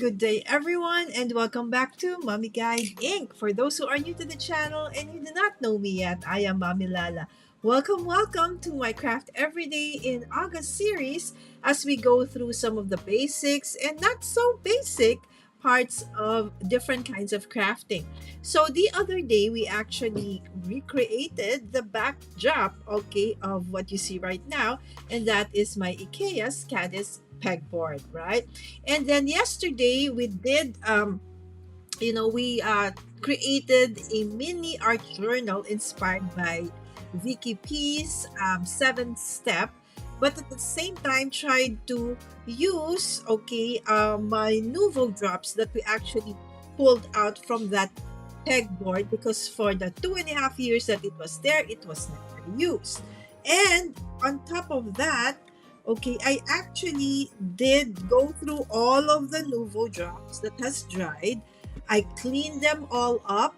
Good day, everyone, and welcome back to Mommy Guide Inc. For those who are new to the channel and you do not know me yet, I am Mommy Lala. Welcome to my Craft Everyday in August series as we go through some of the basics and not so basic parts of different kinds of crafting. So the other day we actually recreated the backdrop, of what you see right now, and that is my IKEA's Caddis pegboard, right? And then yesterday we did we created a mini art journal inspired by Vicky P's 7 step, but at the same time tried to use my Nuvo drops that we actually pulled out from that pegboard, because for the 2.5 years that it was there, it was never used. And on top of that, I actually did go through all of the Nuvo drops that has dried. I cleaned them all up.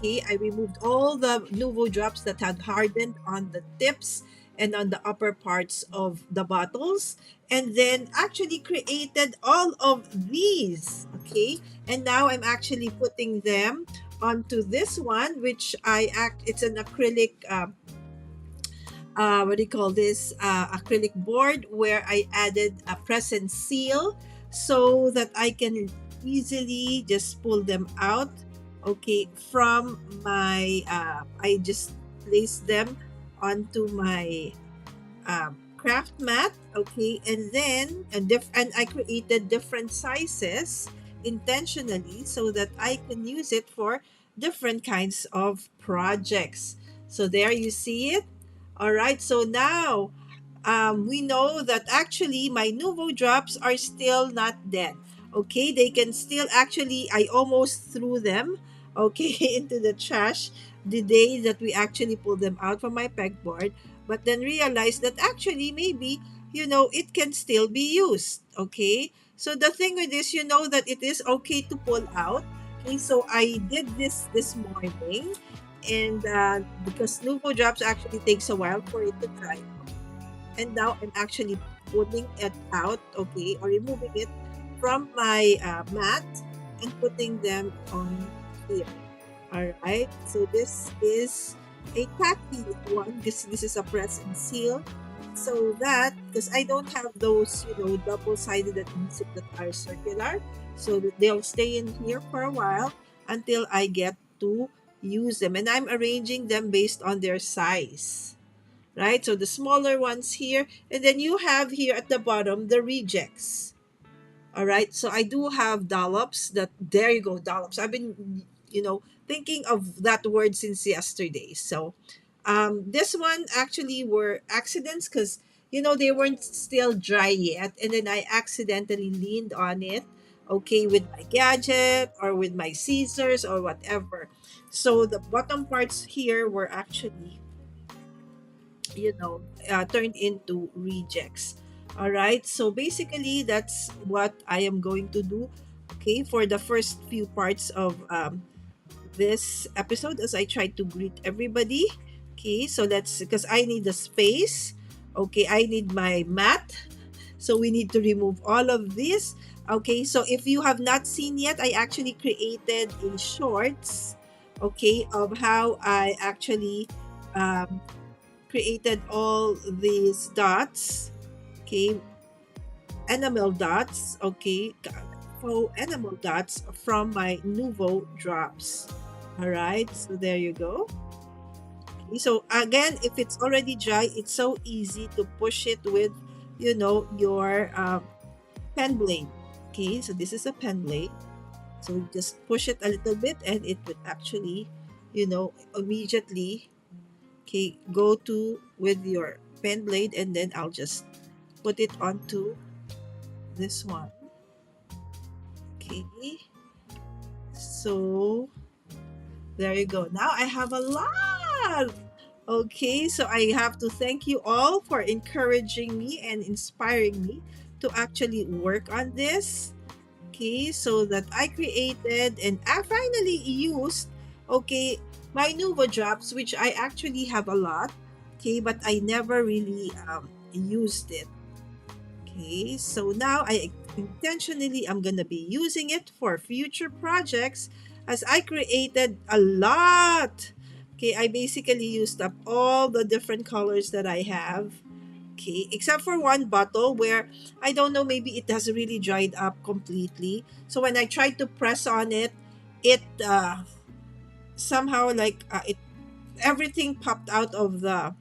I removed all the Nuvo drops that had hardened on the tips and on the upper parts of the bottles, and then actually created all of these. And now I'm actually putting them onto this one, which it's an acrylic what do you call this, acrylic board, where I added a present seal so that I can easily just pull them out from my I just place them onto my craft mat. And then and I created different sizes intentionally so that I can use it for different kinds of projects. So there you see it. All right, so now we know that actually my Nuvo drops are still not dead. They can still actually, I almost threw them, into the trash the day that we actually pulled them out from my pegboard, but then realized that actually maybe, it can still be used. So the thing with this, that it is okay to pull out. So I did this morning, and because Nuvo drops actually takes a while for it to dry, and now I'm actually pulling it out, or removing it from my mat and putting them on here. All right, so this is a tacky one. This is a press and seal, so that because I don't have those double-sided adhesive that are circular, so that they'll stay in here for a while until I get to use them, and I'm arranging them based on their size, right? So the smaller ones here, and then you have here at the bottom the rejects. All right, so I do have dollops. That there you go, dollops. I've been thinking of that word since yesterday. So this one actually were accidents, because they weren't still dry yet, and then I accidentally leaned on it, with my gadget or with my scissors or whatever. So the bottom parts here were actually turned into rejects. All right, so basically that's what I am going to do, for the first few parts of this episode, as I try to greet everybody. So that's because I need the space. I need my mat, so we need to remove all of this. So if you have not seen yet, I actually created a shorts, of how I actually um, created all these dots, okay, enamel dots, faux enamel dots from my Nuvo drops. All right, so there you go. So again, if it's already dry, it's so easy to push it with, your pen blade. So this is a pen blade. So you just push it a little bit, and it would actually, immediately go to with your pen blade, and then I'll just put it onto this one. Okay, so there you go. Now I have a lot. So I have to thank you all for encouraging me and inspiring me to actually work on this. So that I created and I finally used, my Nuvo drops, which I actually have a lot, but I never really used it. So now intentionally I'm gonna be using it for future projects as I created a lot. Okay, I basically used up all the different colors that I have. Okay, except for one bottle where I don't know, maybe it has really dried up completely. So when I tried to press on it, it somehow like it everything popped out of the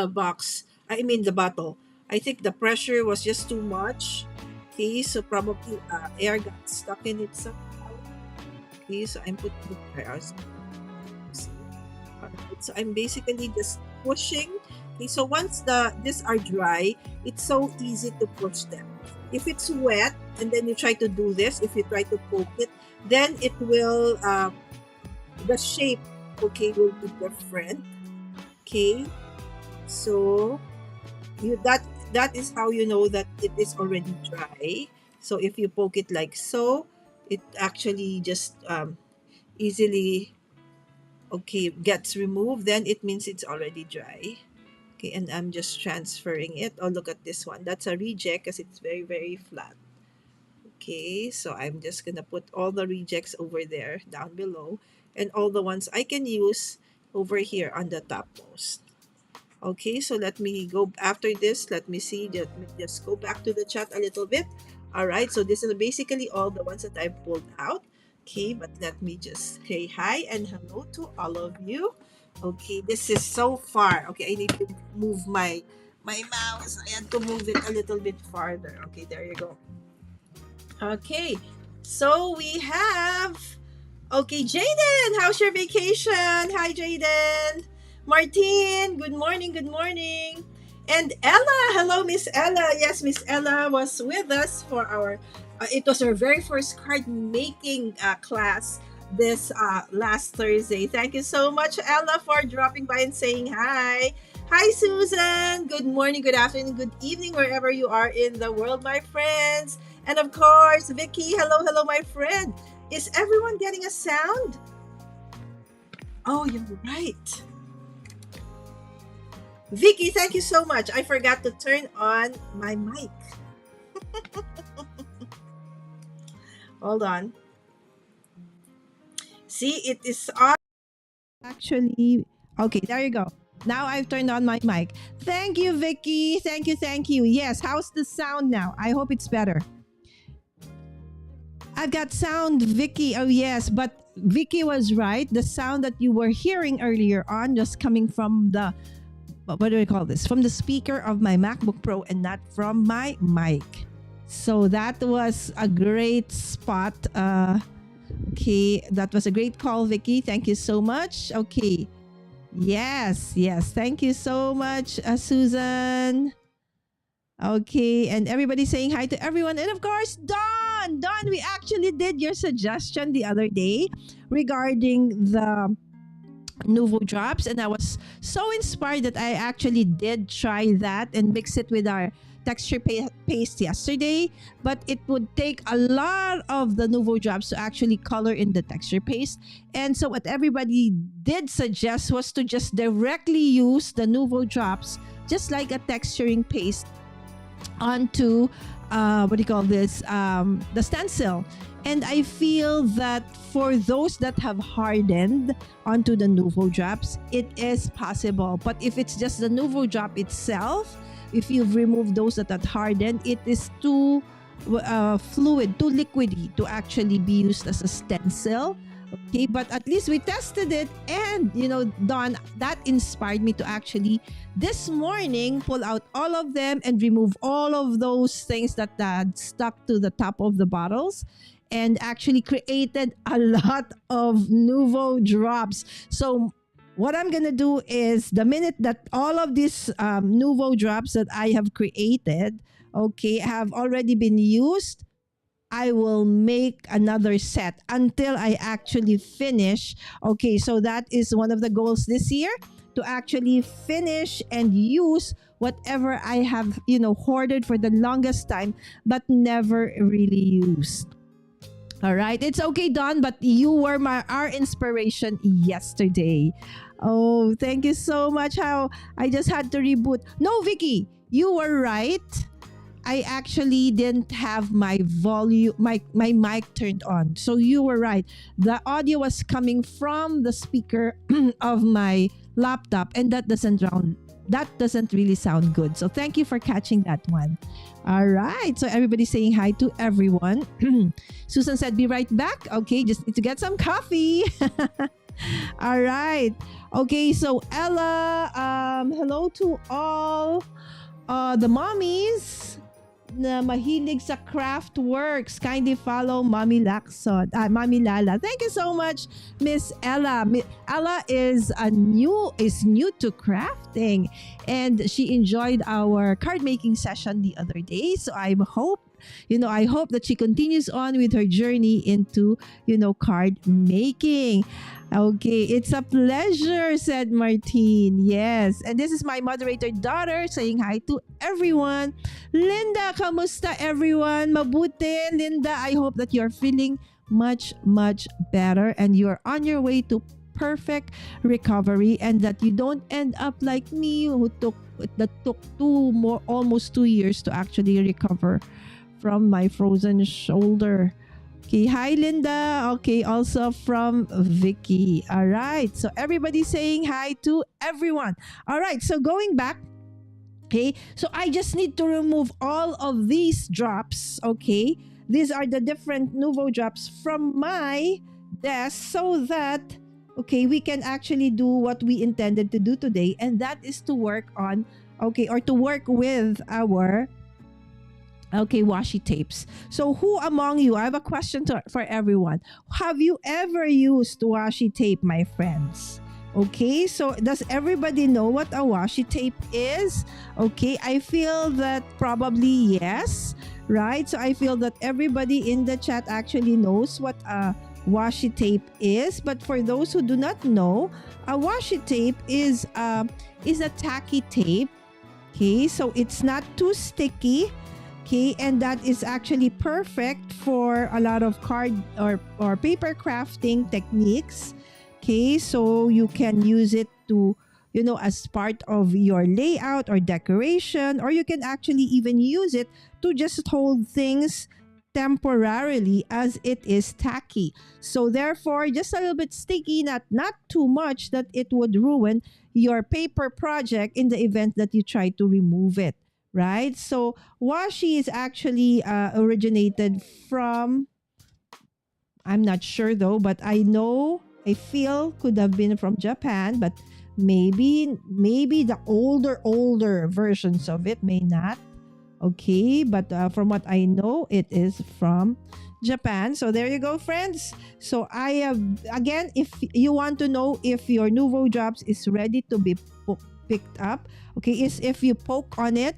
box. I mean the bottle. I think the pressure was just too much. Okay, so probably air got stuck in it somehow. Okay, so I'm putting it there. Alright, so I'm basically just pushing. Okay, so once the these are dry, it's so easy to push them. If it's wet and then you try to do this, if you try to poke it, then it will the shape, okay, will be different. Okay, so that is how you know that it is already dry. So if you poke it like so, it actually just easily, okay, gets removed, then it means it's already dry. Okay, and I'm just transferring it. Oh, look at this one. That's a reject because it's very, very flat. Okay, so I'm just gonna put all the rejects over there down below and all the ones I can use over here on the topmost. Okay, so let me go after this. Let me see. Let me just go back to the chat a little bit. All right, so this is basically all the ones that I pulled out. Okay, but let me just say hi and hello to all of you. Okay, this is so far. Okay, I need to move my mouse. I had to move it a little bit farther. Okay, there you go. Okay, so we have okay, Jaden, how's your vacation? Hi, Jaden. Martin, good morning, good morning. And Ella, hello, Miss Ella. Yes, Miss Ella was with us for our, it was her very first card making class this last Thursday. Thank you so much, Ella, for dropping by and saying hi. Hi, Susan. Good morning, good afternoon, good evening, wherever you are in the world, my friends. And of course, Vicky, hello, hello, my friend. Is everyone getting a sound? Oh, you're right. Vicky, thank you so much. I forgot to turn on my mic. Hold on. See, it is on. Actually, okay, there you go. Now I've turned on my mic. Thank you, Vicky. Thank you, thank you. Yes, how's the sound now? I hope it's better. I've got sound, Vicky. Oh, yes, but Vicky was right. The sound that you were hearing earlier on just coming from the, what do we call this? From the speaker of my MacBook Pro and not from my mic. So that was a great spot. Okay, that was a great call, Vicky. Thank you so much. Okay. Yes, yes. Thank you so much, Susan. Okay, and everybody saying hi to everyone. And of course, Dawn, we actually did your suggestion the other day regarding the Nuvo drops, and I was so inspired that I actually did try that and mix it with our texture paste yesterday. But it would take a lot of the Nuvo drops to actually color in the texture paste. And so what everybody did suggest was to just directly use the Nuvo drops, just like a texturing paste, onto what do you call this, the stencil. And I feel that for those that have hardened onto the Nuvo drops, it is possible. But if it's just the Nuvo drop itself, if you've removed those that have hardened, it is too fluid, too liquidy to actually be used as a stencil. Okay, but at least we tested it, and Dawn, that inspired me to actually this morning pull out all of them and remove all of those things that stuck to the top of the bottles, and actually created a lot of Nuvo drops. So what I'm gonna do is, the minute that all of these Nuvo drops that I have created, okay, have already been used, I will make another set until I actually finish. Okay, so that is one of the goals this year, to actually finish and use whatever I have, hoarded for the longest time, but never really used. All right, it's okay, Dawn, but you were our inspiration yesterday. Oh, thank you so much. How I just had to reboot. No, Vicky, you were right. I actually didn't have my volume, my mic turned on. So you were right. The audio was coming from the speaker of my laptop, and that doesn't really sound good. So thank you for catching that one. All right. So everybody's saying hi to everyone. Susan said, "Be right back." Okay, just need to get some coffee. All right. Okay, so Ella, hello to all the mommies na mahilig sa craft works. Kindly follow Mommy Mommy Lala. Thank you so much, Miss Ella. Ella is new to crafting, and she enjoyed our card making session the other day. So I hope that she continues on with her journey into, card making. Okay, it's a pleasure, said Martine. Yes, and this is my moderator daughter saying hi to everyone. Linda, kamusta everyone? Mabuti, Linda. I hope that you're feeling much, much better and you're on your way to perfect recovery, and that you don't end up like me took almost 2 years to actually recover from my frozen shoulder. Okay, hi Linda. Okay, also from Vicky. All right, so everybody's saying hi to everyone. All right, so going back. Okay, so I just need to remove all of these drops. Okay, these are the different Nuvo drops from my desk so that, we can actually do what we intended to do today, and that is to work on, or to work with our washi tapes. So who among you, I have a question for everyone. Have you ever used washi tape, my friends? Okay, so does everybody know what a washi tape is? Okay, I feel that probably yes, right? So I feel that everybody in the chat actually knows what a washi tape is. But for those who do not know, a washi tape is a tacky tape. Okay, so it's not too sticky. Okay, and that is actually perfect for a lot of card or paper crafting techniques. Okay, so you can use it to, as part of your layout or decoration, or you can actually even use it to just hold things temporarily as it is tacky. So therefore, just a little bit sticky, not too much that it would ruin your paper project in the event that you try to remove it. Right? So washi is actually originated from, I'm not sure though, but I feel could have been from Japan, but maybe the older versions of it may not. Okay, but from what I know, it is from Japan. So there you go, friends. So I have, again, if you want to know if your Nuvo drops is ready to be picked up, okay, is if you poke on it.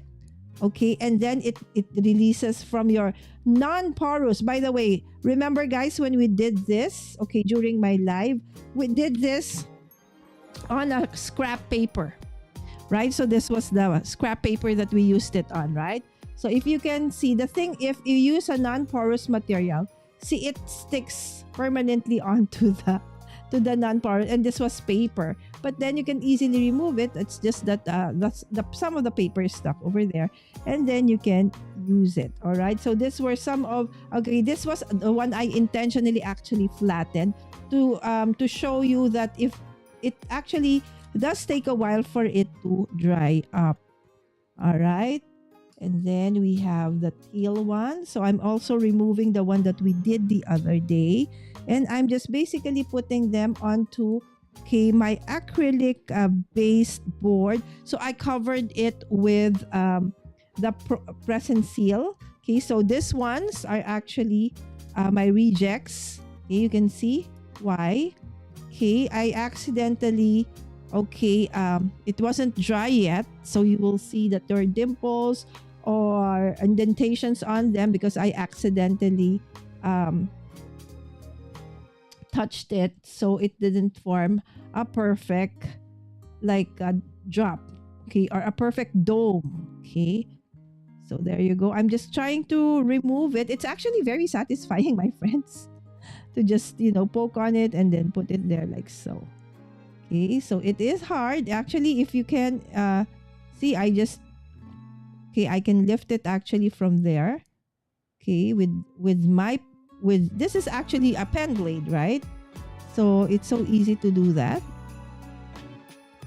Okay, and then it releases from your non-porous. By the way, remember guys, when we did this, during my live, we did this on a scrap paper, right? So this was the scrap paper that we used it on, right? So if you can see the thing, if you use a non-porous material, see it sticks permanently onto the non-porous, and this was paper, but then you can easily remove it. It's just that some of the paper is stuck over there, and then you can use it. All right, so this was the one I intentionally actually flattened to show you that if it actually does take a while for it to dry up. All right, and then we have the teal one. So I'm also removing the one that we did the other day, and I'm just basically putting them onto my acrylic based board. So I covered it with the present seal. Okay, so these ones are actually my rejects. Okay, you can see why. Okay, I accidentally, it wasn't dry yet, so you will see that there are dimples or indentations on them because I accidentally touched it, so it didn't form a perfect drop, or a perfect dome. Okay, so there you go. I'm just trying to remove it. It's actually very satisfying, my friends, to just poke on it and then put it there like so. Okay, so it is hard actually. If you can see, I just Okay, I can lift it actually from there. Okay, with this is actually a pen blade, right? So it's so easy to do that.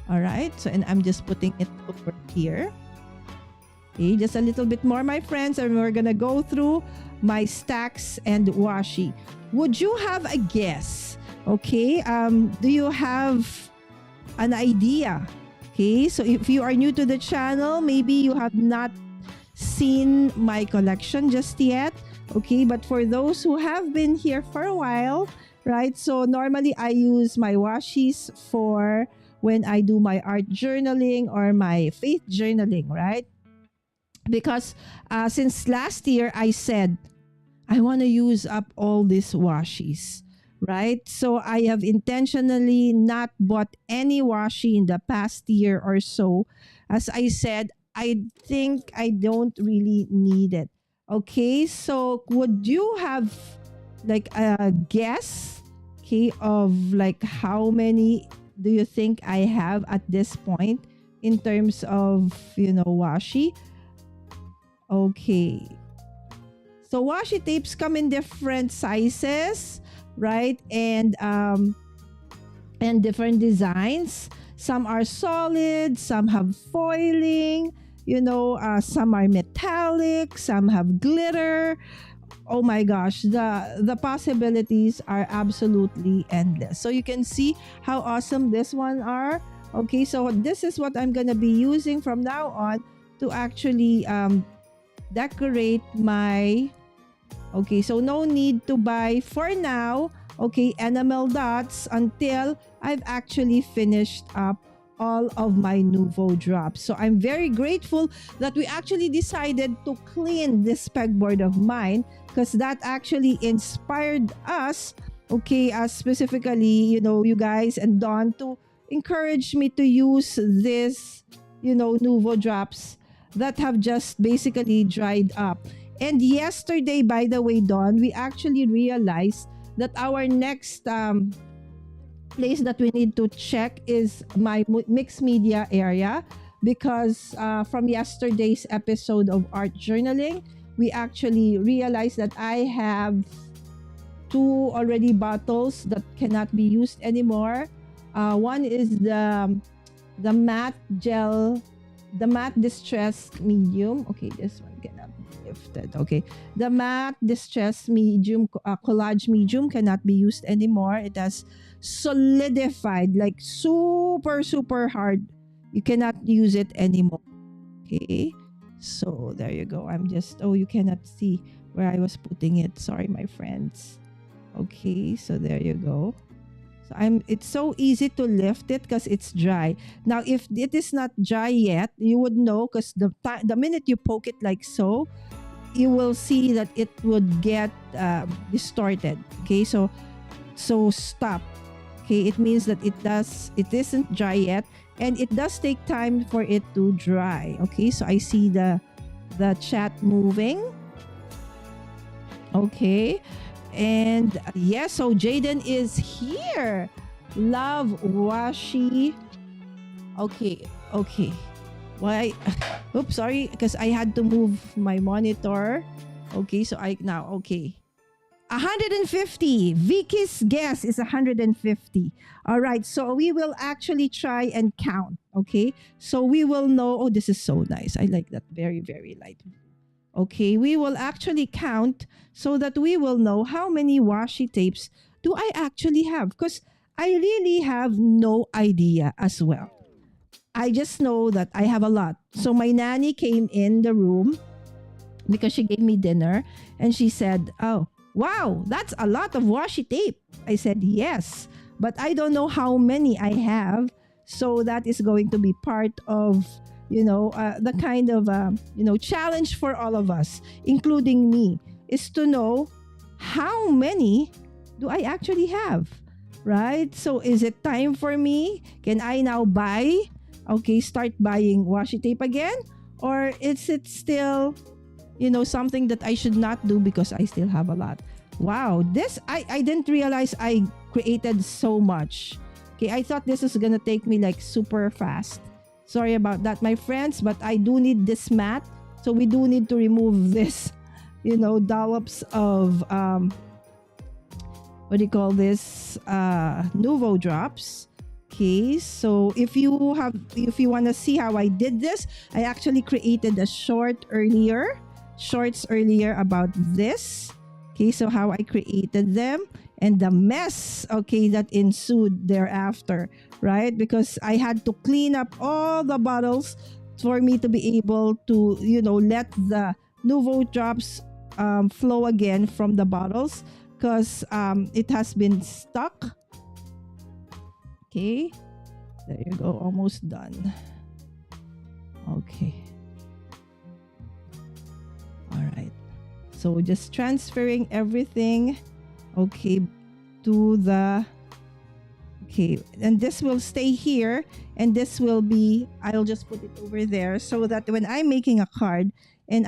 All right. So and I'm just putting it over here. Okay, just a little bit more, my friends, and we're gonna go through my stacks and washi. Would you have a guess? Okay, do you have an idea? Okay, so if you are new to the channel, maybe you have not seen my collection just yet. Okay, but for those who have been here for a while, right? So normally I use my washis for when I do my art journaling or my faith journaling, right? Because since last year I said I want to use up all these washis, right? So I have intentionally not bought any washi in the past year or so. As I said, I think I don't really need it. Okay, so would you have like a guess, okay, of like how many do you think I have at this point in terms of, washi? Okay. So washi tapes come in different sizes, right? And different designs. Some are solid, some have foiling, some are metallic, some have glitter. Oh my gosh, the possibilities are absolutely endless. So you can see how awesome this one are. Okay, so this is what I'm gonna be using from now on to actually decorate my. Okay, so no need to buy for now, okay, enamel dots until I've actually finished up all of my Nuvo drops. So I'm very grateful that we actually decided to clean this pegboard of mine because that actually inspired us, okay, specifically, you guys and Dawn to encourage me to use this, Nuvo drops that have just basically dried up. And yesterday, by the way, Dawn, we actually realized that our next place that we need to check is my mixed media area because from yesterday's episode of art journaling, we actually realized that I have 2 already bottles that cannot be used anymore. One is the matte gel, the matte distressed medium. Okay, this one cannot be lifted. Okay, the matte distressed medium, collage medium cannot be used anymore. It has solidified, like super hard. You cannot use it anymore. Okay, so there you go. You cannot see where I was putting it. Sorry, my friends. Okay, so there you go. So it's so easy to lift it because it's dry. Now, if it is not dry yet, you would know because the minute you poke it like so, you will see that it would get distorted. Okay, so stop. Okay, it means that it isn't dry yet, and it does take time for it to dry. Okay, so I see the chat moving. Okay. And yes, so Jaden is here. Love washi. Okay. Why? Oops, sorry, because I had to move my monitor. Okay, so okay. 150. Vicky's guess is 150. All right, so we will actually try and count. Okay, so we will know. Oh, this is so nice. I like that. Very, very light. Okay, we will actually count so that we will know how many washi tapes do I actually have. Because I really have no idea as well. I just know that I have a lot. So my nanny came in the room because she gave me dinner and she said, "Oh, wow, that's a lot of washi tape." I said, "Yes, but I don't know how many I have." So that is going to be part of the kind of challenge for all of us, including me, is to know how many do I actually have, right? So is it time for me? Can I now start buying washi tape again? Or is it still, something that I should not do because I still have a lot? Wow, I didn't realize I created so much. Okay, I thought this was gonna take me like super fast. Sorry about that, my friends, but I do need this mat So we do need to remove this, dollops of what do you call this? Nuvo drops. Okay, so if you want to see how I did this, I actually created a shorts earlier about this. Okay, so how I created them and the mess, okay, that ensued thereafter, right? Because I had to clean up all the bottles for me to be able to, let the Nuvo drops flow again from the bottles, because it has been stuck. Okay, there you go, almost done. Okay, all right, so just transferring everything, okay, to the, okay, and this will stay here, and this will be, I'll just put it over there, so that when I'm making a card and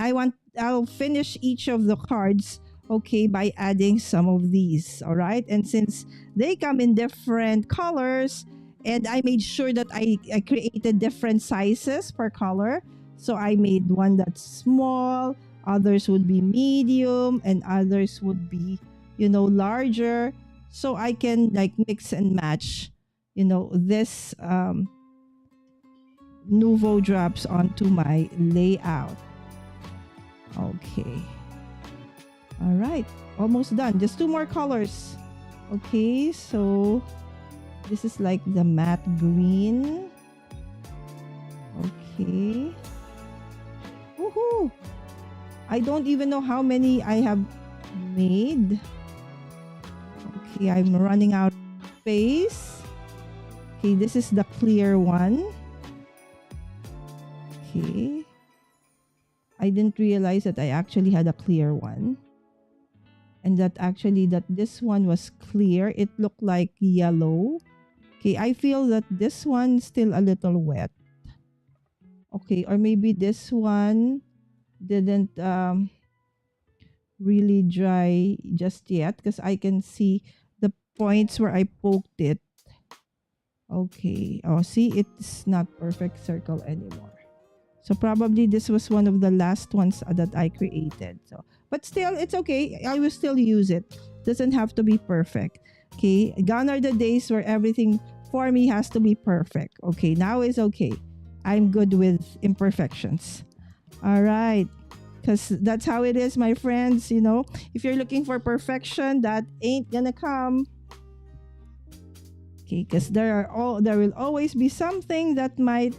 I'll finish each of the cards, okay, by adding some of these. All right, and since they come in different colors, and I made sure that I created different sizes per color. So I made one that's small, others would be medium, and others would be, larger. So I can like mix and match, this Nuvo drops onto my layout. Okay. All right, almost done. Just 2 more colors. Okay, so this is like the matte green. Okay. Woohoo! I don't even know how many I have made. Okay, I'm running out of space. Okay, this is the clear one. Okay. I didn't realize that I actually had a clear one. And that this one was clear. It looked like yellow. Okay, I feel that this one's still a little wet. Okay, or maybe this one didn't really dry just yet, because I can see the points where I poked it. Okay, oh, see, it's not perfect circle anymore. So probably this was one of the last ones that I created. So, but still, it's okay. I will still use it. Doesn't have to be perfect. Okay, gone are the days where everything for me has to be perfect. Okay, now is okay. I'm good with imperfections. All right, because that's how it is, my friends. If you're looking for perfection, that ain't gonna come. Okay, because there will always be something that might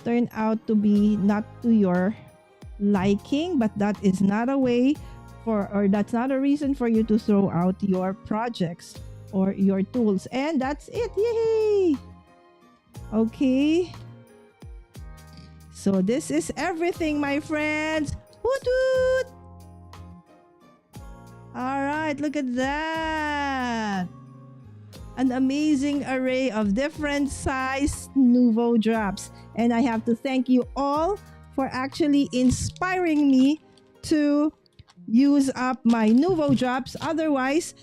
turn out to be not to your liking, but that is not a way or that's not a reason for you to throw out your projects or your tools. And that's it. Yay! Okay. So this is everything, my friends. Hoot hoot! All right, look at that. An amazing array of different size Nuvo drops. And I have to thank you all for actually inspiring me to use up my Nuvo drops. Otherwise,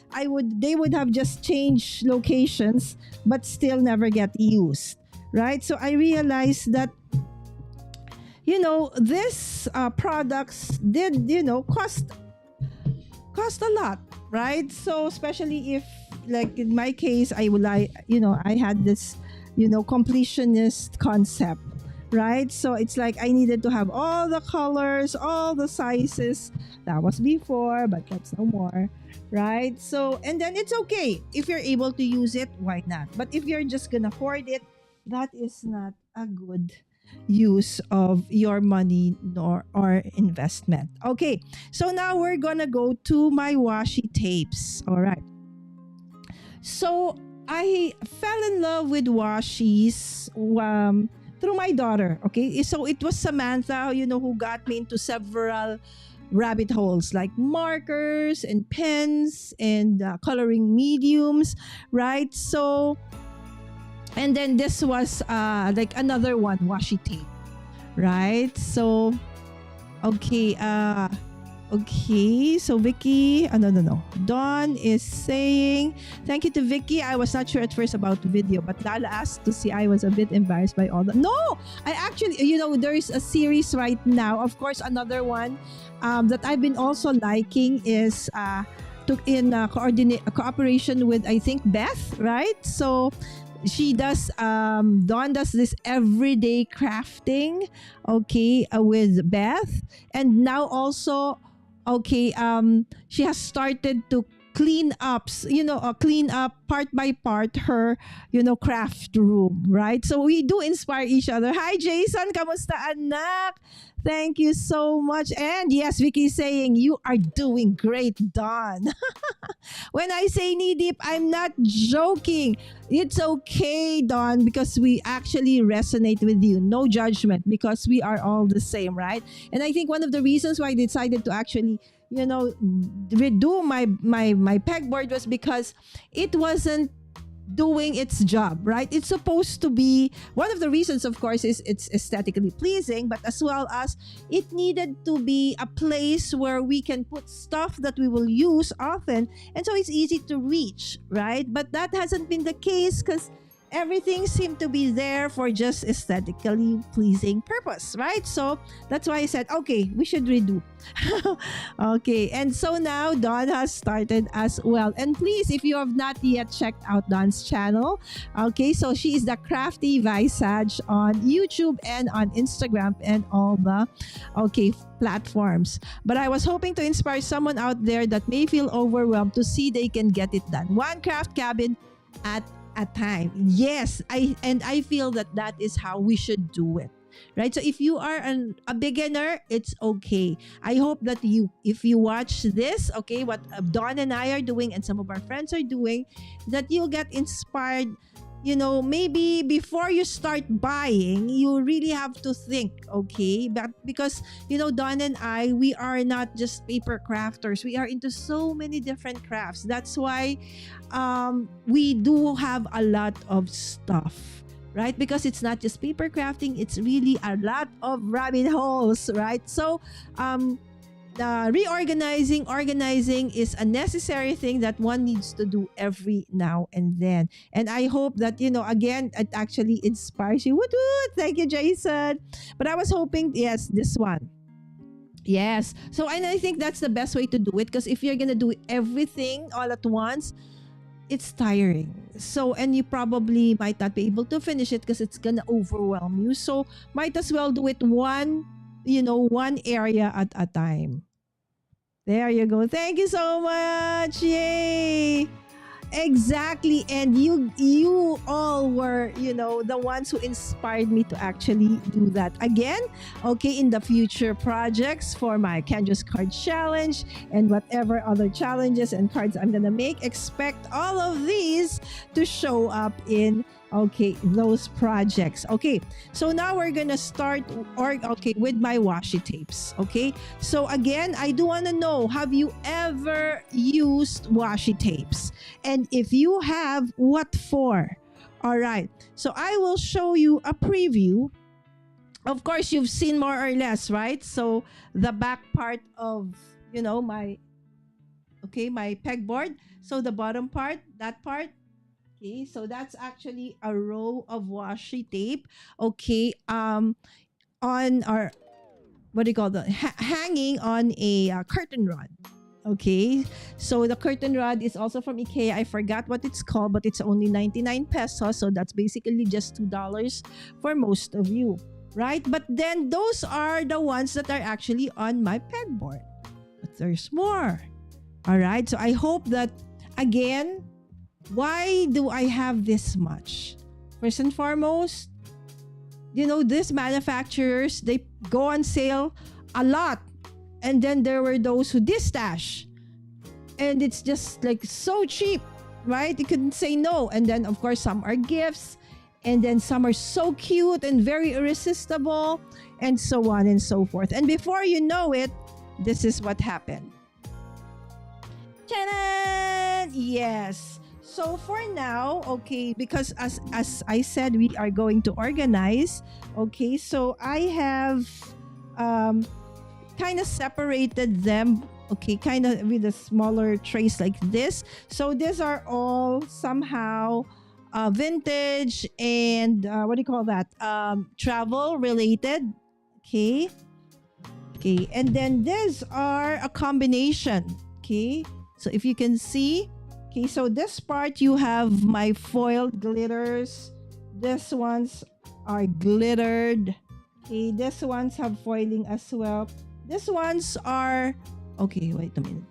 they would have just changed locations but still never get used. Right? So I realized that this products did cost a lot, right? So especially if, like in my case, I had this, completionist concept, right? So it's like I needed to have all the colors, all the sizes. That was before, but that's no more, right? So, and then it's okay. If you're able to use it, why not? But if you're just gonna hoard it, that is not a good use of your money or investment. Okay, so now we're gonna go to my washi tapes. All right. So I fell in love with washis through my daughter. Okay, so it was Samantha, who got me into several rabbit holes like markers and pens and coloring mediums, right? So, and then this was like another one, washi tape, right? So, okay, Okay, so Vicky, no. Dawn is saying, thank you to Vicky. I was not sure at first about the video, but Lala asked to see. I was a bit embarrassed by all that. No, I actually, there's a series right now. Of course, another one that I've been also liking is in cooperation with, I think, Beth, right? So she does Dawn does this everyday crafting, okay, with Beth. And now also, okay, she has started to clean up part by part her, craft room, right? So we do inspire each other. Hi Jason, kamusta anak? Thank you so much. And yes, Vicky is saying you are doing great, Dawn. When I say knee deep, I'm not joking. It's okay, Dawn, because we actually resonate with you. No judgment, because we are all the same, right? And I think one of the reasons why I decided to actually, redo my pegboard was because it wasn't doing its job, right? It's supposed to be, one of the reasons, of course, is it's aesthetically pleasing, but as well as it needed to be a place where we can put stuff that we will use often, and so it's easy to reach, right? But that hasn't been the case because everything seemed to be there for just aesthetically pleasing purpose, right? So that's why I said, okay, we should redo. Okay, and so now Dawn has started as well. And please, if you have not yet checked out Dawn's channel, okay, so she is the Crafty Visage on YouTube and on Instagram and all the, okay, platforms. But I was hoping to inspire someone out there that may feel overwhelmed to see they can get it done. One craft cabin at a time. Yes, I feel that is how we should do it. Right? So if you are a beginner, it's okay. I hope that if you watch this, okay, what Dawn and I are doing and some of our friends are doing, that you'll get inspired. Maybe before you start buying, you really have to think, okay? But because, Dawn and I, we are not just paper crafters. We are into so many different crafts. That's why we do have a lot of stuff, right? Because it's not just paper crafting, it's really a lot of rabbit holes, right? So, organizing is a necessary thing that one needs to do every now and then. And I hope that, again, it actually inspires you. Woot woot! Thank you, Jason. But I was hoping, yes, this one. Yes. So, and I think that's the best way to do it, because if you're going to do everything all at once, it's tiring. So, and you probably might not be able to finish it because it's going to overwhelm you. So, might as well do it one area at a time. There you go. Thank you so much. Yay. Exactly. And you all were, the ones who inspired me to actually do that again. Okay, in the future projects for my Canvas card challenge and whatever other challenges and cards I'm gonna make, expect all of these to show up in those projects. Okay, so now we're gonna start with my washi tapes. Okay, so again, I do want to know, have you ever used washi tapes? And if you have, what for? All right, so I will show you a preview. Of course, you've seen more or less, right? So the back part of my pegboard. So the bottom part, that part. Okay, so that's actually a row of washi tape. Okay, on our, what do you call that? Hanging on a curtain rod. Okay, so the curtain rod is also from IKEA. I forgot what it's called, but it's only 99 pesos. So that's basically just $2 for most of you, right? But then those are the ones that are actually on my pegboard. But there's more. All right, so I hope that, again, why do I have this much? First and foremost, these manufacturers, they go on sale a lot. And then there were those who distash. And it's just like so cheap, right? You couldn't say no. And then, of course, some are gifts. And then some are so cute and very irresistible. And so on and so forth. And before you know it, this is what happened. Ta-da! Yes. So for now, okay, because as I said, we are going to organize. Okay, so I have kind of separated them, okay, kind of with the smaller trays like this. So these are all somehow vintage and what do you call that? Travel related. Okay. Okay. And then these are a combination. Okay. So if you can see, okay, so this part you have my foiled glitters. These ones are glittered. Okay, these ones have foiling as well. These ones are, okay, wait a minute.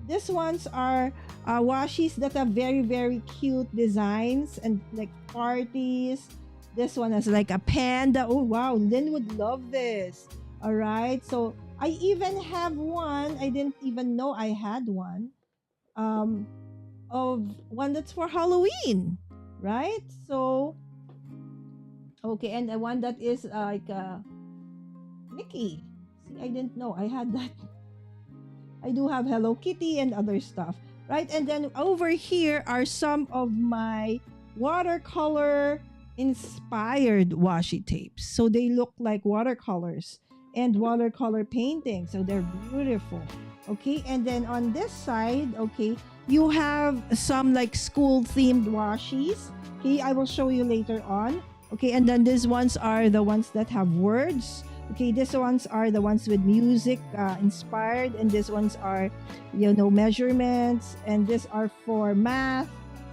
These ones are washis that have very, very cute designs and like parties. This one has like a panda. Oh, wow. Lynn would love this. All right. So I even have one. I didn't even know I had one. Of one that's for Halloween. Right? So, okay. And the one that is like Mickey. See, I didn't know I had that. I do have Hello Kitty and other stuff, right? And then over here are some of my watercolor inspired washi tapes. So they look like watercolors and watercolor paintings. So they're beautiful. Okay, and then on this side, okay, you have some like school themed washis. Okay, I will show you later on. Okay, and then these ones are the ones that have words. Okay, these ones are the ones with music inspired, and these ones are, measurements, and these are for math,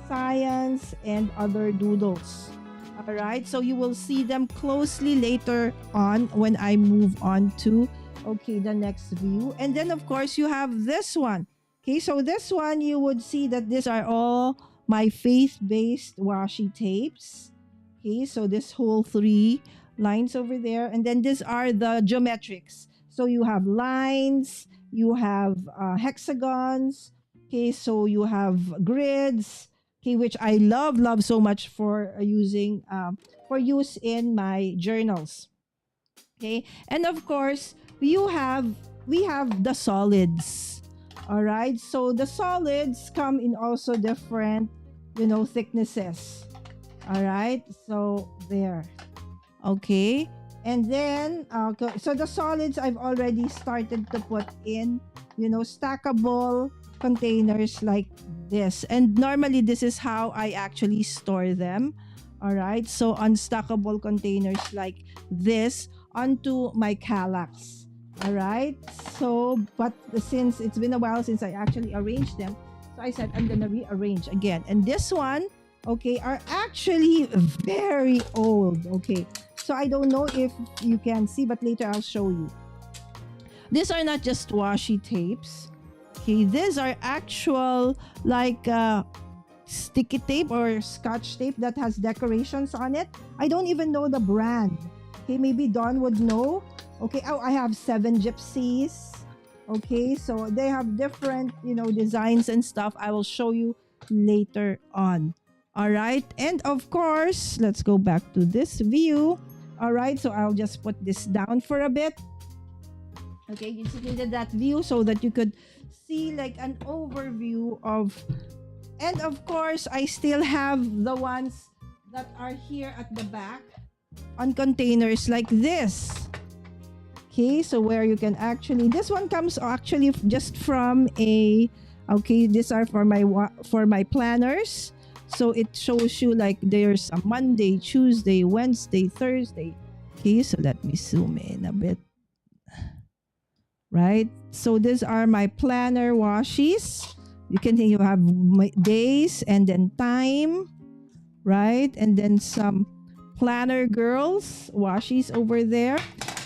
science, and other doodles. All right, so you will see them closely later on when I move on to, okay, the next view. And then, of course, you have this one. Okay, so this one, you would see that these are all my faith-based washi tapes. Okay, so this whole 3 lines over there, and then these are the geometrics. So you have lines, you have hexagons. Okay, so you have grids. Okay, which I love so much for using for use in my journals. Okay, and of course we have the solids. All right, so the solids come in also different thicknesses. All right, so there. Okay, and then so the solids I've already started to put in stackable containers like this, and normally this is how I actually store them. All right, so unstackable containers like this onto my Kallax. All right, so but since it's been a while since I actually arranged them, so I said I'm gonna rearrange again. And this one, okay, are actually very old. Okay, so I don't know if you can see, but later I'll show you. These are not just washi tapes. Okay, these are actual like sticky tape or scotch tape that has decorations on it. I don't even know the brand. Okay, maybe Dawn would know. Okay, oh, I have 7 Gypsies. Okay, so they have different, designs and stuff. I will show you later on. All right, and of course, let's go back to this view. All right, so I'll just put this down for a bit. Okay, you just needed that view so that you could see like an overview of, and of course, I still have the ones that are here at the back on containers like this. Okay, so where you can actually, this one comes actually just from a, okay, these are for my planners. So it shows you like there's a Monday, Tuesday, Wednesday, Thursday. Okay, so let me zoom in a bit. Right? So these are my planner washis. You have days and then time, right? And then some planner girls washis over there.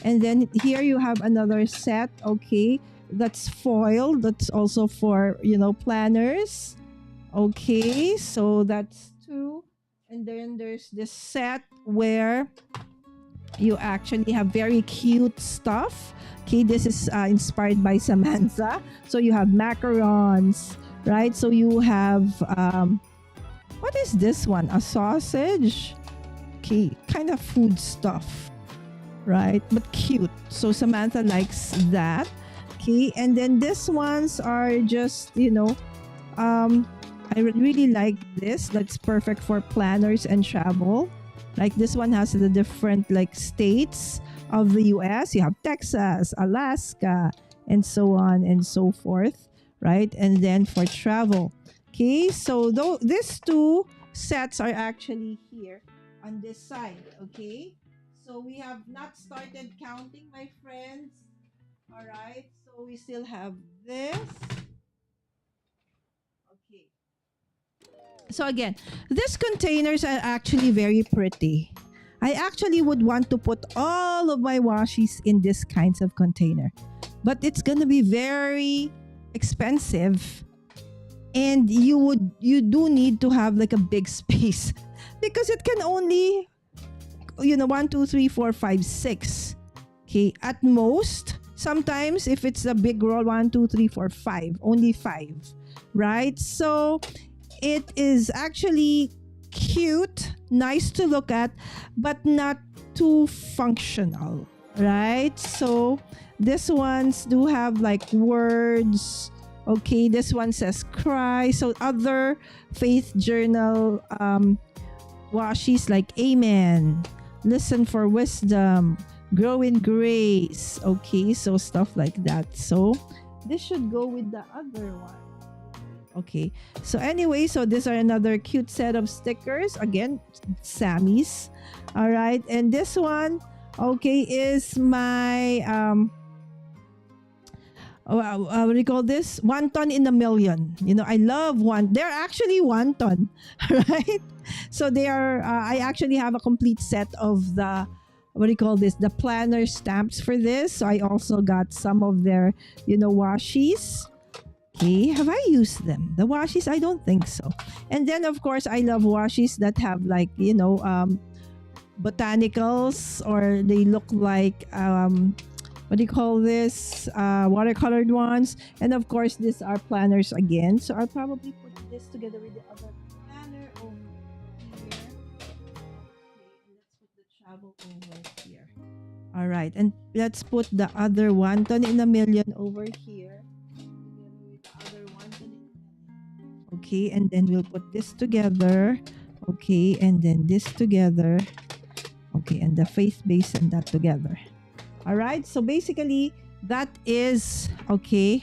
And then here you have another set, okay, that's foil. That's also for, planners. Okay, so that's 2. And then there's this set where you actually have very cute stuff. Okay, this is inspired by Samantha. So you have macarons, right? So you have, what is this one? A sausage? Okay, kind of food stuff, right? But cute. So Samantha likes that. Okay, and then these ones are just, I really like this. That's perfect for planners and travel. Like this one has the different like states of the US. You have Texas, Alaska, and so on and so forth, right? And then for travel. Okay, so though these two sets are actually here on this side. Okay, so we have not started counting, my friends. All right, so we still have this. Okay, so again, these containers are actually very pretty. I actually would want to put all of my washies in this kinds of container, but it's gonna be very expensive, and you do need to have like a big space because it can only, 1, 2, 3, 4, 5, 6. Okay, at most. Sometimes if it's a big roll, 1, 2, 3, 4, 5, only 5, right? So it is actually cute, nice to look at, but not too functional, right? So these ones do have like words. Okay, this one says cry. So other faith journal washies like amen, listen for wisdom, grow in grace. Okay, so stuff like that. So this should go with the other one. Okay, so anyway, so these are another cute set of stickers. Again, Sammy's. All right, and this one, okay, is my what do you call this? 1 ton in a million. I love one. They're actually 1 ton, right? So they are. I actually have a complete set of the, what do you call this? The planner stamps for this. So I also got some of their, washies. Okay, have I used them? The washies, I don't think so. And then of course, I love washies that have like, botanicals, or they look like what do you call this, watercolored ones. And of course these are planners again, so I'll probably put this together with the other planner over here. Okay, and let's put the travel over here. All right, and let's put the other 1 ton in a million over here together with the other 1 ton in a million. Okay, and then we'll put this together. Okay, and then this together. Okay, and the faith base and that together. All right, so basically that is okay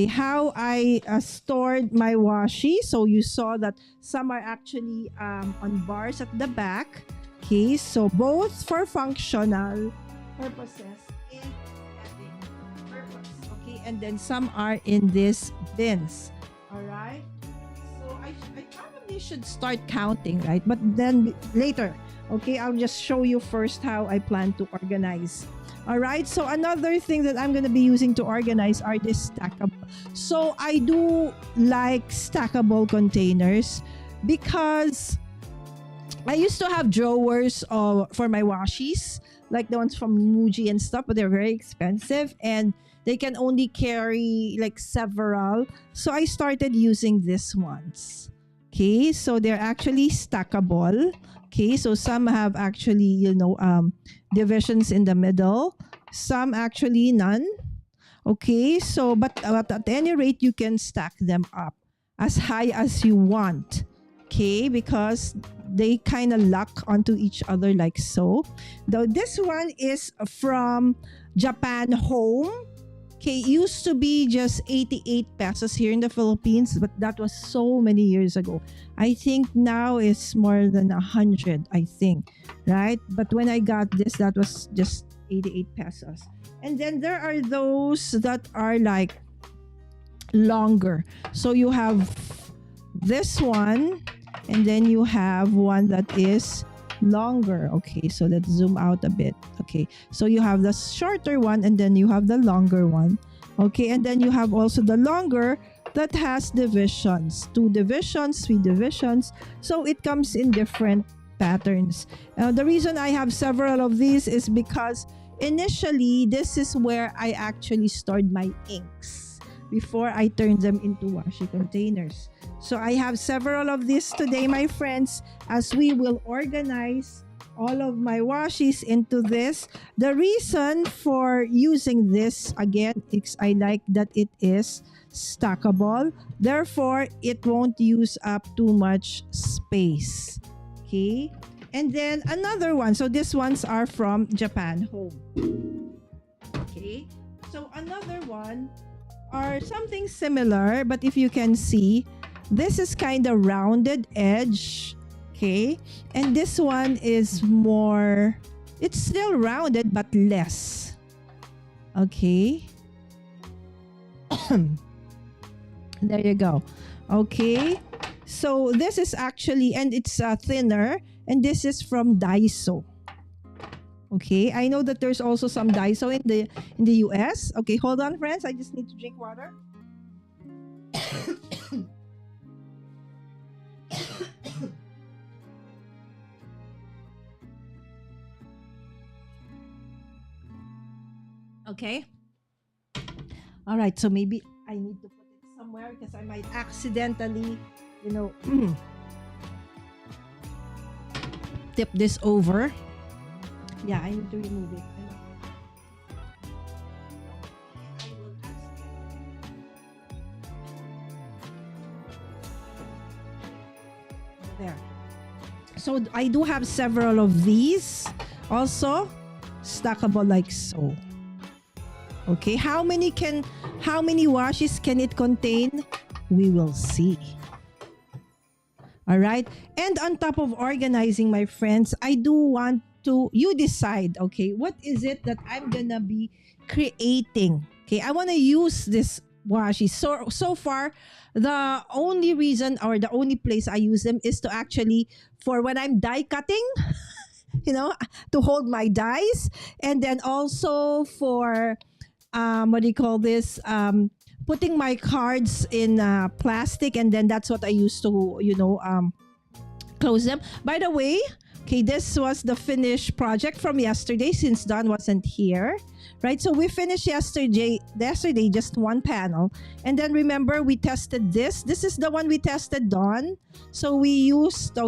how I stored my washi. So you saw that some are actually on bars at the back. Okay, so both for functional purposes and aesthetic purpose. Okay, and then some are in these bins. All right, so I probably should start counting, right? But then later. Okay, I'll just show you first how I plan to organize. All right, so another thing that I'm going to be using to organize are these stackable. So I do like stackable containers because I used to have drawers for my washies, like the ones from Muji and stuff, but they're very expensive and they can only carry like several. So I started using these ones. Okay, so they're actually stackable. Okay, so some have actually, divisions in the middle. Some actually none. Okay, so but at any rate, you can stack them up as high as you want. Okay, because they kind of lock onto each other like so. Though this one is from Japan Home. Okay, it used to be just 88 pesos here in the Philippines, but that was so many years ago. I think now it's more than 100, I think, right? But when I got this, that was just 88 pesos. And then there are those that are like longer. So you have this one, and then you have one that is longer. Okay, so let's zoom out a bit. Okay, so you have the shorter one and then you have the longer one. Okay, and then you have also the longer that has divisions, 2 divisions, 3 divisions. So it comes in different patterns. The reason I have several of these is because initially this is where I actually stored my inks before I turned them into washi containers. So I have several of these today, my friends, as we will organize all of my washies into this. The reason for using this, again, is I like that it is stackable. Therefore, it won't use up too much space. Okay? And then another one. So these ones are from Japan Home. Okay? So another one are something similar, but if you can see, this is kind of rounded edge, okay? And this one is more, it's still rounded but less, okay? There you go. Okay. So this is actually, and it's thinner, and this is from Daiso. Okay, I know that there's also some Daiso in the US. Okay, hold on, friends. I just need to drink water. Okay. All right. So maybe I need to put it somewhere because I might accidentally, you know, tip this over. Yeah, I need to remove it. There. So I do have several of these also stackable like so. Okay, how many washes can it contain? We will see. All right. And on top of organizing, my friends, I do want to, you decide, okay, what is it that I'm gonna be creating? Okay, I want to use this washi. So far, the only reason or the only place I use them is to actually for when I'm die cutting, you know, to hold my dies, and then also for what do you call this? Putting my cards in plastic, and then that's what I used to, close them. By the way, okay, this was the finished project from yesterday since Don wasn't here, right? So we finished yesterday just one panel, and then remember we tested this. This is the one we tested, Don. So we used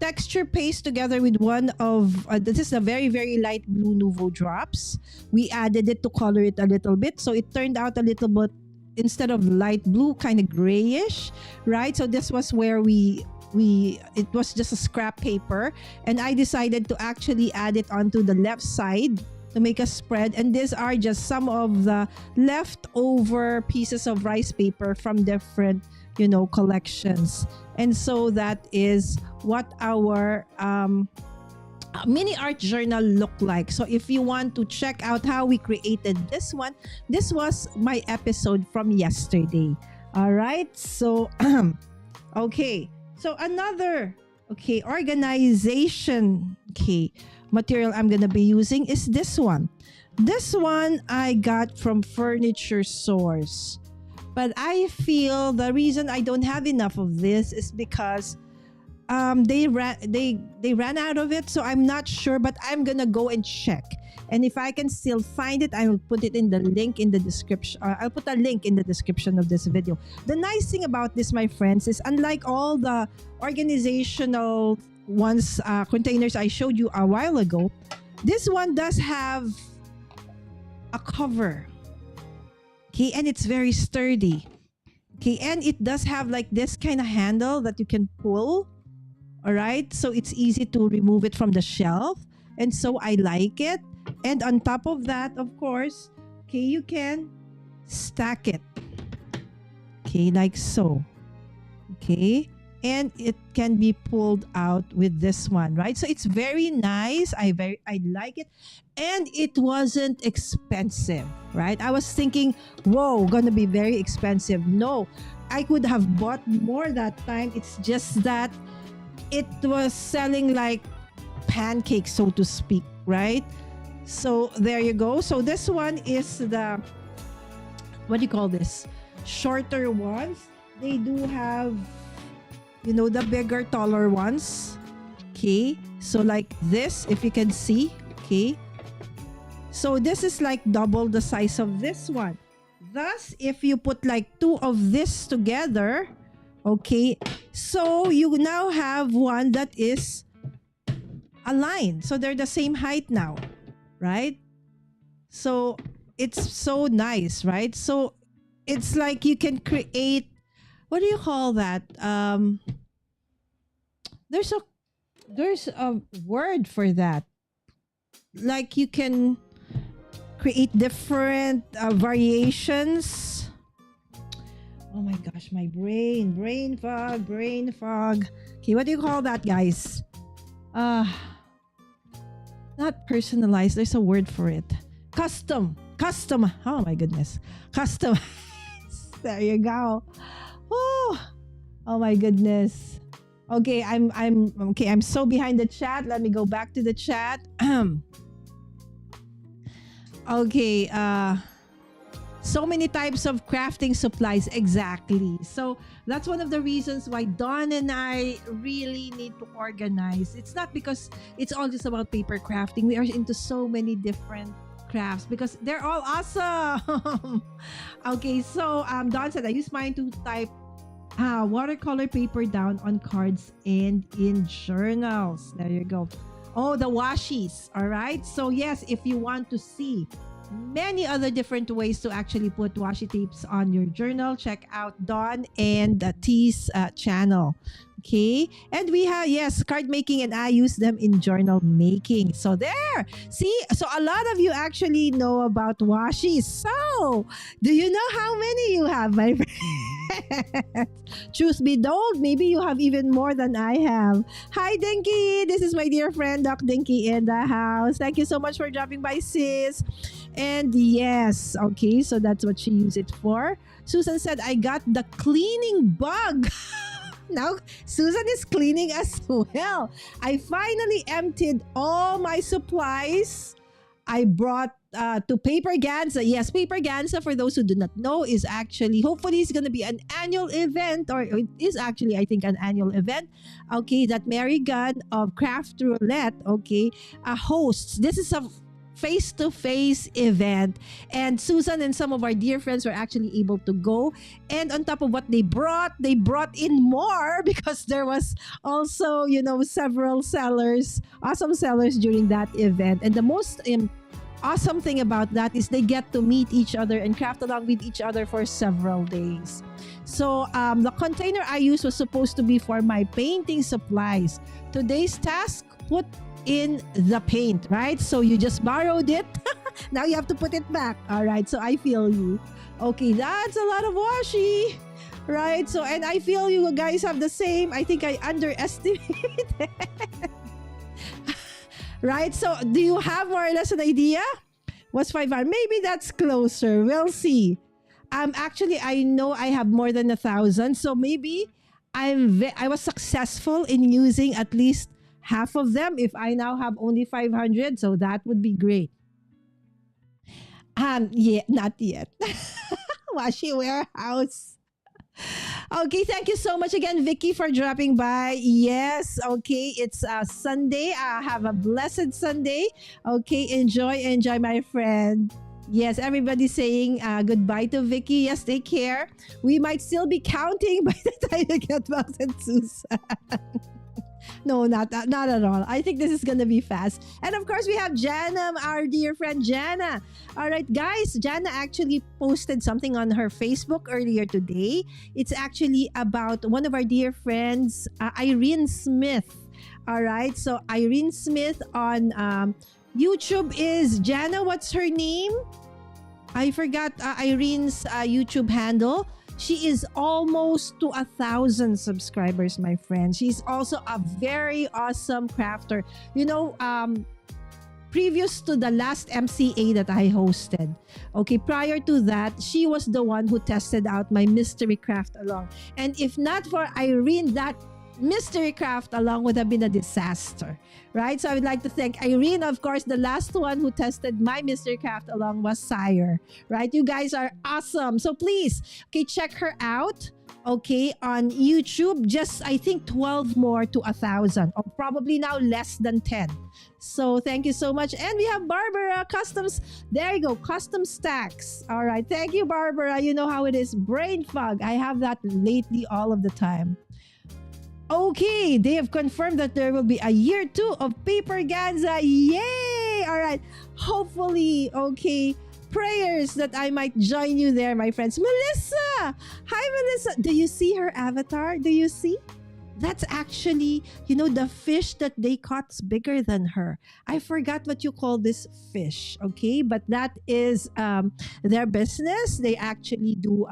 texture paste together with one of this is a very very light blue Nuvo drops. We added it to color it a little bit, so it turned out a little bit, instead of light blue, kind of grayish, right? So this was where it was just a scrap paper, and I decided to actually add it onto the left side to make a spread. And these are just some of the leftover pieces of rice paper from different collections. And so that is what our mini art journal look like. So if you want to check out how we created this one, this was my episode from yesterday. All right, so okay, so another organization material I'm gonna be using is this one. This one I got from Furniture Source. But I feel the reason I don't have enough of this is because they ran out of it. So I'm not sure, but I'm gonna go and check. And if I can still find it, I will put it in the link in the description. I'll put a link in the description of this video. The nice thing about this, my friends, is unlike all the organizational containers I showed you a while ago, this one does have a cover. Okay, and it's very sturdy. Okay, and it does have like this kind of handle that you can pull. All right, so it's easy to remove it from the shelf. And so I like it. And on top of that, of course, okay, you can stack it. Okay, like so. Okay, and it can be pulled out with this one, right? So it's very nice. I like it. And it wasn't expensive, right? I was thinking, whoa, gonna be very expensive. No, I could have bought more that time. It's just that it was selling like pancakes, so to speak, right? So there you go. So this one is the, what do you call this? Shorter ones. They do have, the bigger, taller ones. Okay. So like this, if you can see. Okay. So this is like double the size of this one. Thus, if you put like two of this together, okay, so you now have one that is aligned. So they're the same height now, right? So it's so nice, right? So it's like you can create, what do you call that? There's a word for that. Like you can create different variations. Oh my gosh, my brain fog, brain fog. Okay, what do you call that, guys? Uh, Not personalized. There's a word for it. Custom. Oh my goodness. Custom. There you go. Oh, oh my goodness. Okay, I'm so behind the chat. Let me go back to the chat. Okay, so many types of crafting supplies. Exactly. So that's one of the reasons why Dawn and I really need to organize. It's not because it's all just about paper crafting. We are into so many different crafts because they're all awesome. Okay, so Dawn said I use mine to type watercolor paper down on cards and in journals. There you go. Oh, the washis. All right. So yes, if you want to see many other different ways to actually put washi tapes on your journal, check out Dawn and T's channel. Okay, and we have, yes, card making, and I use them in journal making. So there, see, so a lot of you actually know about washi. So do you know how many you have, my friend? Truth be told, maybe you have even more than I have. Hi Dinky, this is my dear friend Doc Dinky in the house. Thank you so much for dropping by, sis. And yes, okay, so that's what she used it for. Susan said I got the cleaning bug. Now, Susan is cleaning as well. I finally emptied all my supplies. I brought to Paper Ganza. Yes, Paper Ganza, for those who do not know, is actually, hopefully it's going to be an annual event, or it is actually, I think, an annual event. Okay, that Mary Gunn of Craft Roulette, okay, hosts. This is a face-to-face event, and Susan and some of our dear friends were actually able to go, and on top of what they brought in more because there was also, you know, several sellers, awesome sellers during that event. And the most awesome thing about that is they get to meet each other and craft along with each other for several days. So the container I used was supposed to be for my painting supplies. Today's task, put in the paint, right? So you just borrowed it. Now you have to put it back. All right, so I feel you. Okay, that's a lot of washi, right? So, and I feel you guys have the same. I think I underestimated. Right? So do you have more or less an idea? What's 500? Maybe that's closer. We'll see. Actually, I know I have more than 1,000. So maybe I was successful in using at least half of them. If I now have only 500, so that would be great. Yeah, not yet. Washi warehouse. Okay, thank you so much again, Vicky, for dropping by. Yes, okay, it's Sunday. Have a blessed Sunday. Okay, enjoy, my friend. Yes, everybody's saying goodbye to Vicky. Yes, take care. We might still be counting by the time you get back to Susan. No, not at all. I think this is gonna be fast. And of course, we have Jana, our dear friend Jana. All right, guys, Jana actually posted something on her Facebook earlier today. It's actually about one of our dear friends, Irene Smith. All right, so Irene Smith on YouTube is Jana. What's her name? I forgot Irene's YouTube handle. She is almost to 1,000 subscribers, my friend. She's also a very awesome crafter. You know, previous to the last MCA that I hosted, okay, prior to that, she was the one who tested out my mystery craft along. And if not for Irene, that mystery craft along would have been a disaster, right? So I would like to thank Irene. Of course, the last one who tested my mystery craft along was Sire, right? You guys are awesome. So please, okay, check her out, okay, on YouTube. Just, I think, 12 more to 1,000, or probably now less than 10. So thank you so much. And we have Barbara Customs. There you go, custom stacks. All right, thank you, Barbara. You know how it is, brain fog. I have that lately all of the time. Okay, they have confirmed that there will be a year 2 of Paper Ganza. Yay! All right. Hopefully, okay. Prayers that I might join you there, my friends. Melissa! Hi, Melissa. Do you see her avatar? Do you see? That's actually, the fish that they caught's bigger than her. I forgot what you call this fish, okay? But that is their business. They actually do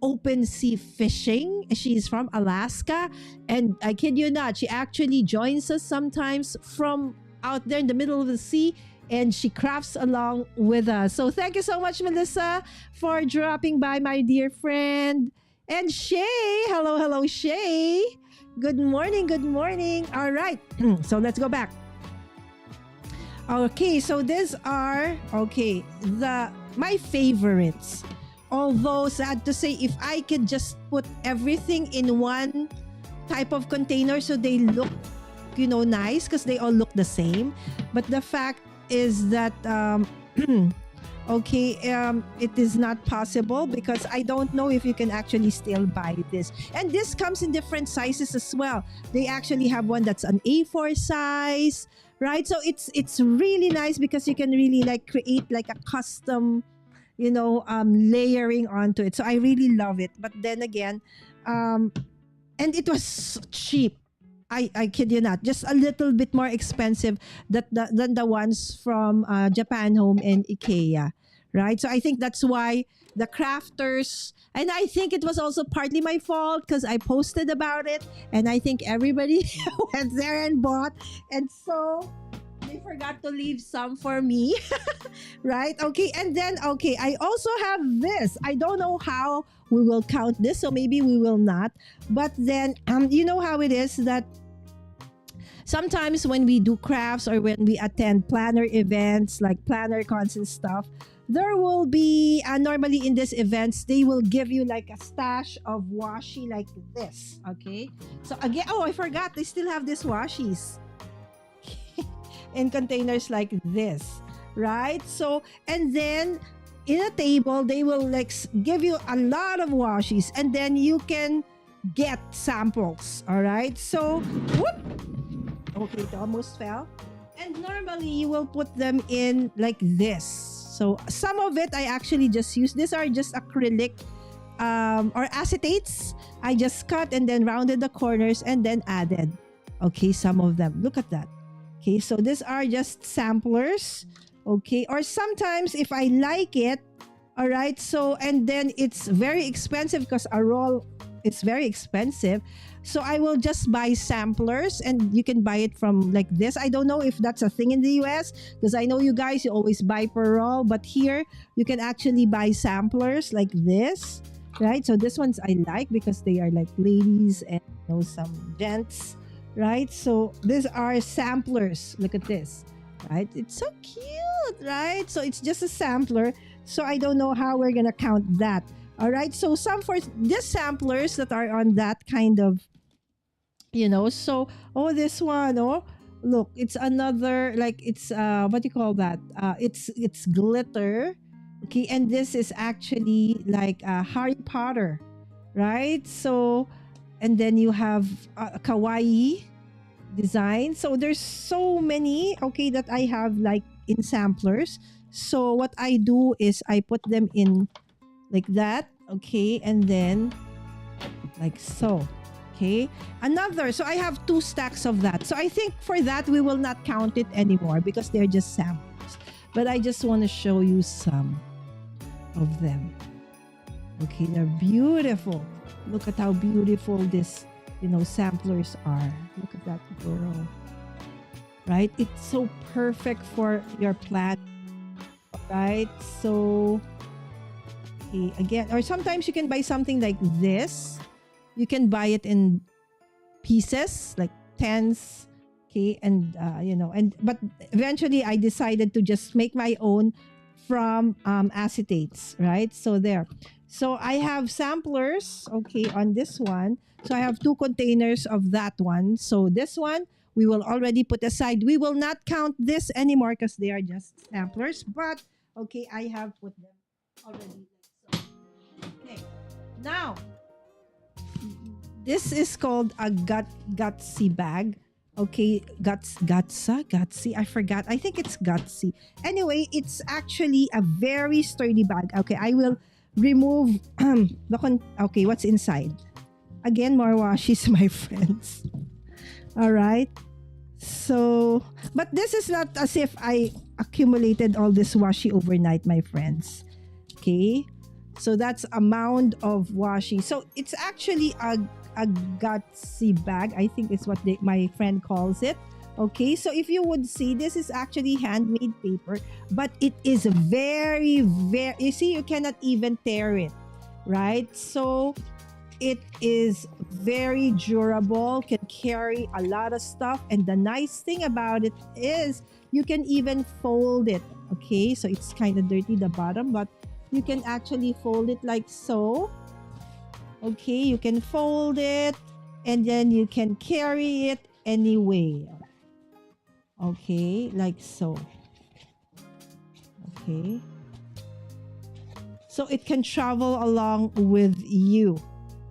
open sea fishing. She's from Alaska. And I kid you not, she actually joins us sometimes from out there in the middle of the sea. And she crafts along with us. So thank you so much, Melissa, for dropping by, my dear friend. And Shay, hello, hello, Shay. Good morning, good morning. All right, so let's go back. Okay, so these are my favorites. Although sad to say, if I could just put everything in one type of container so they look, nice because they all look the same. But the fact is that it is not possible because I don't know if you can actually still buy this. And this comes in different sizes as well. They actually have one that's an A4 size, right? So it's really nice because you can really like create like a custom, layering onto it. So I really love it. But then again, and it was cheap. I kid you not, just a little bit more expensive than the ones from Japan Home and IKEA, right? So I think that's why the crafters, and I think it was also partly my fault because I posted about it, and I think everybody went there and bought, and so they forgot to leave some for me, right? Okay, and then I also have this. I don't know how we will count this, so maybe we will not. But then, you know how it is that sometimes when we do crafts or when we attend planner events like planner cons and stuff, there will be normally in these events they will give you like a stash of washi like this. Okay, so again, I forgot they still have these washis in containers like this, right? So and then in a table they will like give you a lot of washis, and then you can get samples. All right, so whoop. Okay, it almost fell. And normally you will put them in like this. So some of it I actually just use. These are just acrylic or acetates. I just cut and then rounded the corners and then added. Okay, some of them. Look at that. Okay, so these are just samplers. Okay, or sometimes if I like it, all right, so and then it's very expensive because a roll is very expensive. So I will just buy samplers, and you can buy it from like this. I don't know if that's a thing in the US because I know you guys, you always buy per roll, but here you can actually buy samplers like this, right? So this ones I like because they are like ladies and some gents, right? So these are samplers. Look at this, right? It's so cute, right? So it's just a sampler. So I don't know how we're gonna count that. All right, so some for these samplers that are on that kind of, so, this one, look, it's another, like, it's, what do you call that? It's glitter, okay, and this is actually like Harry Potter, right? So, and then you have a kawaii design. So there's so many, okay, that I have like in samplers. So what I do is I put them in like that, okay, and then like so, okay, another. So I have 2 stacks of that. So I think for that we will not count it anymore because they're just samples, but I just want to show you some of them. Okay, they're beautiful. Look at how beautiful this samplers are. Look at that girl, right? It's so perfect for your plant, right? So again, or sometimes you can buy something like this. You can buy it in pieces, like tens, okay, and but eventually I decided to just make my own from acetates, right? So there. So I have samplers, okay, on this one. So I have 2 containers of that one. So this one we will already put aside. We will not count this anymore because they are just samplers. But okay, I have put them already. Okay, now this is called a gutsy bag. Okay, gutsy. I forgot. I think it's gutsy. Anyway, it's actually a very sturdy bag. Okay, I will remove okay, what's inside. Again, more washes, my friends. All right. So, but this is not as if I accumulated all this washi overnight, my friends. Okay. So that's a mound of washi. So it's actually a gutsy bag. I think it's what my friend calls it. Okay, so if you would see, this is actually handmade paper, but it is very, very, you see, you cannot even tear it, right? So it is very durable, can carry a lot of stuff. And the nice thing about it is you can even fold it. Okay, so it's kind of dirty, the bottom, but you can actually fold it like so. Okay, you can fold it and then you can carry it anywhere. Okay, like so. Okay. So it can travel along with you,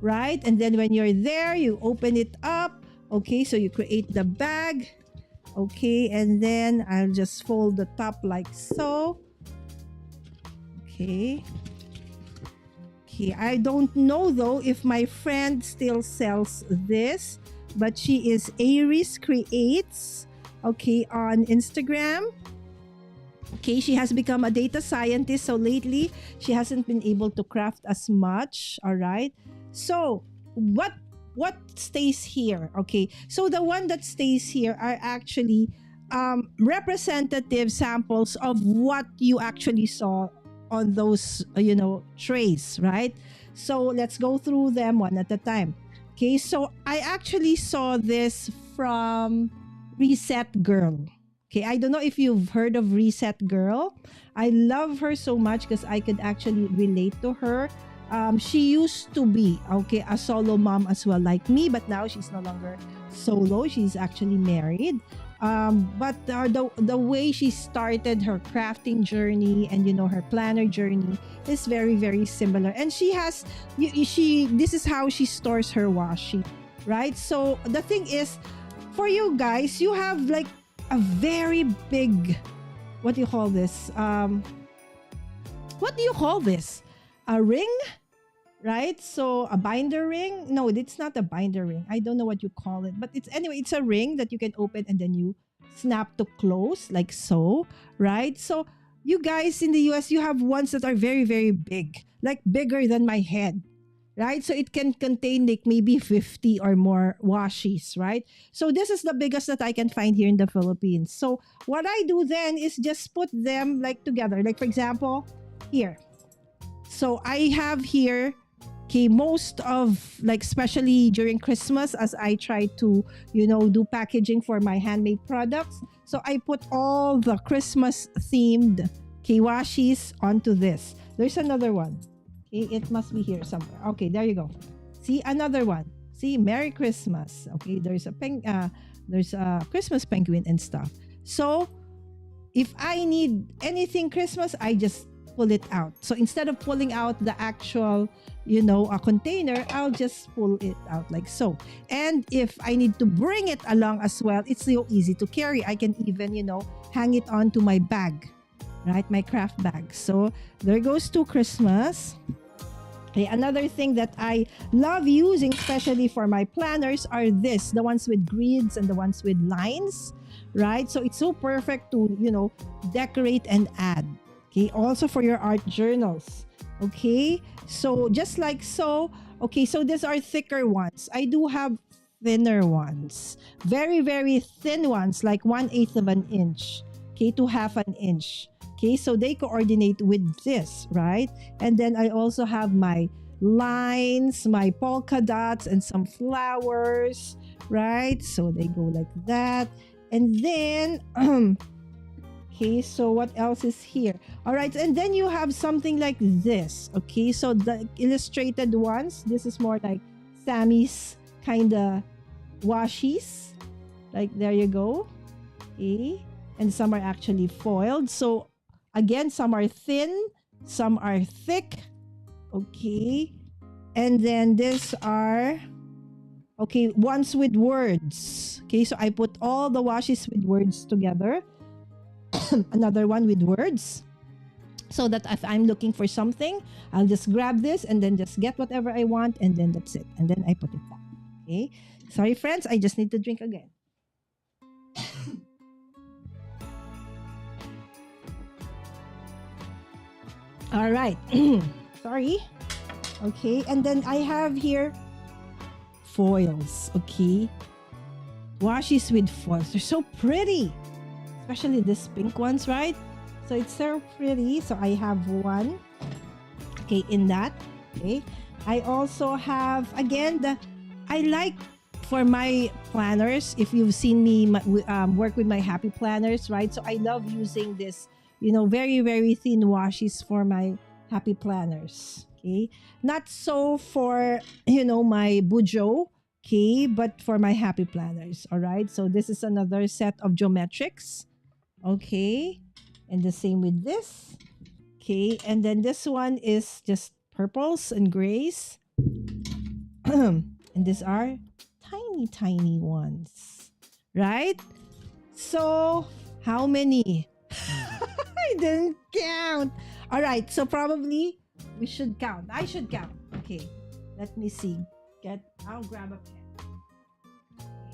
right? And then when you're there, you open it up. Okay, so you create the bag. Okay, and then I'll just fold the top like so. Okay. Okay, I don't know though if my friend still sells this, but she is Aries Creates, okay, on Instagram. Okay, she has become a data scientist, so lately she hasn't been able to craft as much. All right. So what stays here? Okay, so the one that stays here are actually representative samples of what you actually saw on those trays, right? So let's go through them one at a time. Okay, so I actually saw this from Reset Girl. Okay, I don't know if you've heard of Reset Girl. I love her so much because I could actually relate to her. She used to be, okay, a solo mom as well, like me, but now she's no longer solo. She's actually married. But the way she started her crafting journey and her planner journey is very very similar. And she has, she this is how she stores her washi, right? So the thing is, for you guys, you have like a very big, what do you call this? What do you call this? A ring, right? So a binder ring? No, it's not a binder ring. I don't know what you call it, but it's a ring that you can open and then you snap to close like so, right? So you guys in the US, you have ones that are very very big, like bigger than my head, right? So it can contain like maybe 50 or more washis, right? So this is the biggest that I can find here in the Philippines. So what I do then is just put them like together. Like for example, here. So I have here, okay, most of, like, especially during Christmas, as I try to, do packaging for my handmade products. So I put all the Christmas themed kiwashis onto this. There's another one. Okay, it must be here somewhere. Okay, there you go. See, another one. See, Merry Christmas. Okay, there's a Christmas penguin and stuff. So if I need anything Christmas, I just pull it out. So instead of pulling out the actual, a container, I'll just pull it out like so. And if I need to bring it along as well, it's so easy to carry. I can even, hang it onto my bag, right? My craft bag. So there goes to Christmas. Okay, another thing that I love using, especially for my planners, are the ones with grids and the ones with lines, right? So it's so perfect to, decorate and add. Okay, also for your art journals. Okay, so just like so. Okay, so these are thicker ones. I do have thinner ones, very very thin ones, like 1/8 of an inch, okay, to half an inch. Okay, so they coordinate with this, right? And then I also have my lines, my polka dots, and some flowers, right? So they go like that. And then okay, so what else is here? All right, and then you have something like this. Okay, so the illustrated ones, this is more like Sammy's kind of washis. Like, there you go. Okay, and some are actually foiled. So again, some are thin, some are thick. Okay, and then these are, okay, ones with words. Okay, so I put all the washis with words together. Another one with words. so that if I'm looking for something, I'll just grab this and then just get whatever I want, and then that's it. And then I put it back. Okay. Sorry, friends. I just need to drink again. All right. Sorry. Okay. And then I have here foils. Okay. Washi's with foils. They're so pretty. Especially these pink ones, right? So it's so pretty. So I have one. Okay, in that. Okay. I also have, again, I like for my planners, if you've seen me work with my happy planners, right? So I love using this, very, very thin washes for my happy planners. Okay. Not so for, my bujo. Okay. But for my happy planners. All right. So this is another set of geometrics. Okay. And the same with this. Okay. And then this one is just purples and grays. And these are tiny, tiny ones. Right? So, how many? I didn't count. All right. So, probably we should count. I should count. Okay. Let me see. I'll grab a pen.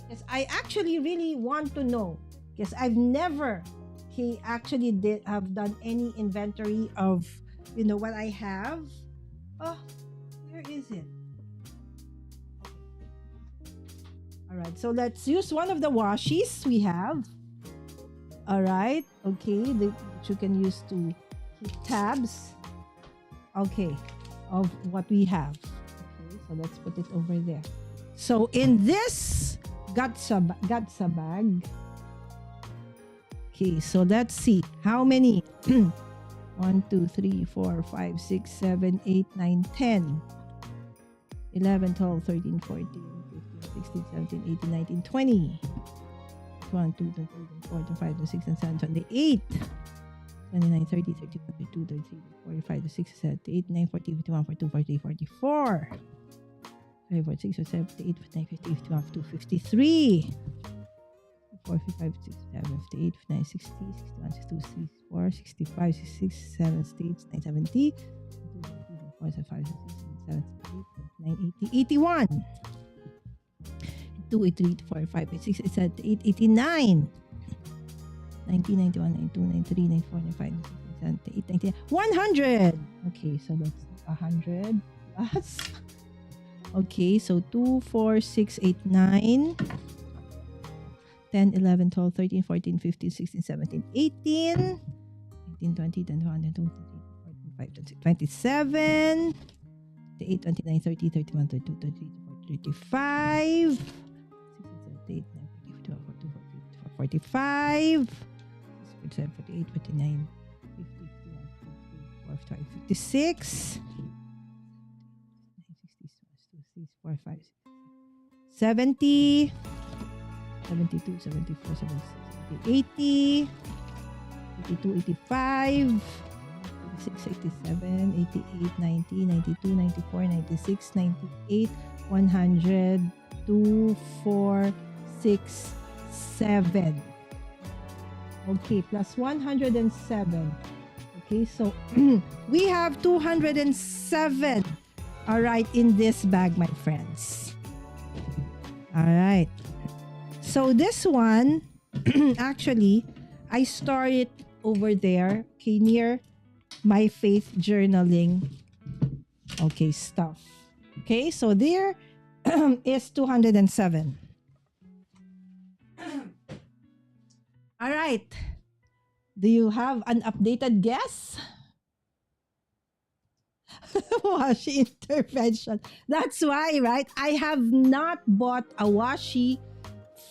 Because I actually really want to know. Because I've never actually have done any inventory of what I have. Oh, where is it? All right, so let's use one of the washies we have. All right, okay, which you can use to keep tabs. Okay, of what we have. Okay, so let's put it over there. So in this gatsa bag. Okay, so let's see how many. 1, 2, 3, 4, 5, 6, 7, 8, 9, 10, 11, 12, 13, 14, 15, 16, 17, 18, 19, 20. 1, 2, 3, 4, 5, 6, 7, 28, 29, 30, 31, 32, 33, 45, 46, 78, 9, 40, 51, 42, 43, 44. 5, 4, 6, 7, 8, 9, 50, 51, 53. 4, 5, 6, 7, 58, 59, 60, 61, 62, 64, 65, 66, 67, 68, 9, 70, 4, 5, 6, 7, 8, 9, 80, 81. 2, 3, 4, 5, 6, 7, 8, 89. 90, 91, 92, 93, 94, 95, 96, 97, 98, 100. Okay, so that's 100 plus. Okay, so 2, 4, 6, 8, 9. 10, 11, 12, 13, 14, 15, 16, 17, 18, 19, 20, 21, 22, 23, 24, 25, 26, 27, 28, 29, 30, 31, 32, 33, 34, 35, 36, 37, 38, 39, 40, 41, 42, 43, 44, 45, 47, 48, 49, 50, 51, 52, 56, 60, 65, 70, 72, 74, 76, 80, 82, 85, 86, 87, 88, 90, 92, 94, 96, 98, 100, 2, 4, 6, 7. Okay, plus 107. Okay, so we have 207. All right, in this bag, my friends. All right. So this one, actually, I store it over there, okay, near my faith journaling, okay, stuff. Okay, so there is 207. All right. Do you have an updated guess? Washi intervention. That's why, right? I have not bought a washi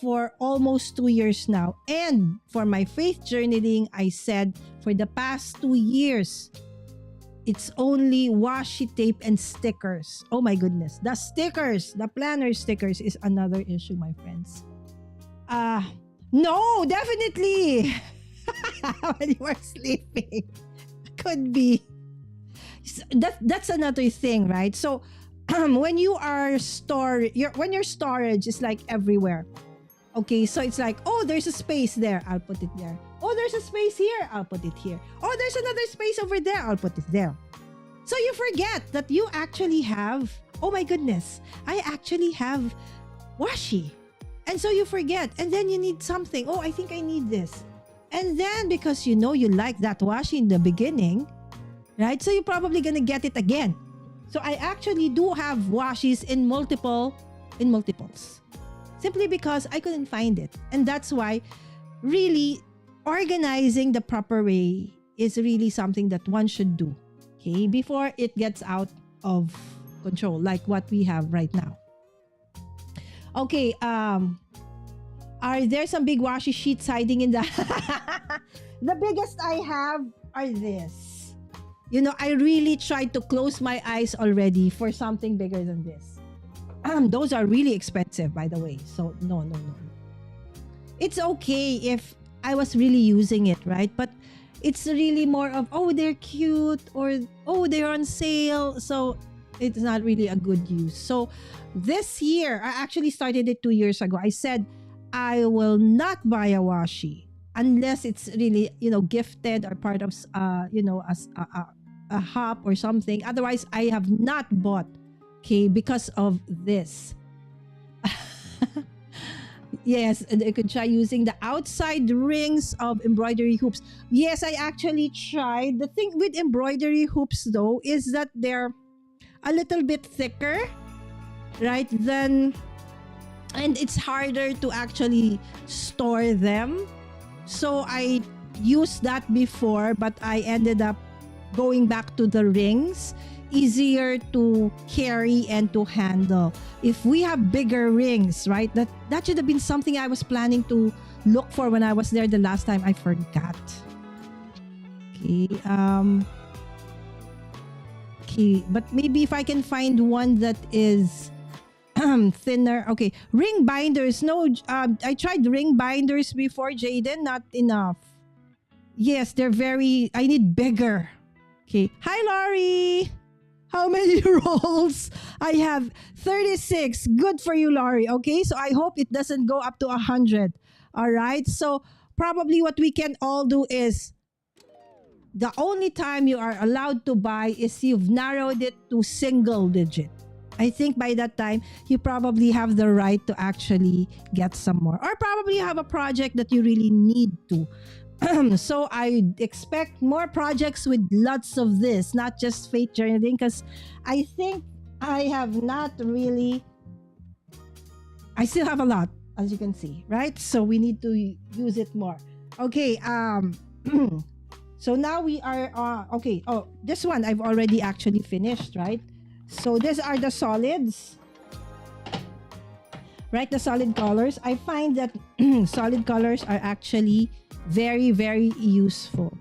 for almost 2 years now. And for my faith journaling, I said for the past 2 years, it's only washi tape and stickers. Oh my goodness. The stickers, the planner stickers is another issue, my friends. No, definitely. When you are sleeping. Could be. That's another thing, right? So when you are when your storage is like everywhere. Okay, so it's like, oh, there's a space there. I'll put it there. Oh, there's a space here. I'll put it here. Oh, there's another space over there. I'll put it there. So you forget that you actually have, oh my goodness, I actually have washi. And so you forget. And then you need something. Oh, I think I need this. And then because you know you like that washi in the beginning, right? So you're probably going to get it again. So I actually do have washis in multiples. Simply because I couldn't find it. And that's why really organizing the proper way is really something that one should do. Okay, before it gets out of control, like what we have right now. Okay, are there some big washi sheets hiding in the the biggest I have are this. You know, I really tried to close my eyes already for something bigger than this. Those are really expensive, by the way. So no. It's okay if I was really using it, right? But it's really more of, oh, they're cute, or oh, they're on sale. So it's not really a good use. So this year, I actually started it 2 years ago. I said, I will not buy a washi unless it's really, gifted or part of, as a hop or something. Otherwise, I have not bought, okay, because of this. Yes, and you could try using the outside rings of embroidery hoops. Yes, I actually tried. The thing with embroidery hoops though is that they're a little bit thicker, right? And it's harder to actually store them. So I used that before, but I ended up going back to the rings. Easier to carry and to handle. If we have bigger rings, right? That should have been something I was planning to look for when I was there the last time. I forgot. Okay. Okay, but maybe if I can find one that is thinner. Okay, ring binders. No, I tried ring binders before, Jaden. Not enough. Yes, they're very. I need bigger. Okay. Hi, Laurie. How many rolls? I have 36. Good for you, Laurie. Okay, so I hope it doesn't go up to 100. All right, so probably what we can all do is the only time you are allowed to buy is you've narrowed it to single digit. I think by that time, you probably have the right to actually get some more. Or probably you have a project that you really need to. So I expect more projects with lots of this, not just fate journaling, because I think I have not really, I still have a lot, as you can see, right? So we need to use it more. Okay, so now we are, okay, oh, this one I've already actually finished, right? So these are the solids, right? The solid colors. I find that solid colors are actually very, very useful.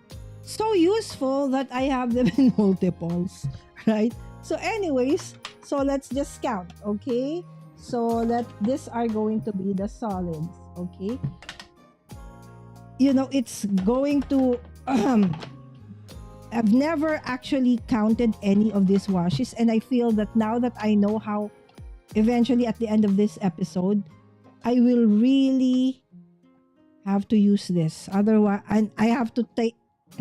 So useful that I have them in multiples, right? So anyways, so let's just count, okay? So these are going to be the solids, okay? It's going to, I've never actually counted any of these washes, and I feel that now that I know how, eventually at the end of this episode, I will really have to use this. Otherwise, and I have to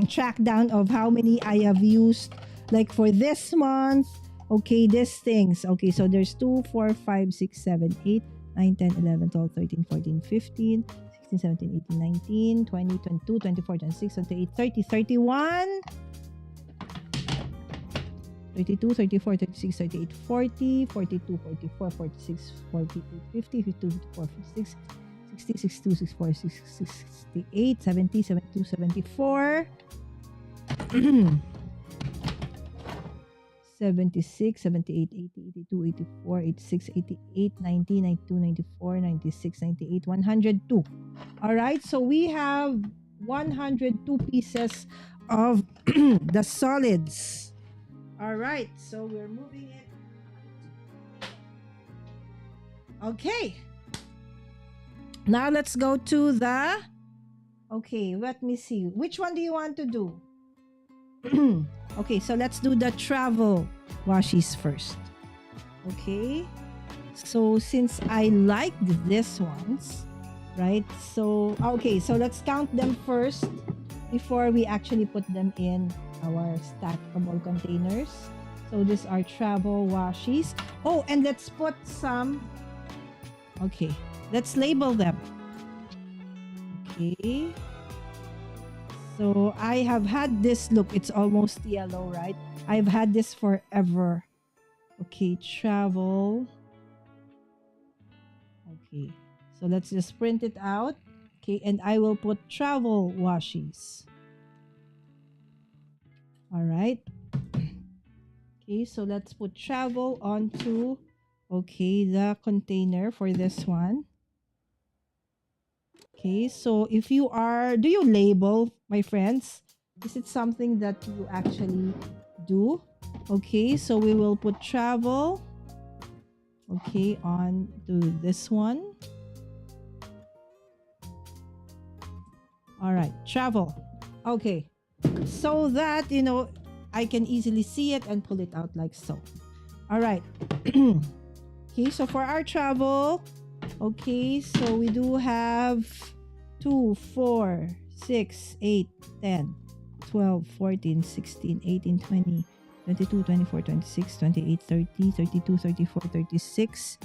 track down of how many I have used, like for this month. Okay, these things. Okay, so there's 2, 4, 5, 6, 7, 8, 9, 10, 11, 12, 13, 14, 15, 16, 17, 18, 19, 20, 22, 24, 26, 28, 30, 31, 32, 34, 36, 38, 40, 42, 44, 46, 48, 50, 52, 54, 56, 60, 62, 64, 68, 70, 72, 74, 76, 78, 80, 82, 84, 86, 88, 90, 92, 94, 96, 98, 102. All right, so we have 102 pieces of the solids. All right, so we're moving it. Okay. Now let's go to the, okay, let me see. Which one do you want to do? Okay, so let's do the travel washis first. Okay. So since I like this ones, right? So, okay, so let's count them first before we actually put them in our stackable containers. So these are travel washies. Oh, and let's put some, okay, let's label them. Okay. So I have had this, look, it's almost yellow, right? I've had this forever. Okay, travel. Okay, so let's just print it out. Okay, and I will put travel washies. All right. Okay, so let's put travel onto, okay, the container for this one. Okay, so if you are, do you label, my friends? Is it something that you actually do? Okay, so we will put travel, okay, on to this one. All right, travel. Okay, so that, you know, I can easily see it and pull it out like so. All right. Okay, so for our travel, okay, so we do have 2, 4, 6, 8, 10, 12, 14, 16, 18, 20, 22, 24, 26, 28, 30, 32, 34, 36,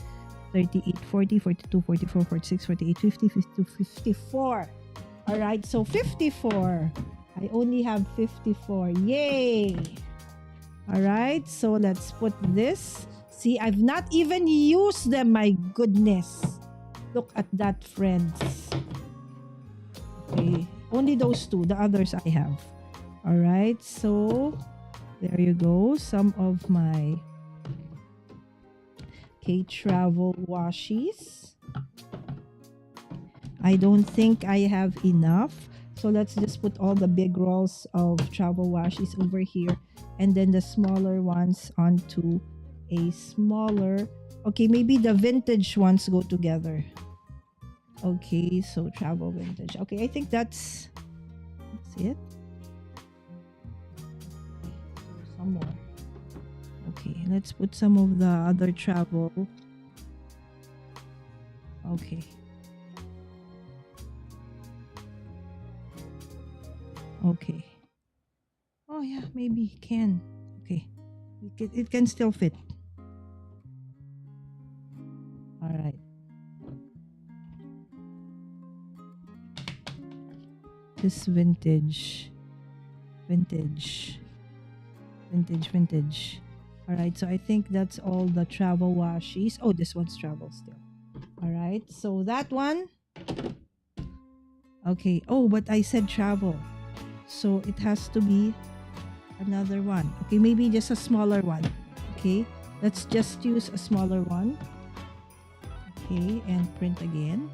38, 40, 42, 44, 46, 48, 50, 52, 54. All right, so 54. I only have 54. Yay! All right, so let's put this. See, I've not even used them. My goodness. Look at that, friends. Okay, only those two. The others I have. All right, so there you go. Some of my travel washies. I don't think I have enough. So let's just put all the big rolls of travel washies over here, and then the smaller ones onto a smaller. Okay, maybe the vintage ones go together. Okay, so travel vintage. Okay, I think that's it. Some more. Okay, let's put some of the other travel. Okay. Okay. Oh yeah, maybe it can. Okay. It can still fit. All right. This vintage. All right, so I think that's all the travel washies. Oh, this one's travel still. All right, so that one. Okay. Oh, but I said travel, so it has to be another one. Okay, maybe just a smaller one. Okay, let's just use a smaller one. Okay, and print again.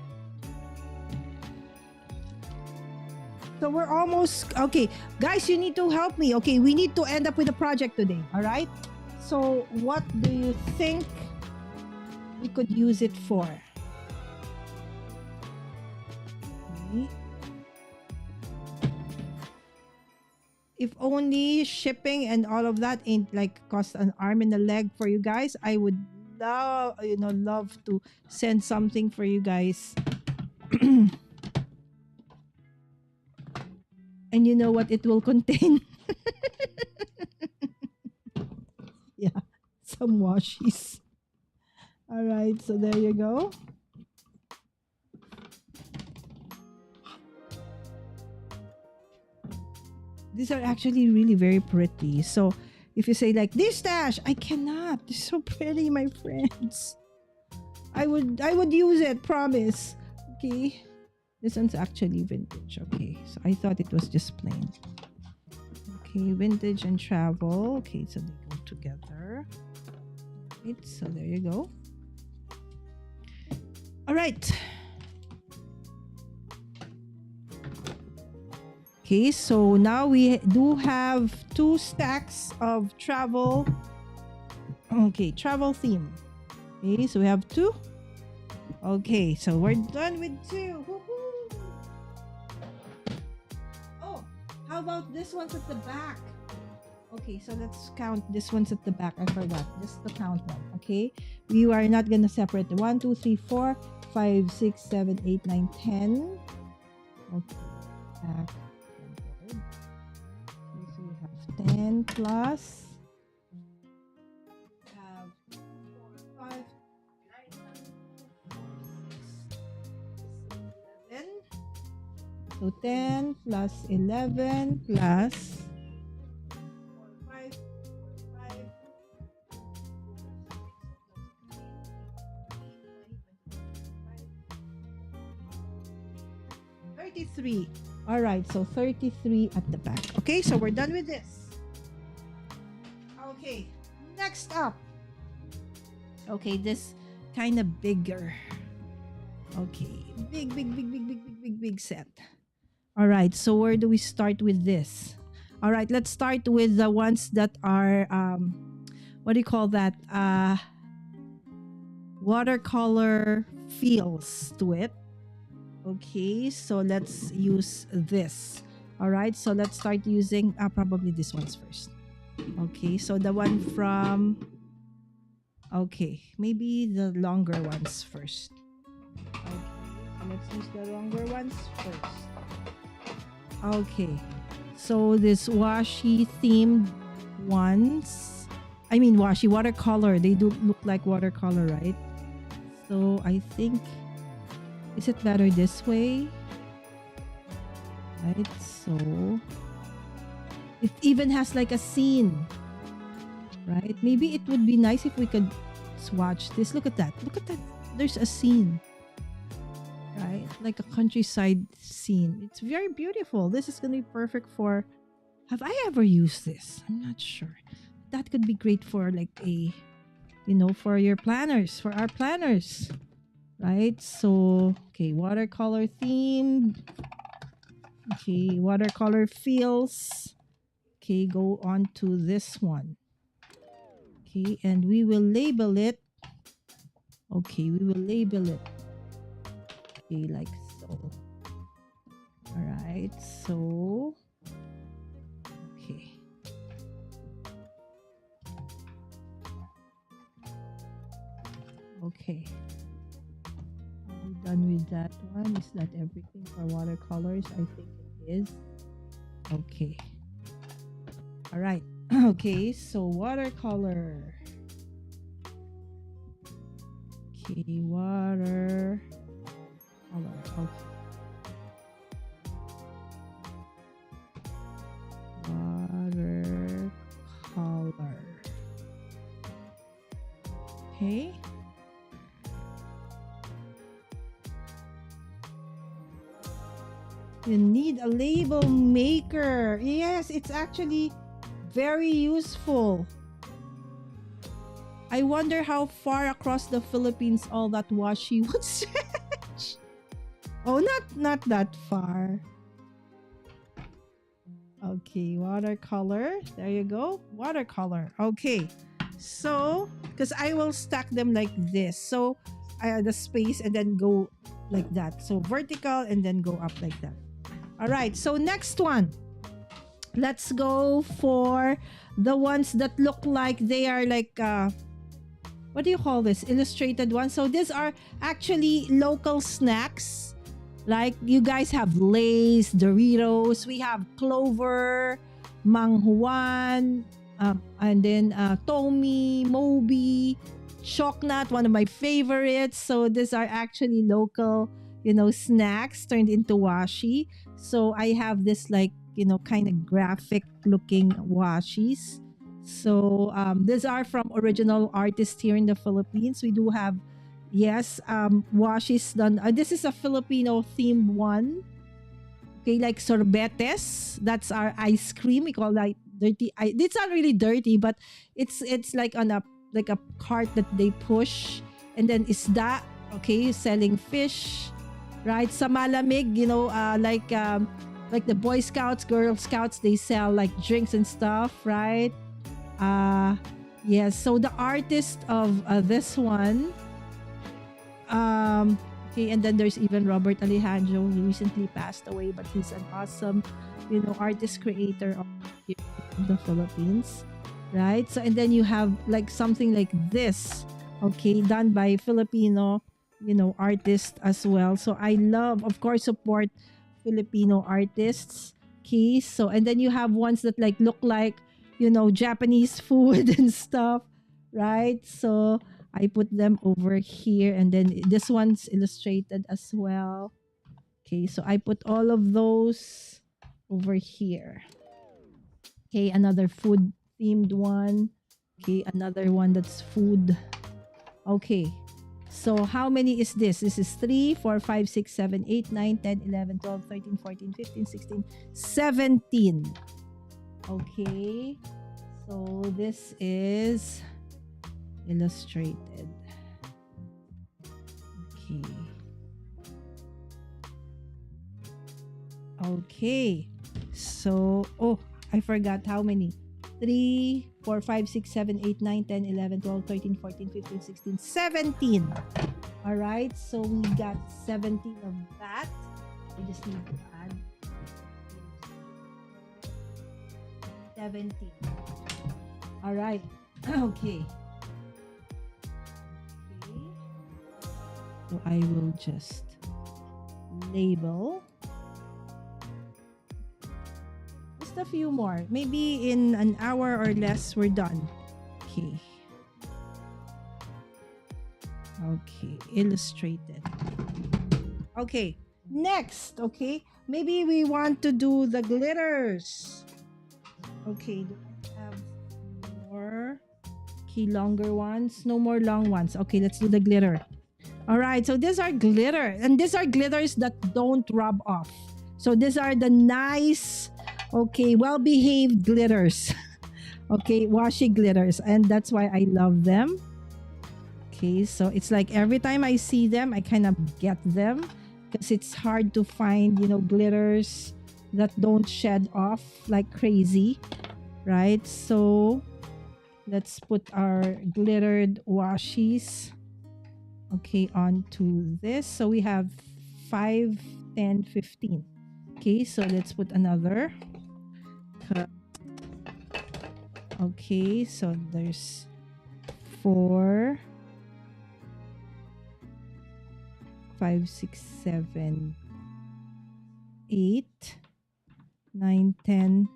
So we're almost okay, guys. You need to help me. Okay, we need to end up with a project today. All right. So what do you think we could use it for? Okay. If only shipping and all of that ain't like cost an arm and a leg for you guys, I would love to send something for you guys. And you know what it will contain? Yeah, some washies. All right, so there you go. These are actually really very pretty. So if you say like this stash, I cannot. They're so pretty, my friends. I would use it, promise. Okay. This one's actually vintage. Okay, so I thought it was just plain. Okay, vintage and travel. Okay, so they go together. Right, so there you go. All right. Okay, so now we do have 2 stacks of travel. Okay, travel theme. Okay, so we have 2. Okay, so we're done with 2. Woo-hoo! Oh, how about this one's at the back? Okay, so let's count this one's at the back. I forgot. Just to count them. Okay, we are not gonna separate the 1, 2, 3, 4, 5, 6, 7, 8, 9, 10. Okay, back forward. Okay, so we have 10 plus. We have 4, 5, 11. So 10 plus 11 plus 5, 33. All right, so 33 at the back. Okay, so we're done with this. Okay, next up. Okay, this kind of bigger. Okay, big set. All right, so where do we start with this? All right, let's start with the ones that are what do you call that? Watercolor feels to it. Okay, so let's use this. All right, so let's start using probably this one's first. Okay, so the one from, okay, maybe the longer ones first. Okay, so let's use the longer ones first. Okay, so this washi themed ones, I mean washi watercolor, they do look like watercolor, right? So I think, is it better this way? Right, so it even has like a scene, right? Maybe it would be nice if we could swatch this. Look at that. Look at that. There's a scene, right? Like a countryside scene. It's very beautiful. This is going to be perfect for, have I ever used this? I'm not sure. That could be great for like a, you know, for your planners, for our planners, right? So, okay, watercolor theme. Okay, watercolor feels. Okay, go on to this one. Okay, and we will label it. Okay, we will label it. Okay, like so. All right, so. Okay. Okay. Are we done with that one? Is that everything for watercolors? I think it is. Okay. All right. Okay, so watercolor. Okay, water color. Okay. Water color. Okay. You need a label maker. Yes, it's actually very useful. I wonder how far across the Philippines all that washi would stretch. Oh, not that far. Okay, watercolor. There you go. Watercolor. Okay. So, because I will stack them like this. So, the space and then go like that. So, vertical and then go up like that. All right. So, next one. Let's go for the ones that look like they are like, what do you call this? Illustrated ones. So, these are actually local snacks. Like you guys have Lay's, Doritos, we have Clover, Mang Juan, and then Tommy, Moby, Chocnut, one of my favorites. So these are actually local, snacks turned into washi. So I have this like, kind of graphic looking washis. So these are from original artists here in the Philippines. We do have, yes, washis done. This is a Filipino themed one. Okay, like sorbetes. That's our ice cream. We call that dirty. It's not really dirty, but it's like on a cart that they push, and then isda. Okay, selling fish, right? Sa malamig, like the Boy Scouts, Girl Scouts, they sell like drinks and stuff, right? Yes. So the artist of this one. Okay, and then there's even Robert Alejandro. He recently passed away, but he's an awesome, artist creator of the Philippines, right? So, and then you have like something like this, okay, done by Filipino, artists as well. So I love, of course, support Filipino artists. Okay, so and then you have ones that like look like, Japanese food and stuff, right? So I put them over here, and then this one's illustrated as well. Okay, so I put all of those over here. Okay, another food themed one. Okay, another one that's food. Okay. So how many is this? This is 3, 4, 5, 6, 7, 8, 9, 10, 11, 12, 13, 14, 15, 16, 17. Okay. So this is illustrated. Okay. Okay. So, I forgot how many. 3, 4, 5, 6, 7, 8, 9, 10, 11, 12, 13, 14, 15, 16, 17. All right. So we got 17 of that. We just need to add 17. All right. Okay. So I will just label. Just a few more. Maybe in an hour or less, we're done. Okay. Okay. Illustrated. Okay. Next. Okay. Maybe we want to do the glitters. Okay. Do I have more? Okay. Longer ones. No more long ones. Okay. Let's do the glitter. All right. So these are glitter. And these are glitters that don't rub off. So these are the nice, okay, well-behaved glitters. Okay, washi glitters. And that's why I love them. Okay, so it's like every time I see them, I kind of get them. Because it's hard to find, glitters that don't shed off like crazy. Right? So let's put our glittered washis, okay, onto this. So we have 5, 10, 15. Okay, so let's put another. Okay, so there's 4, 5, 6, 7, 8, 9, 10,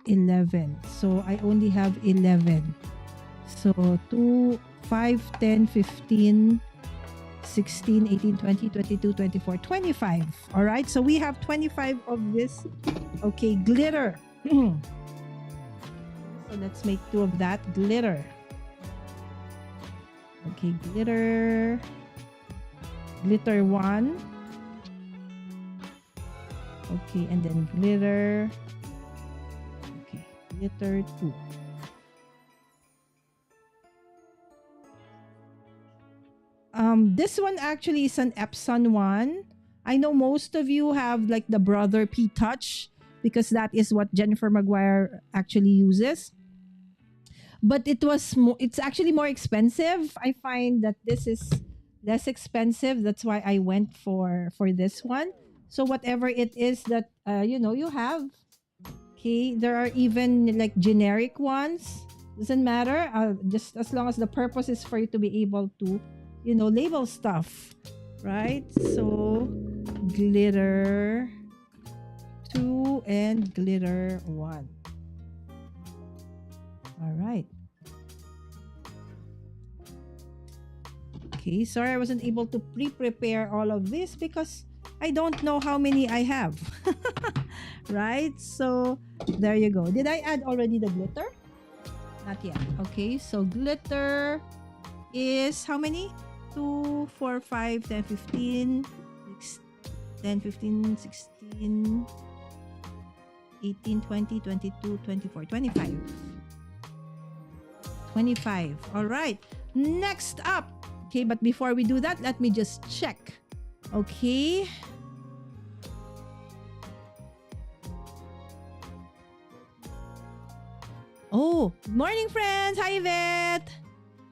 11. So I only have 11. So 2, 5, 10, 15, 16, 18, 20, 22, 24, 25. All right, so we have 25 of this, okay, glitter. So let's make 2 of that glitter. Okay, glitter 1. Okay, and then glitter. Okay, glitter 2. This one actually is an Epson one. I know most of you have like the Brother P Touch because that is what Jennifer Maguire actually uses. But it's actually more expensive. I find that this is less expensive. That's why I went for this one. So whatever it is that you have, okay, there are even like generic ones. Doesn't matter. Just as long as the purpose is for you to be able to label stuff, right? So glitter 2 and glitter 1. All right. Okay, sorry I wasn't able to pre-prepare all of this because I don't know how many I have. Right? So there you go. Did I add already the glitter? Not yet. Okay, so glitter is how many? 2, 4, 5, 10, 15, 10, 15, 16, 18, 20, 22, 24, 25. 25. All right. Next up. Okay, but before we do that, let me just check. Okay. Oh, morning friends. Hi, Yvette.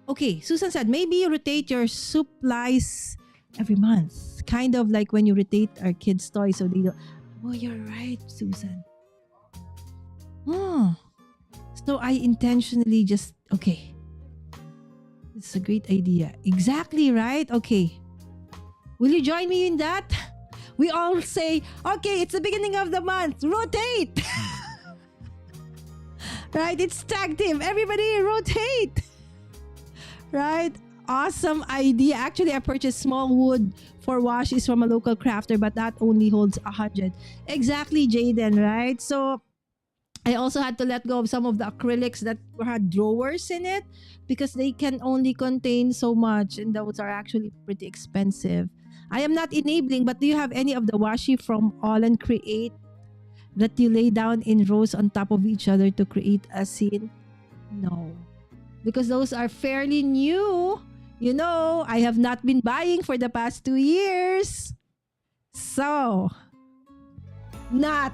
Okay, Susan said, maybe you rotate your supplies every month. Kind of like when you rotate our kids' toys so they don't... Oh, you're right, Susan. Oh. So I intentionally just... Okay. It's a great idea. Exactly, right? Okay. Will you join me in that? We all say, okay, it's the beginning of the month. Rotate. Right? It's tag team. Everybody rotate. Right? Awesome idea. Actually, I purchased small wood for washes from a local crafter, but that only holds 100. Exactly, Jaden, right? So I also had to let go of some of the acrylics that had drawers in it because they can only contain so much, and those are actually pretty expensive. I am not enabling, but do you have any of the washi from All and Create that you lay down in rows on top of each other to create a scene? No, because those are fairly new. You know, I have not been buying for the past 2 years. So, not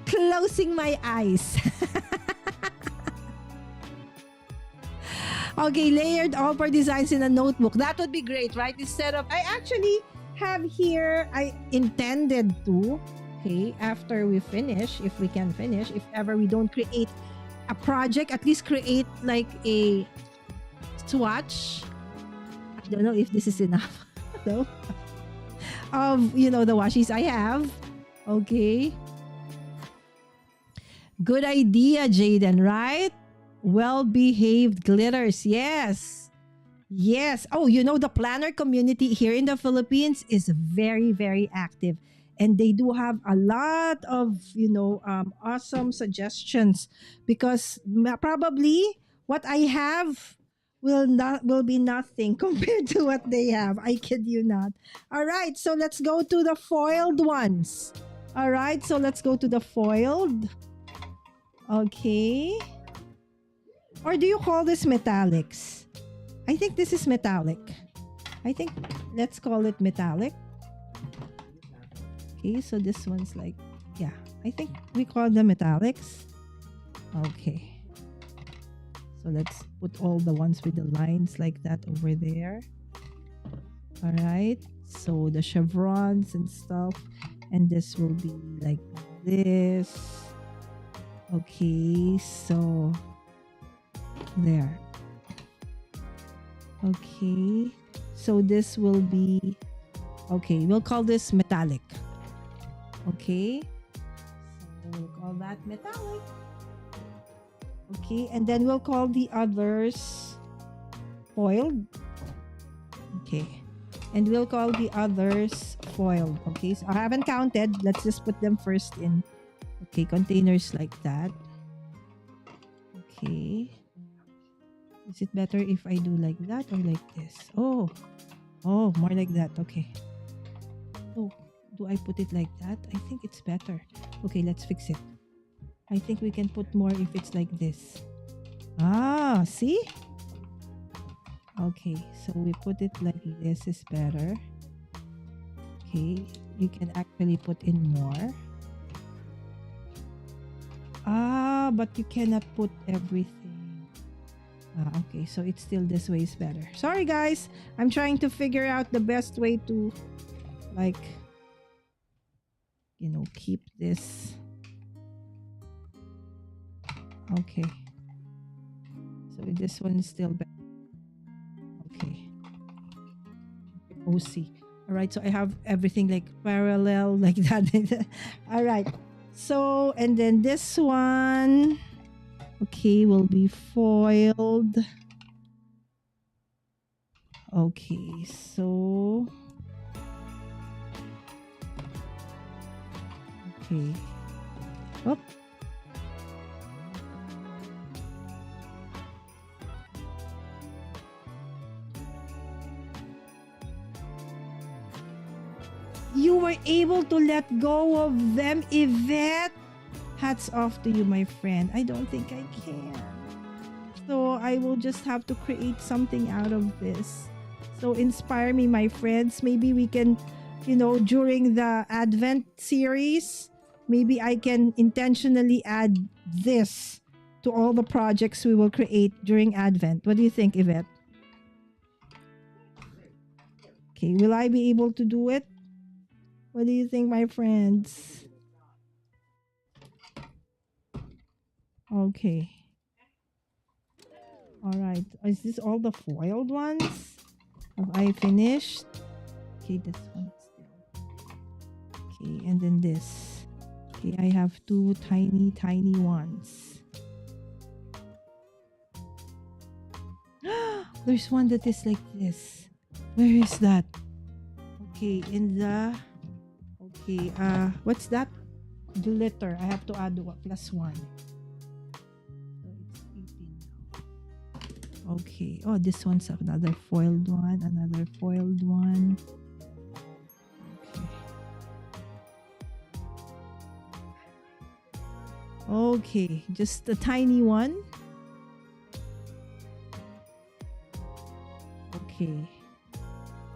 closing my eyes. Okay, layered all-per designs in a notebook. That would be great, right? Instead of, I actually have here, I intended to, okay, after we finish, if we can finish, if ever we don't create a project, at least create like a swatch. I don't know if this is enough. No? Of, the washis I have. Okay. Good idea, Jaden, right? Well-behaved glitters. Yes. Yes. Oh, the planner community here in the Philippines is very, very active. And they do have a lot of, awesome suggestions because probably what I have will be nothing compared to what they have. I kid you not. All right, so let's go to the foiled ones. All right, so let's go to the foiled. Okay. Or do you call this metallics? I think this is metallic. I think let's call it metallic. Okay, so this one's like, yeah, I think we call them metallics. Okay. So let's put all the ones with the lines like that over there. All right. So the chevrons and stuff. And this will be like this. Okay, so there. Okay, so this will be, okay, we'll call this metallic. Okay, so we'll call that metallic. Okay, and then we'll call the others foiled. Okay, and we'll call the others foiled. Okay, so I haven't counted. Let's just put them first in, okay, containers like that. Okay. Is it better if I do like that or like this? Oh, more like that. Okay. Oh, do I put it like that? I think it's better. Okay, let's fix it. I think we can put more if it's like this. Ah, see? Okay, so we put it like this is better. Okay, you can actually put in more. Ah, but you cannot put everything. Okay, so it's still this way is better. Sorry guys, I'm trying to figure out the best way to like, keep this. Okay, so this one is still better. Okay, OC. All right, so I have everything like parallel like that. All right, so and then this one, okay, will be foiled. Okay, so okay. Oh. You were able to let go of them, Yvette. Hats off to you, my friend. I don't think I can. So I will just have to create something out of this. So inspire me, my friends. Maybe we can, during the Advent series, maybe I can intentionally add this to all the projects we will create during Advent. What do you think, Yvette? Okay, will I be able to do it? What do you think, my friends? Okay. All right. Is this all the foiled ones? Have I finished? Okay, this one still. Okay, and then this. Okay, I have two tiny, tiny ones. There's one that is like this. Where is that? Okay, in the... Okay, what's that? Glitter. I have to add what? Plus one. So it's 18 now. Okay. Oh, this one's another foiled one. Another foiled one. Okay, just a tiny one. Okay.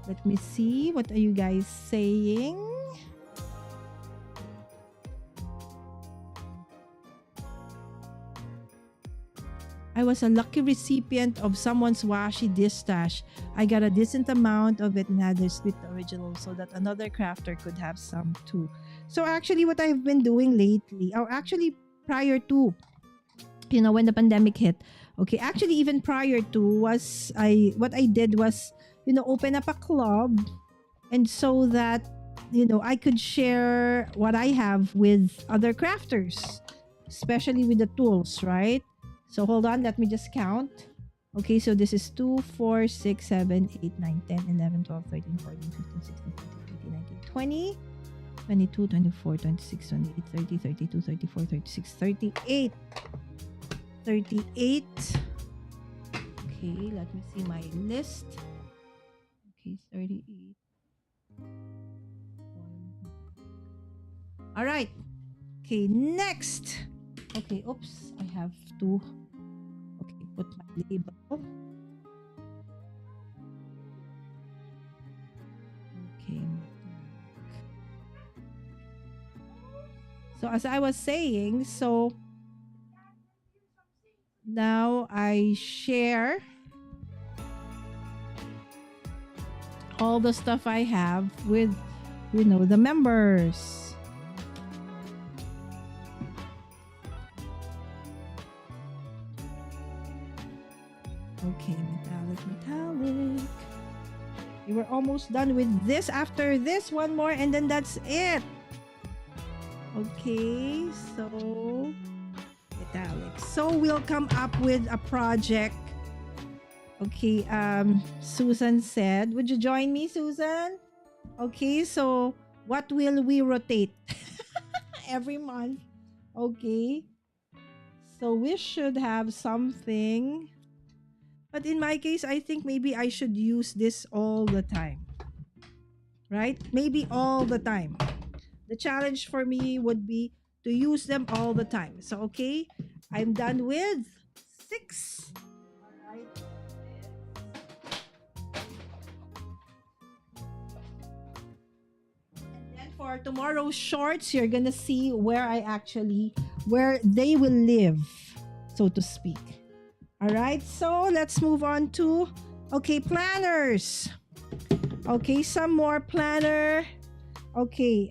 Let me see. What are you guys saying? I was a lucky recipient of someone's washi dish stash. I got a decent amount of it and had to split the original so that another crafter could have some too. So actually what I've been doing lately, or actually prior to, when the pandemic hit, okay, actually even prior to, what I did was, open up a club, and so that, I could share what I have with other crafters, especially with the tools, right? So hold on, let me just count. Okay, so this is 2, 4, 6, 7, 8, 9, 10, 11, 12, 13, 14, 15, 16, 17, 18, 19, 20, 22, 24, 26, 28, 30, 32, 34, 36, 38. 38. Okay, let me see my list. Okay, 38. All right. Okay, next. Okay, oops, I have to, put my label. Okay. So as I was saying, so now I share all the stuff I have with, the members. Okay, metallic. We were almost done with this. After this, one more, and then that's it. Okay, so metallic. So we'll come up with a project. Okay, Susan said, would you join me, Susan? Okay, so what will we rotate? Every month. Okay. So we should have something. But in my case, I think maybe I should use this all the time. Right? Maybe all the time. The challenge for me would be to use them all the time. So, okay, I'm done with 6. Alright. And then for tomorrow's shorts, you're gonna see where they will live, so to speak. Alright, so let's move on to, planners. Okay, some more planner. Okay,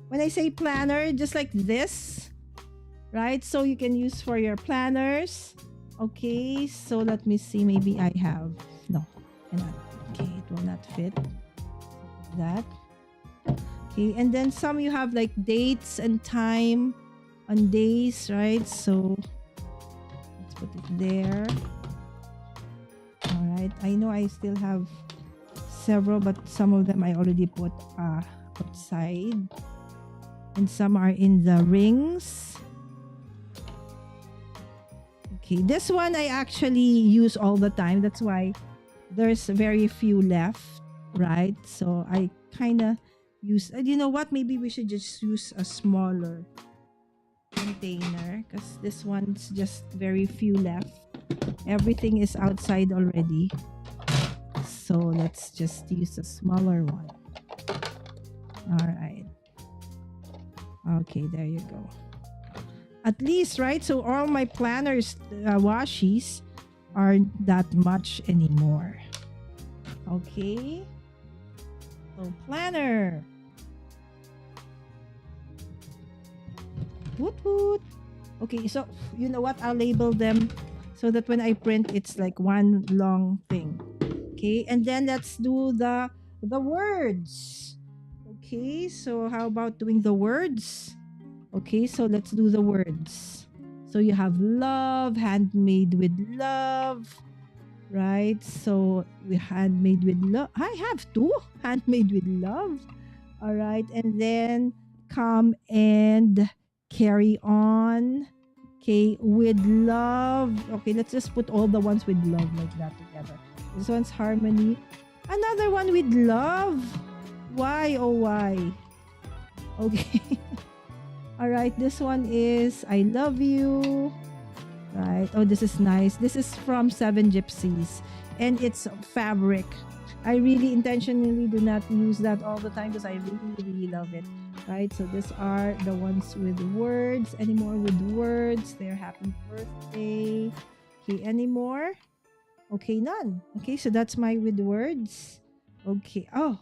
when I say planner, just like this, right? So you can use for your planners. Okay, so let me see. Maybe I have, no, cannot. Okay, it will not fit. That. Okay, and then some you have like dates and time on days, right? So let's put it there. All right, I know I still have several, but some of them I already put outside, and some are in the rings. Okay, this one I actually use all the time. That's why there's very few left, right? So I kind of use, you know what? Maybe we should just use a smaller container because this one's just very few left. Everything is outside already. So let's just use a smaller one. All right. Okay, there you go. At least, right? So all my planners, washies, aren't that much anymore. Okay. So planner. Woot woot. Okay, so you know what? I'll label them so that when I print, it's like one long thing. Okay, and then let's do the the words. Okay, so how about doing the words? Okay, so let's do the words. So you have love, handmade with love, right? So we handmade with love. I have two handmade with love. All right, and then come and carry on. Okay, with love. Okay, let's just put all the ones with love like that together. This one's harmony. Another one with love. Why? Oh, why? Okay. All right, this one is I love you. Right. Oh, this is nice. This is from Seven Gypsies and it's fabric. I really intentionally do not use that all the time because I really, really love it. Right. So these are the ones with words. Any more with words? They're happy birthday. Okay. Any more? Okay. None. Okay. So that's my with words. Okay. Oh,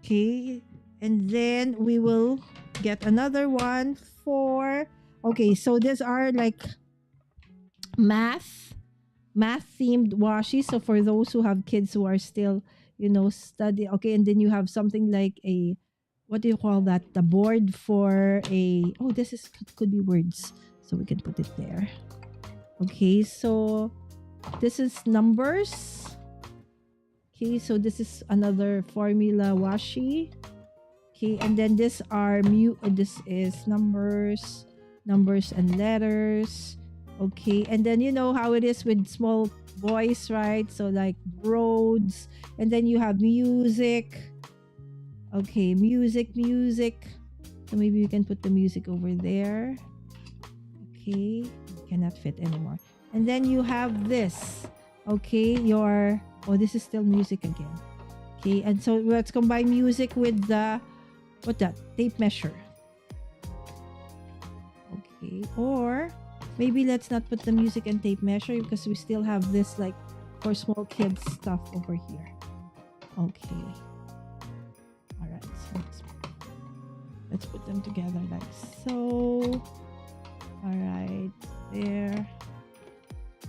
okay. And then we will get another one for. Okay. So these are like math themed washi, so for those who have kids who are still study. Okay, and then you have something like a, what do you call that, the board for a, oh, this is could be words, so we can put it there. Okay, so this is numbers. Okay, so this is another formula washi. Okay, and then this are this is numbers and letters. Okay, and then you know how it is with small boys, right? So like roads, and then you have music. Okay, music. So maybe we can put the music over there. Okay, cannot fit anymore. And then you have this. Okay, your, oh, this is still music again. Okay, and so let's combine music with the, what that, tape measure. Okay, or maybe let's not put the music and tape measure because we still have this like for small kids stuff over here. Okay. All right. So let's put them together like so. All right. There.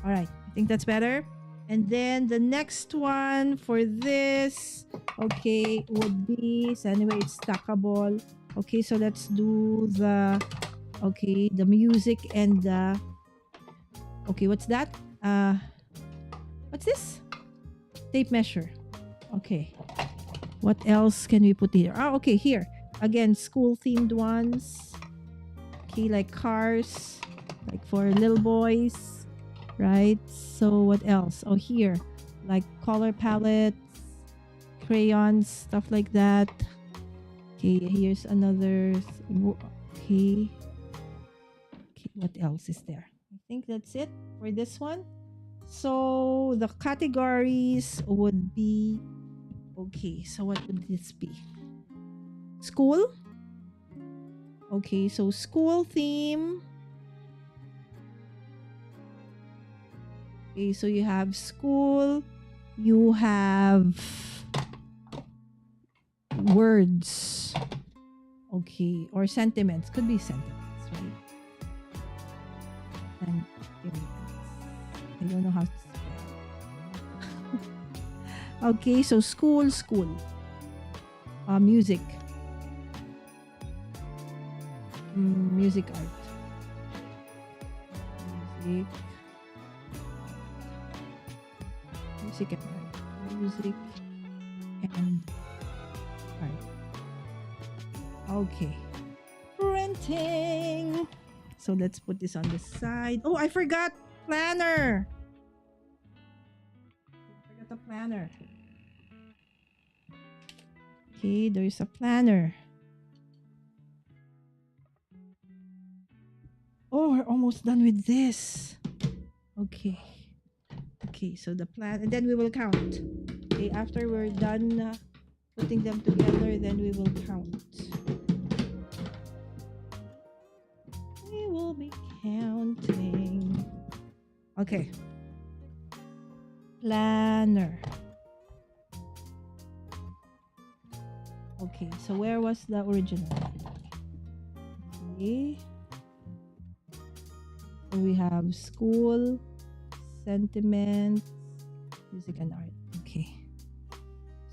All right. I think that's better. And then the next one for this, okay, would be, so anyway, it's stackable. Okay, so let's do the, okay, the music and the, okay, what's that? What's this? Tape measure. Okay. What else can we put here? Oh, okay, here. Again, school themed ones. Okay, like cars, like for little boys. Right? So what else? Oh, here, like color palettes, crayons, stuff like that. Okay, here's another. Okay. Okay, what else is there? I think that's it for this one. So the categories would be, okay, so what would this be? School. Okay, so school theme. Okay, so you have school, you have words, okay, or sentiments. Could be sentiments, right? Sentiments. I don't know how to spell. Okay, so school. Music. Music art. Music and art. Music and art. Okay. Printing. So let's put this on the side. Oh, I forgot planner. I forgot the planner. Okay, there's a planner. Oh, we're almost done with this. Okay. Okay, so the plan, and then we will count. Okay, after we're done putting them together, then we will count. We will be counting. Okay. Planner. Okay, so where was the original? Okay. So we have school, sentiments, music and art. Okay.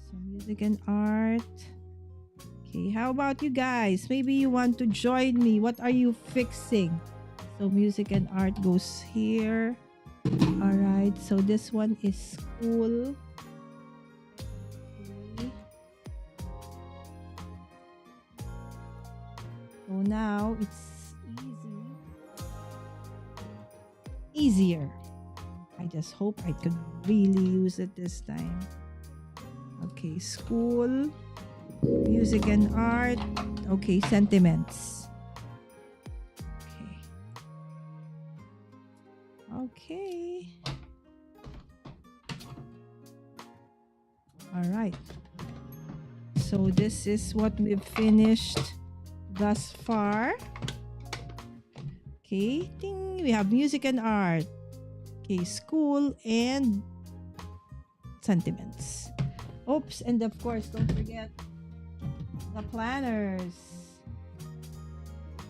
So Music and art. Okay, how about you guys? Maybe you want to join me. What are you fixing? So music and art goes here. All right, so this one is school. Okay. So now it's easier. I just hope I could really use it this time. Okay, school, music and art. Okay, sentiments. Okay. All right. So this is what we've finished thus far. Okay, ding, we have music and art. Okay, school and sentiments. Oops, and of course, don't forget the planners.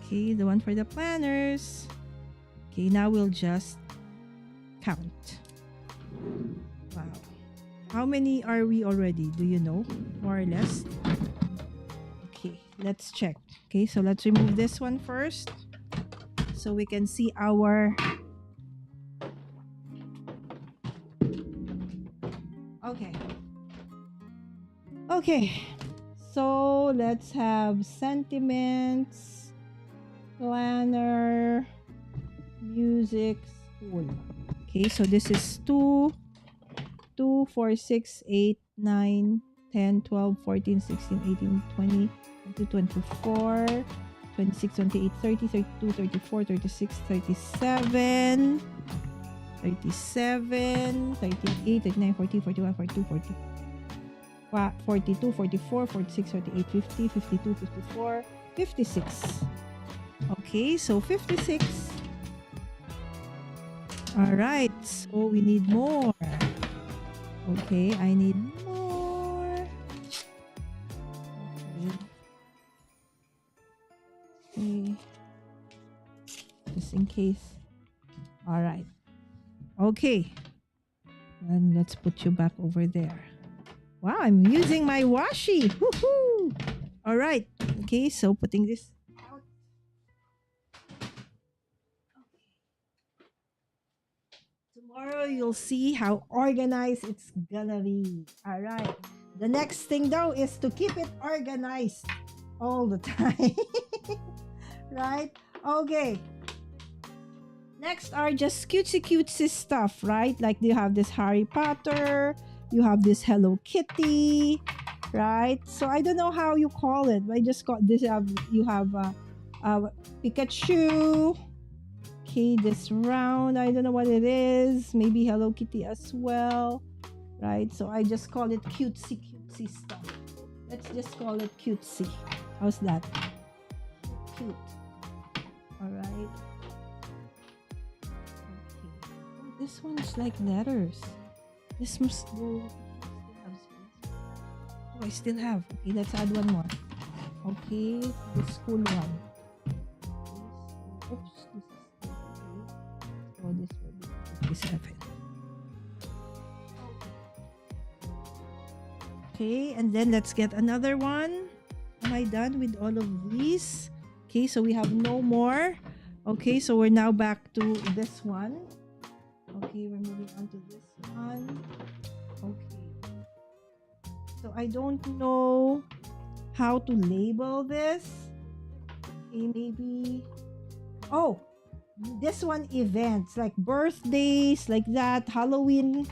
Okay, the one for the planners. Okay, now we'll just count. Wow. How many are we already? Do you know? More or less? Okay, let's check. Okay, so let's remove this one first so we can see our... Okay. Okay. So let's have sentiments, planner, music, school. Okay, so this is 2, 4, 6, 8, 9, 10, 12, 14, 16, 18, 20, 22, 24, 26, 28, 30, 32, 34, 36, 37, 37, 38, 39, 40, 41, 42, 40, 42, 44, 46, 48, 50, 52, 54, 56. Okay, so 56. All right, so we need more. Okay, I need more. Okay. Just in case. All right. Okay. And let's put you back over there. Wow, I'm using my washi. Woohoo! All right. Okay, so putting this out. Tomorrow you'll see how organized it's gonna be. All right. The next thing though is to keep it organized all the time. Right? Okay. Next are just cutesy stuff, right? Like you have this Harry Potter, you have this Hello Kitty, right? So I don't know how you call it. I just got this. You have Pikachu. Okay, this round. I don't know what it is. Maybe Hello Kitty as well, right? So I just call it cutesy stuff. Let's just call it cutesy. How's that? Cute. All right. This one's like letters. This must go. Oh, I still have. Okay, let's add one more. Okay, the school one. Oops, this is 58. So this will be 57. Okay, and then let's get another one. Am I done with all of these? Okay, so we have no more. Okay, so we're now back to this one. Okay, we're moving on to this one. Okay. So I don't know how to label this. Okay, maybe... Oh, this one events like birthdays, like that, Halloween.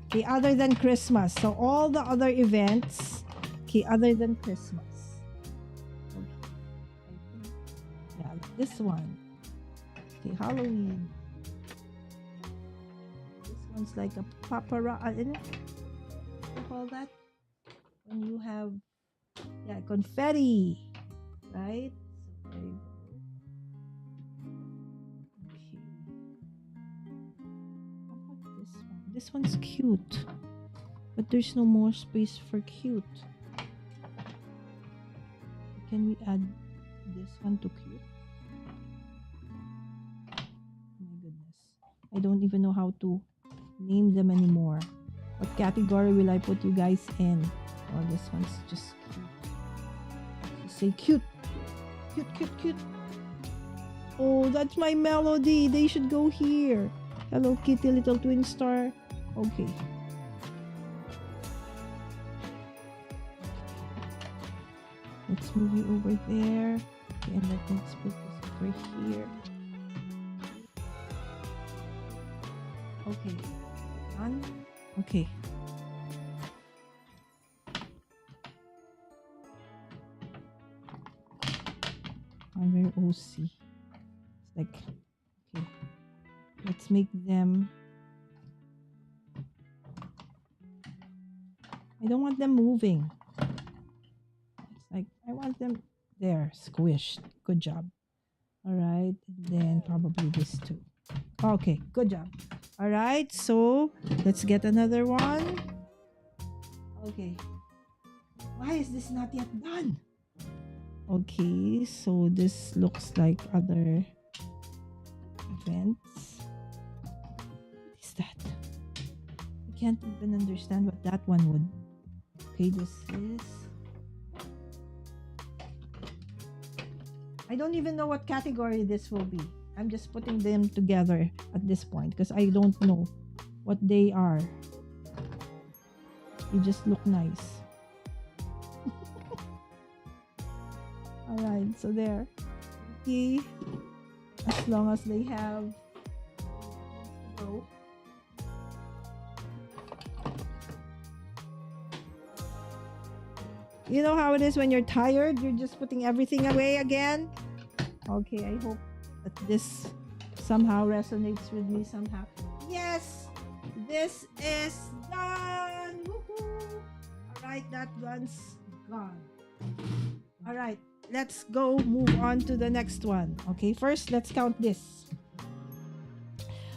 Okay, other than Christmas. So all the other events, okay, other than Christmas. Okay. Yeah, this one. Okay, Halloween. It's like a paparazzi. What do you call that? When you have, yeah, confetti, right? So there you go. Okay. How about this one? This one's cute, but there's no more space for cute. Can we add this one to cute? Oh my goodness. I don't even know how to name them anymore. What category will I put you guys in? Oh, this one's just cute. Say cute. Cute, cute, cute. Oh, that's my melody. They should go here. Hello Kitty, little twin star. Okay. Let's move you over there. Okay, and let's put this over here. Okay. Done. Okay. I'm very OC. It's like, okay. Let's make them. I don't want them moving. It's like, I want them there, squished. Good job. All right. And then probably this too. Okay. Good job. All right. So let's get another one. Okay. Why is this not yet done? Okay. So this looks like other events. What is that? I can't even understand what that one would. Okay, this is. I don't even know what category this will be. I'm just putting them together at this point because I don't know what they are. They just look nice. Alright, so there. Okay. As long as they have. Go. You know how it is when you're tired? You're just putting everything away again? Okay, I hope that this somehow resonates with me somehow. Yes! This is done! Woohoo! Alright, that one's gone. Alright, let's go move on to the next one. Okay, first, let's count this.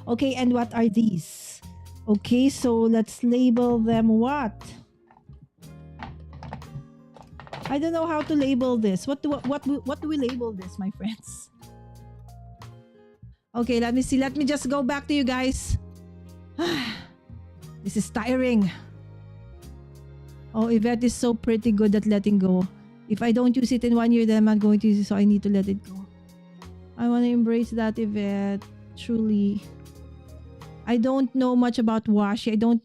Okay, and what are these? Okay, so let's label them what? I don't know how to label this. What do we label this, my friends? Okay, let me see. Let me just go back to you guys. This is tiring. Oh, Yvette is so pretty good at letting go. If I don't use it in 1 year, then I'm not going to use it, so I need to let it go. I want to embrace that, Yvette. Truly. I don't know much about Washi. I don't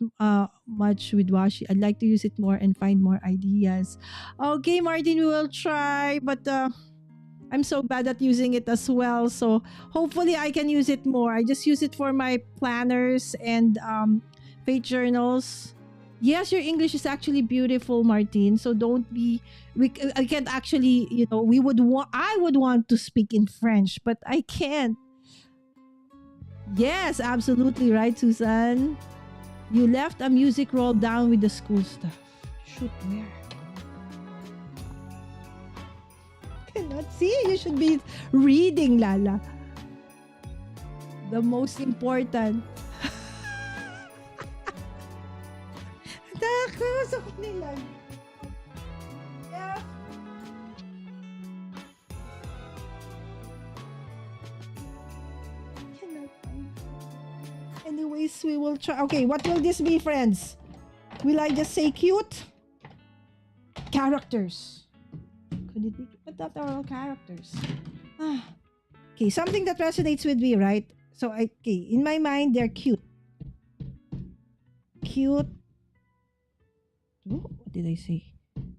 much with Washi. I'd like to use it more and find more ideas. Okay, Martin, we will try. But I'm so bad at using it as well. So hopefully I can use it more. I just use it for my planners and fate journals. Yes, your English is actually beautiful, Martin. So don't be. I can't actually. You know, I would want to speak in French, but I can't. Yes, absolutely right, Susan. You left a music roll down with the school stuff. Shoot, where? Cannot see. You should be reading, Lala. The most important. Nakakusok nila. Yeah. Anyways, we will try. Okay, what will this be, friends? Will I just say cute? Characters. Could it be? But that are all characters. Okay, something that resonates with me, right? So, okay, in my mind, they're cute. Cute. What did I say?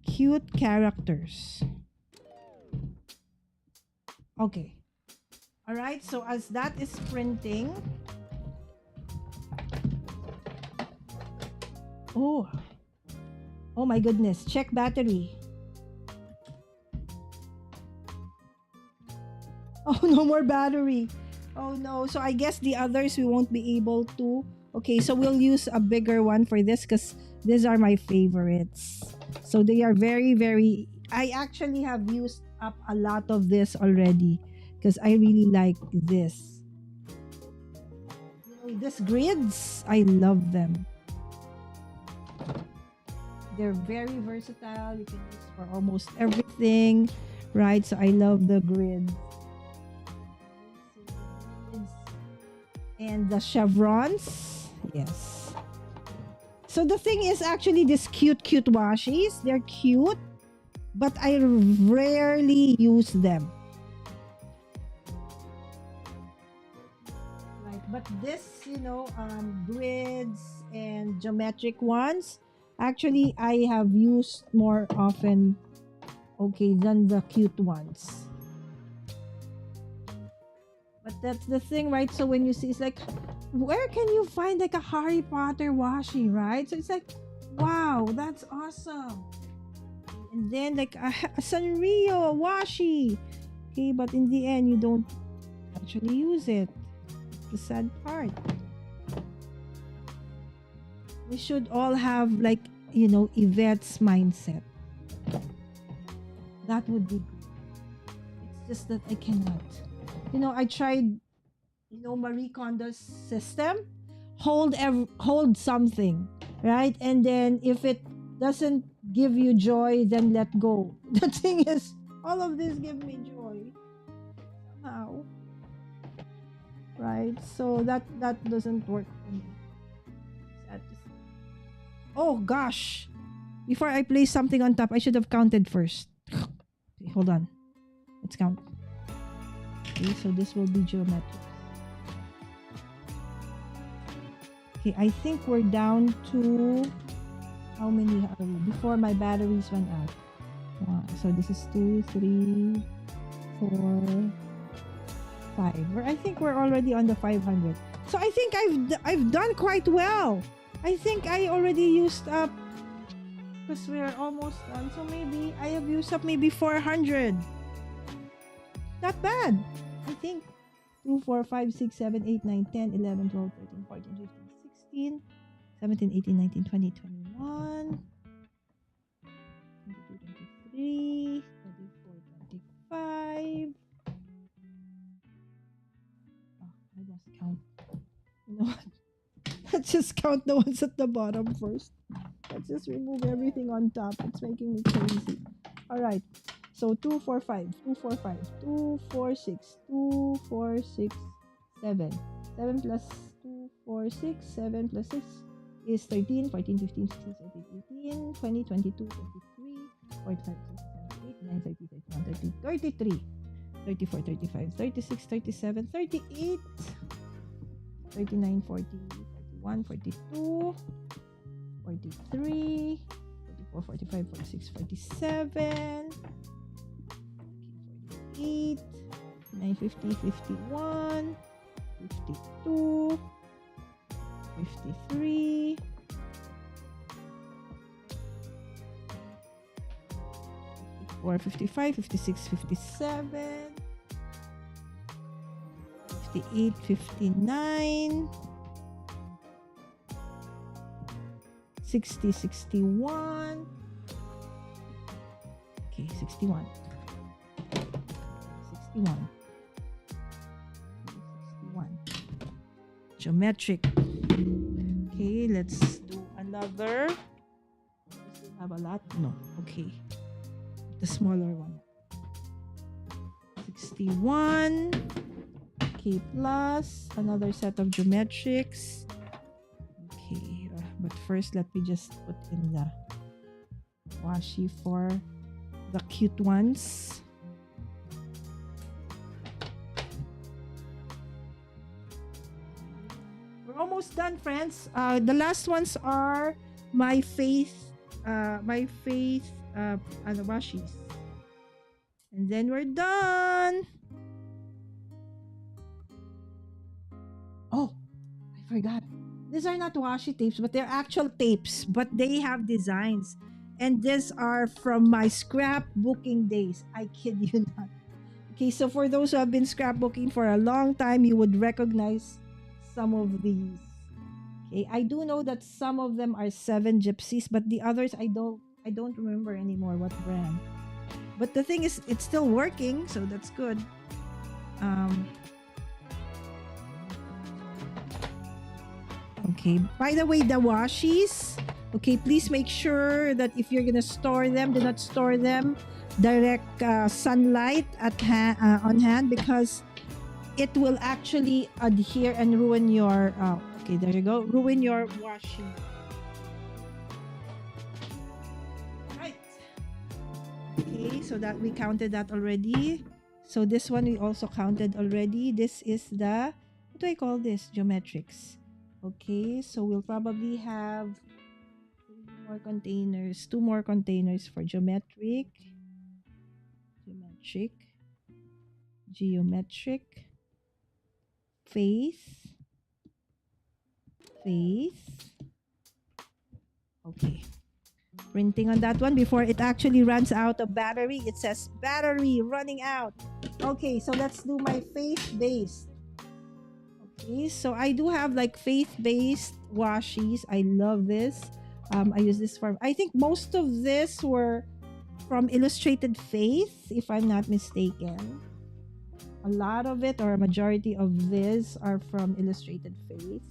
Cute characters. Okay. All right, so as that is printing. Oh my goodness. Check battery. Oh, no more battery. Oh no. So I guess the others we won't be able to. Okay, so we'll use a bigger one for this because these are my favorites. So they are very, very. I actually have used up a lot of this already because I really like this. You know, these grids, I love them. They're very versatile. You can use for almost everything, right? So I love the grid. And the chevrons. Yes. So the thing is actually these cute washies. They're cute, but I rarely use them. Right, but this, grids and geometric ones, actually I have used more often, okay, than the cute ones. But that's the thing, right? So when you see, it's like, where can you find like a Harry Potter washi, right? So it's like, wow, that's awesome. And then like a Sanrio washi. Okay, but in the end, you don't actually use it. The sad part. We should all have like, Yvette's mindset. That would be good. It's just that I cannot. I tried, Marie Kondo's system. Hold something, right? And then if it doesn't give you joy, then let go. The thing is, all of this give me joy somehow, right? So that doesn't work for me. Sad to say. Oh gosh! Before I place something on top, I should have counted first. Okay, hold on. Let's count. Okay, so this will be geometric. Okay, I think we're down to how many are we? Before my batteries went out. So this is 2, 3, 4, 5. I think we're already on the 500. So I think I've done quite well. I think I already used up, because we're almost done. So maybe I have used up maybe 400. Not bad. I think 2, 4, 5, 6, 7, 8, 9, 10, 11, 12, 13, 14, 15, 16, 17, 18, 19, 20, 21, 22, 23, 24, 25. Oh, I lost count. You know what? Let's just count the ones at the bottom first. Let's just remove everything on top. It's making me crazy. Alright. So 2, 4, 5, 2, 4, 5, 2, 4, 6, 2, 4, 6, 7. 7 plus 2, 4, 6, 7 plus 6 is 13, 14, 15, 16, 17, 18, 20, 22, 23, 45, 46, 47, 48, 29, 30, 31, 32, 33, 34, 35, 36, 37, 38, 39, 40, 41, 42, 43, 44, 45, 46, 47, 48, 9, 50, 51, 52, 53, 54, 55, 56, 57, 58, 59, 60, 61. Okay, 61. 61. 61. Geometric. Okay, let's do another. Does it have a lot? No. Okay. The smaller one. 61. Okay, plus another set of geometrics. Okay, but first let me just put in the washi for the cute ones. We're almost done, friends. The last ones are my faith washis, and then we're done. Oh, I forgot. These are not washi tapes, but they're actual tapes, but they have designs. And these are from my scrapbooking days. I kid you not. Okay, so for those who have been scrapbooking for a long time, you would recognize some of these. Okay, I do know that some of them are 7 Gypsies, but the others I don't remember anymore what brand. But the thing is, it's still working, so that's good. Okay, by the way, the washis, okay, please make sure that if you're gonna store them, do not store them direct sunlight on hand, because it will actually adhere and ruin your okay, there you go, ruin your washi. Okay, so that we counted that already. So this one we also counted already. This is the, what do I call this? Geometrics. Okay, so we'll probably have two more containers for geometric, geometric, faith, faith. Okay. Printing on that one before it actually runs out of battery. It says battery running out. Okay, so let's do my faith-based. Okay, so I do have like faith-based washies. I love this. I use this for, I think most of this were from Illustrated Faith, if I'm not mistaken. A lot of it, or a majority of this, are from Illustrated Faith.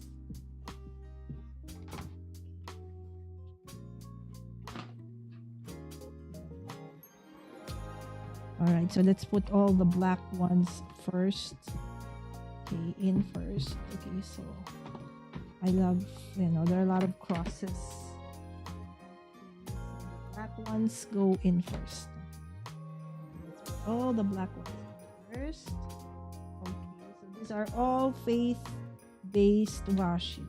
All right, so let's put all the black ones first. Okay, in first. Okay, so I love, there are a lot of crosses. Black ones go in first. Let's put all the black ones in first. Okay, so these are all faith-based washes.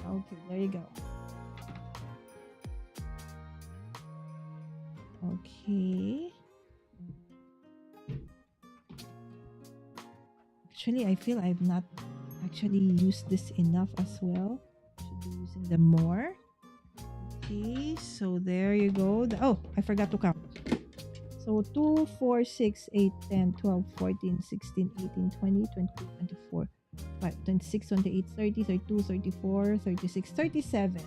Okay, there you go. Okay. Actually, I feel I've not actually used this enough as well. Should be using them more. Okay, so there you go. Oh, I forgot to count. So 2, 4, 6, 8, 10, 12, 14, 16, 18, 20, 22, 24, 26, 28, 30, 32, 34, 36, 37.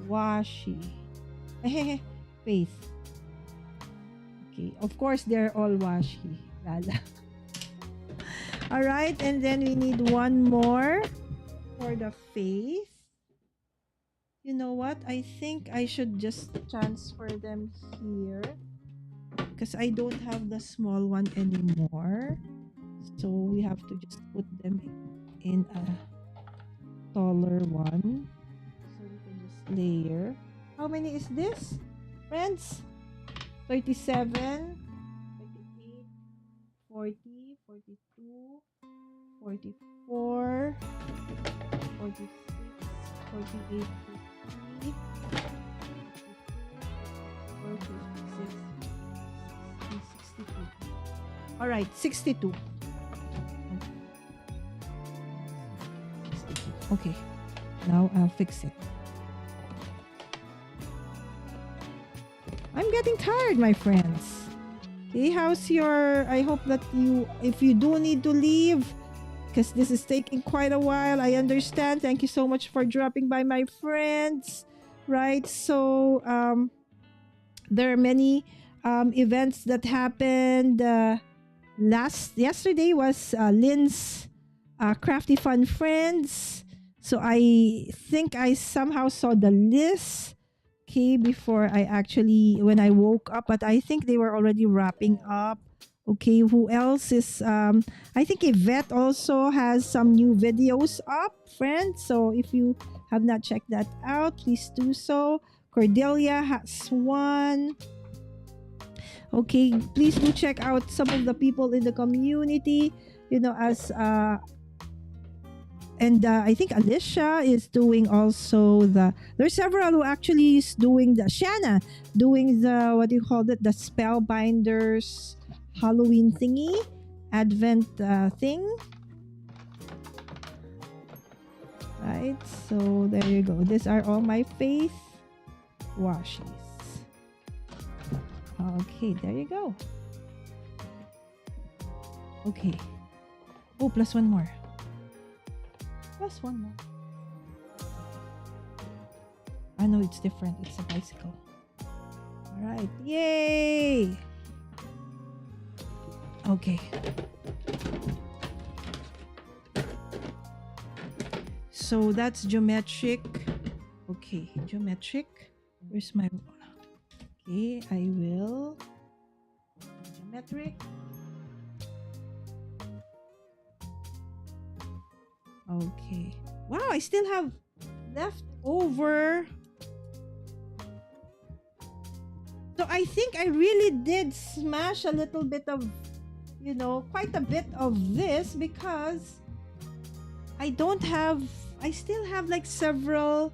Washi. Faith. Okay, of course they're all washi. Lala. All right, and then we need one more for the faith. You know what? I think I should just transfer them here because I don't have the small one anymore. So we have to just put them in a taller one. So we can just layer. How many is this, friends? 37, 38, 40, 42, 44, 46, 48, 50, 46, 62. All right, 62. Okay, now I'll fix it. I'm getting tired, my friends. Okay, how's your, I hope that if you do need to leave, because this is taking quite a while, I understand. Thank you so much for dropping by, my friends. Right, so there are many events that happened. Yesterday was Lynn's Crafty Fun Friends. So I think I somehow saw the list, okay, before when I woke up, but I think they were already wrapping up. Okay, who else is, I think Yvette also has some new videos up, friends. So if you have not checked that out, please do so. Cordelia has one. Okay, please do check out some of the people in the community, as and I think Alicia is doing also there's several who actually is doing Shanna doing what do you call it, the Spellbinders Halloween thingy, Advent thing. Right, so there you go. These are all my faith washies. Okay, there you go. Okay. Oh, plus one more. Plus one more. I know it's different. It's a bicycle. All right. Yay! Okay. So that's geometric. Okay, geometric. Where's my... Okay, I will... Geometric. Okay. Wow, I still have left over So I think I really did smash a little bit of, quite a bit of this because I don't have, I still have like several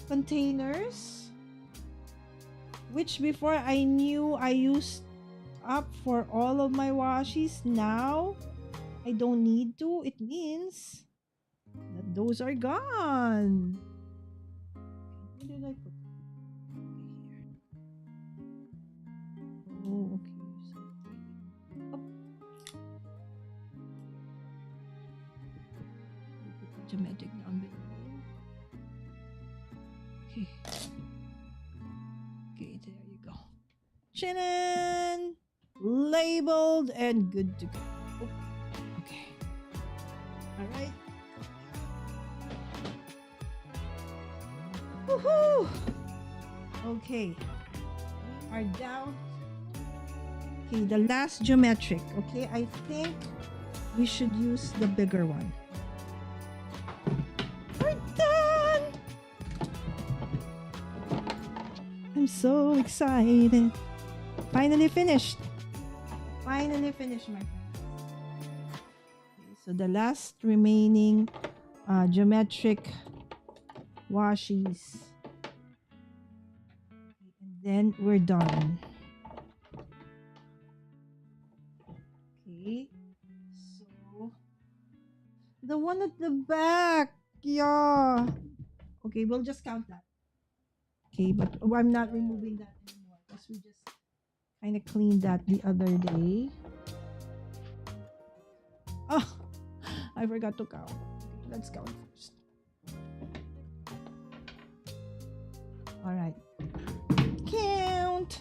containers, which before I knew I used up for all of my washies. Now I don't need to. It means that those are gone. Where did I put them? Okay, here. Oh, okay. So, up. Put the geometric down below. Okay. Okay, there you go. Chinnen! Labeled and good to go. Oh, okay. Alright. Woohoo! Okay. We are down. Okay, the last geometric. Okay, I think we should use the bigger one. We're done! I'm so excited. Finally finished. Finally finished, my friends. Okay, so the last remaining geometric washies. And then we're done. Okay. So the one at the back. Yeah. Okay, we'll just count that. Okay, but I'm not removing that anymore because we just kind of cleaned that the other day. Oh, I forgot to count. Okay, let's count first. All right. Count.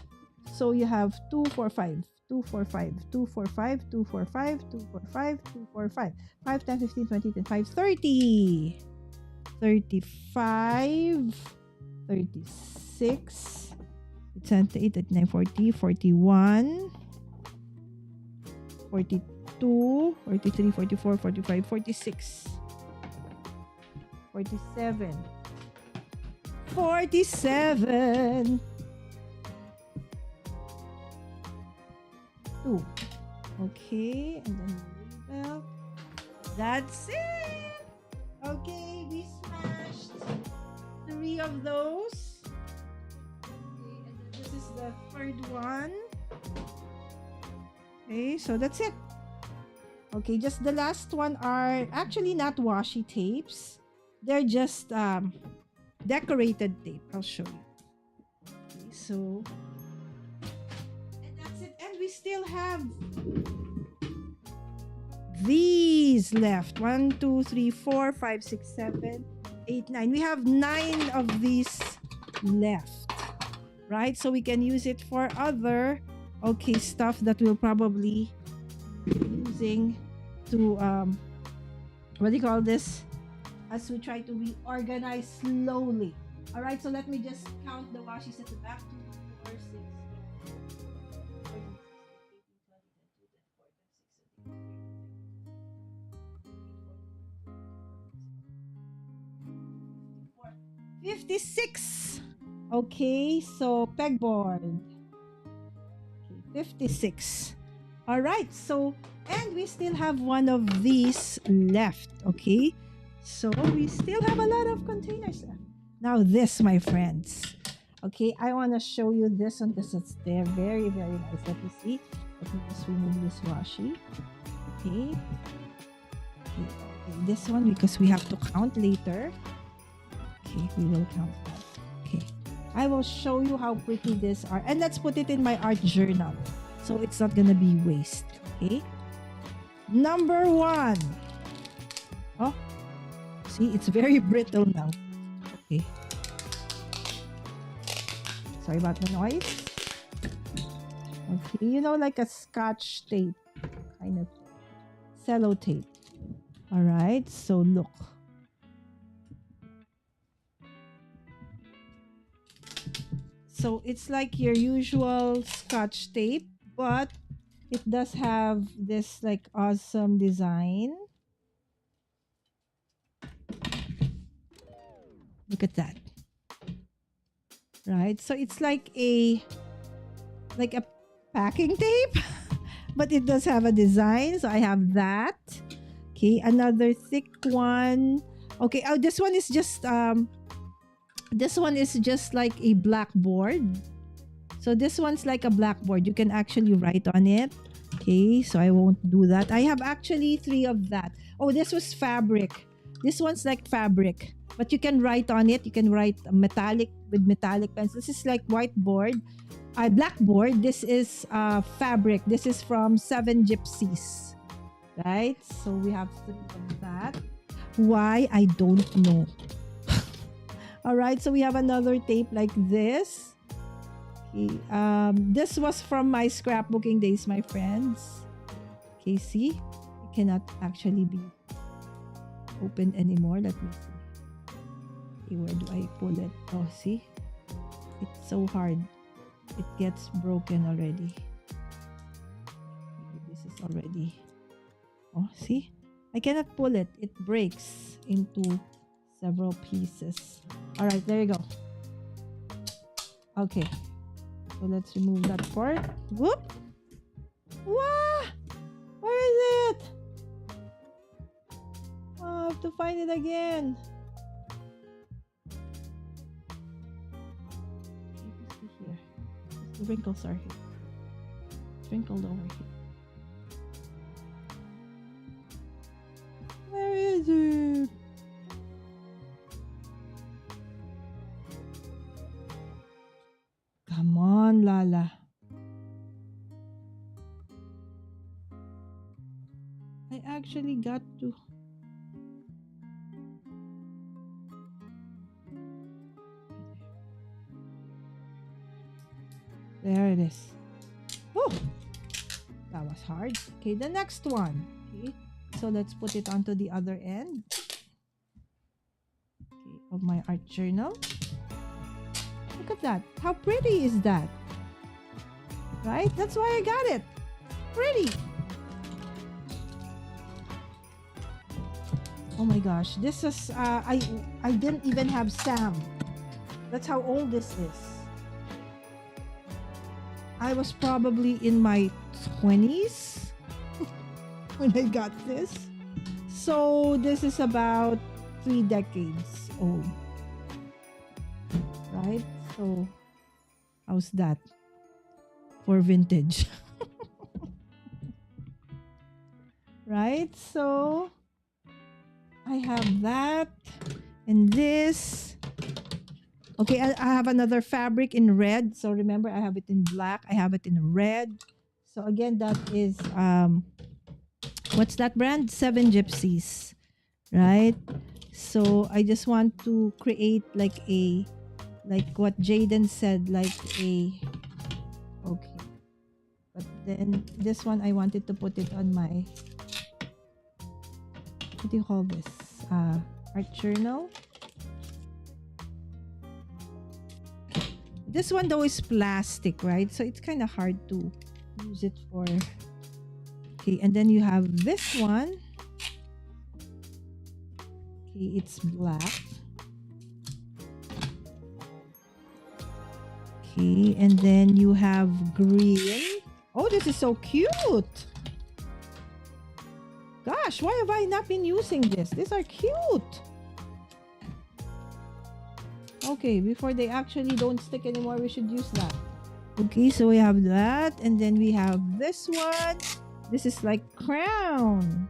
So you have 2, 4, 5. 2, 4, 5. 2, 4, 5. 2, 4, 5. 2, 4, 5. 2, 4, 5. 5, 10, 15, 20, 25, 30. 35. 36. It's 38, 39, 40, 41. 42, 43, 44, 45, 46. 47. 47. 2. Okay, and then label. That's it. Okay, we smashed 3 of those. Okay, and then this is the third one. Okay, so that's it. Okay, just the last one are actually not washi tapes. They're just decorated tape. I'll show you. Okay, so and that's it. And we still have these left. 1, 2, 3, 4, 5, 6, 7, 8, 9. We have 9 of these left. Right? So we can use it for other stuff that we'll probably be using to what do you call this? As we try to reorganize slowly. Alright, so let me just count the washes at the back. 2, 4, 6, 56. Okay, so pegboard. Okay, 56. All right, so and we still have one of these left. Okay, so we still have a lot of containers left. Now this, my friends. Okay, I want to show you this one because it's there, very very nice. Let me see. Let me just remove this washi. Okay. Okay, this one because we have to count later. Okay, we will count that. Okay, I will show you how pretty these are, and let's put it in my art journal so it's not gonna be waste. Okay, number 1. Oh, see, it's very brittle now. Okay, sorry about the noise. Okay, like a scotch tape kind of cello tape. All right, so look. So it's like your usual scotch tape, but it does have this like awesome design. Look at that. Right? So it's like a like a packing tape, but it does have a design. So I have that. Okay, another thick one. Okay, oh, this one is just like a blackboard. So this one's like a blackboard. You can actually write on it. Okay, so I won't do that. I have actually 3 of that. Oh, this was fabric. This one's like fabric, but you can write on it. You can write metallic with metallic pens. This is like whiteboard, blackboard. This is fabric. This is from Seven Gypsies, right? So we have 3 of that. Why? I don't know. All right, so we have another tape like this. Okay, this was from my scrapbooking days, my friends. Okay, see? It cannot actually be opened anymore. Let me see. Okay, where do I pull it? Oh, see? It's so hard. It gets broken already. Maybe this is already... Oh, see? I cannot pull it. It breaks into several pieces. All right, there you go. Okay. So let's remove that part. Whoop! Wow! Where is it? Oh, I have to find it again. Okay, here. The wrinkles are here. It's wrinkled over here. Where is it? Come on, Lala. I actually got to... There it is. Oh! That was hard. Okay, the next one. Okay, so let's put it onto the other end. Okay, of my art journal. Look at that. How pretty is that? Right? That's why I got it. Pretty. Oh my gosh. This is, I didn't even have Sam. That's how old this is. I was probably in my 20s when I got this. So this is about 3 decades old. Right? So, how's that for vintage? Right? So, I have that and this. Okay, I have another fabric in red. So, remember, I have it in black. I have it in red. So, again, that is, what's that brand? Seven Gypsies. Right? So, I just want to create like what Jaden said, like a... Okay. But then, this one, I wanted to put it on my... What do you call this? Art journal. This one, though, is plastic, right? So, it's kind of hard to use it for... Okay, and then you have this one. Okay, it's black. Okay, and then you have green. Oh, this is so cute. Gosh, why have I not been using this? These are cute. Okay, before they actually don't stick anymore, we should use that. Okay, so we have that. And then we have this one. This is like crown.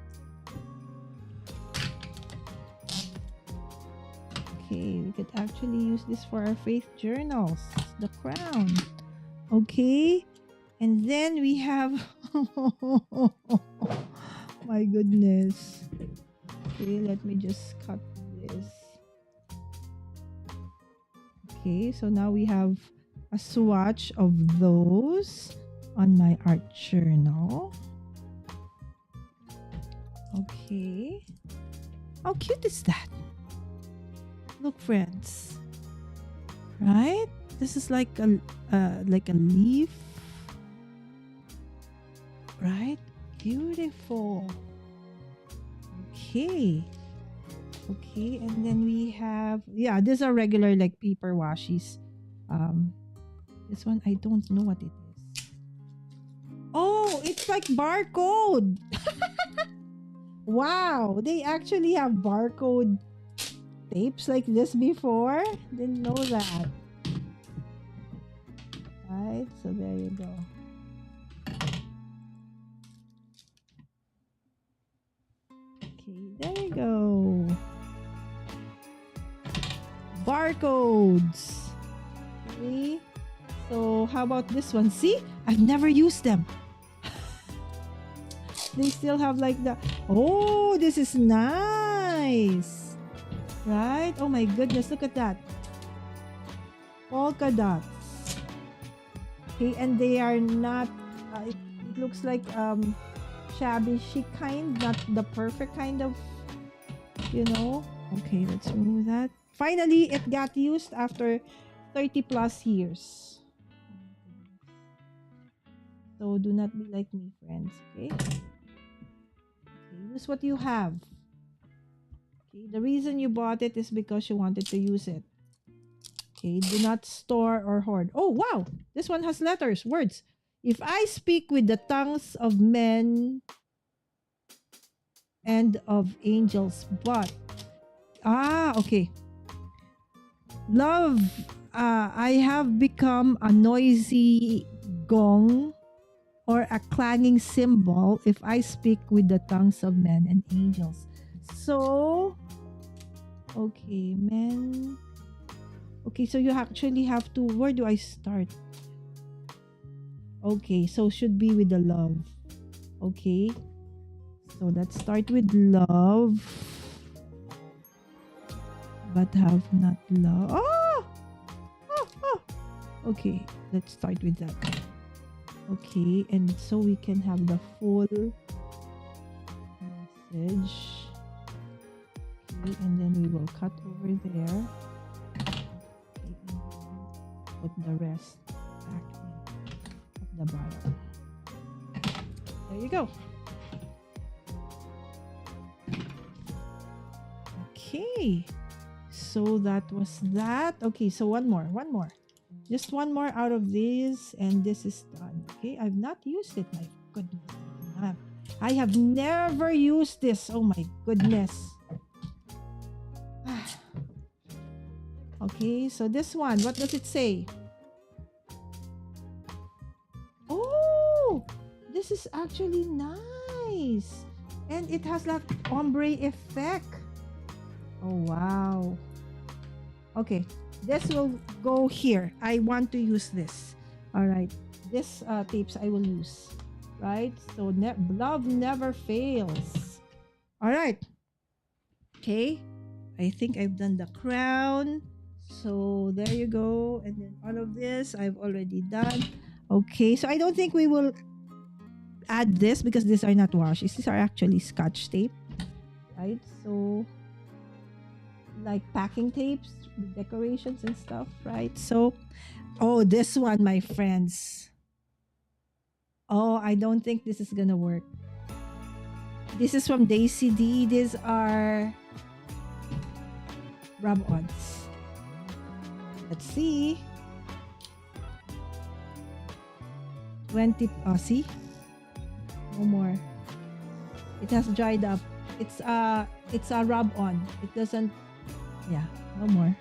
Okay, we could actually use this for our faith journals. The crown. Okay. And then we have... My goodness. Okay, let me just cut this. Okay, so now we have a swatch of those on my art journal. Okay. How cute is that? Look, friends. Right? This is like a leaf. Right? Beautiful. Okay. Okay, and then we have, yeah, these are regular like paper washies. This one, I don't know what it is. it's like barcode. Wow, they actually have barcode tapes like this before. Didn't know that. Right, so there you go. Okay, there you go. Barcodes. Okay. So how about this one? See, I've never used them. They still have like the, oh, this is nice. Right? Oh my goodness, look at that. Polka dots. Okay, and they are not, it looks like shabby chic kind, not the perfect kind of, you know. Okay, let's remove that. Finally, it got used after 30 plus years. So do not be like me, friends. Okay? Use what you have. Okay, the reason you bought it is because you wanted to use it. Okay, do not store or hoard. Oh, wow! This one has letters, words. If I speak with the tongues of men and of angels, but... Ah, okay. Love, I have become a noisy gong or a clanging cymbal if I speak with the tongues of men and angels. So, okay, men. Okay, so you actually have to, where do I start? Okay, so should be with the love. Okay, so let's start with love. But have not love. Oh! Oh, oh! Okay, let's start with that. Okay, and so we can have the full message. Okay, and then we will cut over there. Okay, and put the rest back at the bottom. There you go. Okay, so that was that. Okay, so one more. Just one more out of this, and this is done. Okay, I've not used it. My goodness, I have never used this. Oh my goodness. Okay, so this one, what does it say? Oh, this is actually nice, and it has that ombre effect. Oh wow. Okay, this will go here. I want to use this. All right, this tapes I will use. Right, so love never fails. All right. Okay, I think I've done the crown. So there you go. And then all of this I've already done. Okay, so I don't think we will add this because these are not washes. These are actually scotch tape. Right, so like packing tapes, decorations and stuff, right? So, oh, this one, my friends. Oh, I don't think this is gonna work. This is from CEDA. These are rub-ons. Let's see. 20. Oh, see? No more. It has dried up. It's a rub-on. It doesn't. Yeah, no more.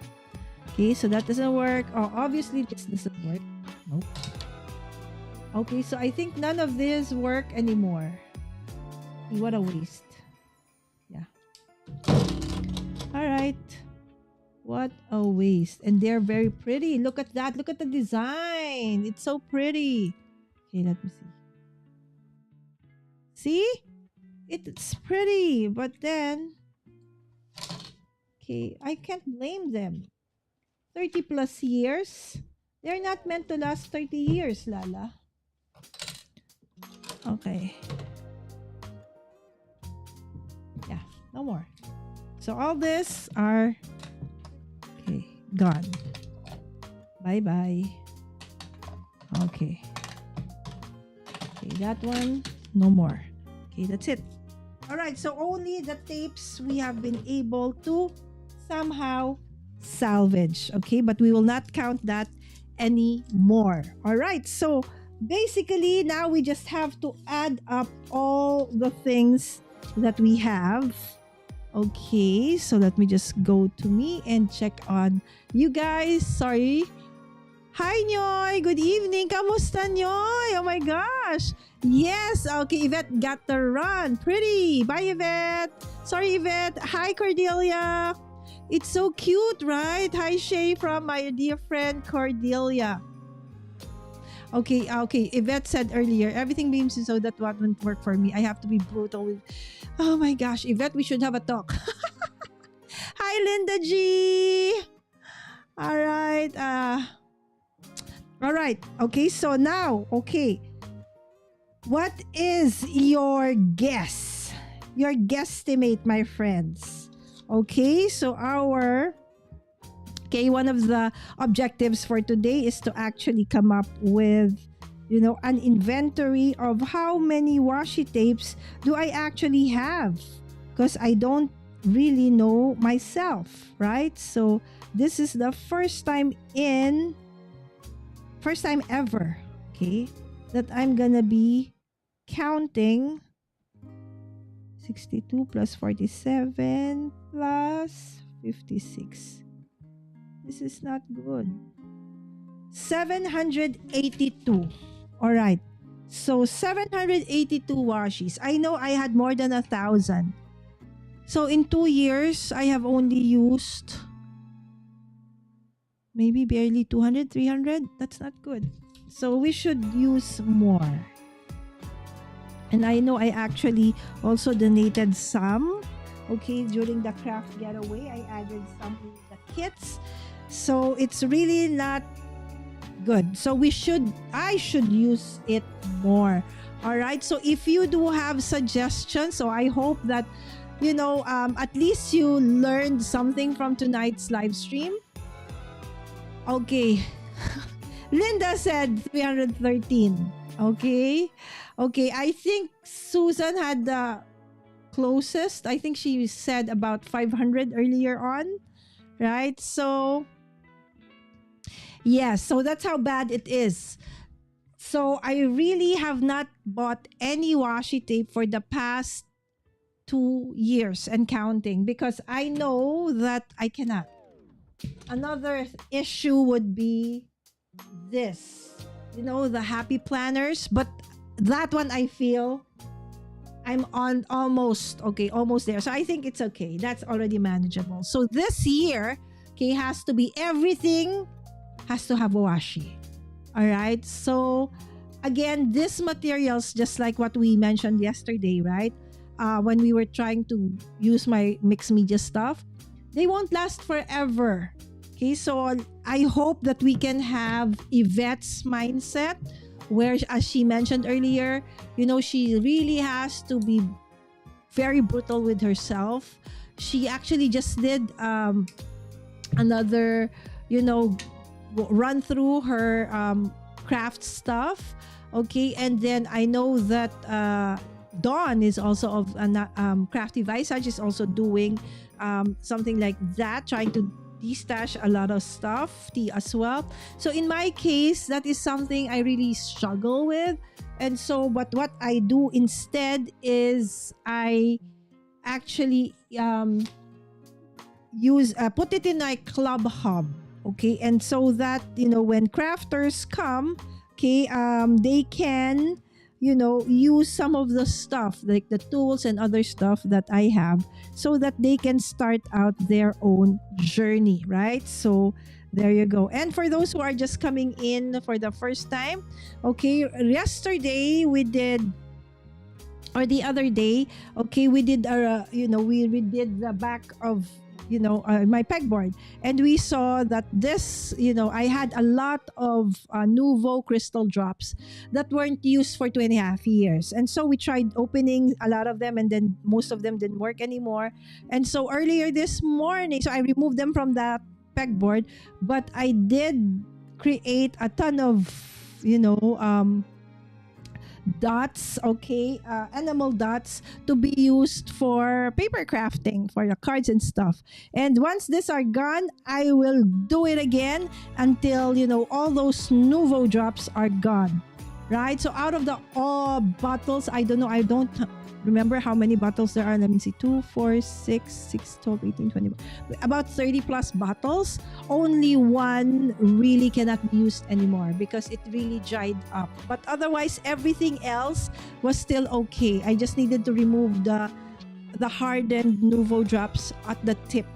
Okay, so that doesn't work. Oh, obviously this doesn't work. Nope. Okay, so I think none of this work anymore. What a waste. Yeah. All right. What a waste. And they're very pretty. Look at that. Look at the design. It's so pretty. Okay, let me see. See? It's pretty, but then... Okay, I can't blame them. 30 plus years? They're not meant to last 30 years, Lala. Okay. Yeah, no more. So all this are... Okay, gone. Bye-bye. Okay. Okay, that one, no more. Okay, that's it. Alright, so only the tapes we have been able to somehow salvage. Okay, but we will not count that anymore. Alright, so basically now we just have to add up all the things that we have. Okay, so let me just go to me and check on you guys. Sorry. Hi, Nyoy. Good evening. Kamusta, Nyoy? Oh my gosh. Yes. Okay, Yvette got the run. Pretty. Bye, Yvette. Sorry, Yvette. Hi, Cordelia. It's so cute, right? Hi, Shay from my dear friend Cordelia. Okay, okay. Yvette said earlier, everything beams so that what won't work for me. I have to be brutal with. Oh my gosh, Yvette, we should have a talk. Hi, Linda G. All right. All right. Okay, so now, okay. What is your guess? Your guesstimate, my friends. Okay, so one of the objectives for today is to actually come up with, an inventory of how many washi tapes do I actually have, because I don't really know myself, right? So this is the first time ever, okay, that I'm gonna be counting 62 plus 47 plus 56. This is not good. 782. All right. So 782 washis. I know I had more than 1,000. So in 2 years, I have only used maybe barely 200, 300. That's not good. So we should use more. And I know I actually also donated some. Okay, during the craft getaway, I added some in the kits. So it's really not good. So I should use it more. All right. So if you do have suggestions, so I hope that, at least you learned something from tonight's live stream. Okay. Linda said 313. Okay. Okay. I think Susan had the closest. I think she said about 500 earlier on. Right. So, yes. So that's how bad it is. So I really have not bought any washi tape for the past 2 years and counting, because I know that I cannot. Another issue would be this, the happy planners, but that one I feel I'm on almost there. So I think it's okay. That's already manageable. So this year, has to be, everything has to have a washi. All right. So again, these materials, just like what we mentioned yesterday, right? When we were trying to use my mixed media stuff, they won't last forever. Okay, so I hope that we can have Yvette's mindset, where, as she mentioned earlier, she really has to be very brutal with herself. She actually just did another, run through her craft stuff. Okay, and then I know that Dawn is also of Crafty Visage is also doing something like that, trying to destash a lot of stuff as well. So in my case, that is something I really struggle with. And so, but what I do instead is I actually put it in my club hub. Okay, and so that when crafters come, they can use some of the stuff, like the tools and other stuff that I have, so that they can start out their own journey, right? So there you go. And for those who are just coming in for the first time, yesterday we did, or the other day, we did we did the back of my pegboard, and we saw that this, I had a lot of Nuvo crystal drops that weren't used for 2.5 years, and so we tried opening a lot of them, and then most of them didn't work anymore. And so earlier this morning, so I removed them from that pegboard, but I did create a ton of dots, enamel dots, to be used for paper crafting for the cards and stuff. And once these are gone, I will do it again until all those Nuvo drops are gone, right? So out of the bottles, I don't know, I don't remember how many bottles there are. Let me see, 2, 4, 6, 12, 18, 20, about 30 plus bottles. Only one really cannot be used anymore because it really dried up. But otherwise, everything else was still okay. I just needed to remove the hardened Nuvo drops at the tip.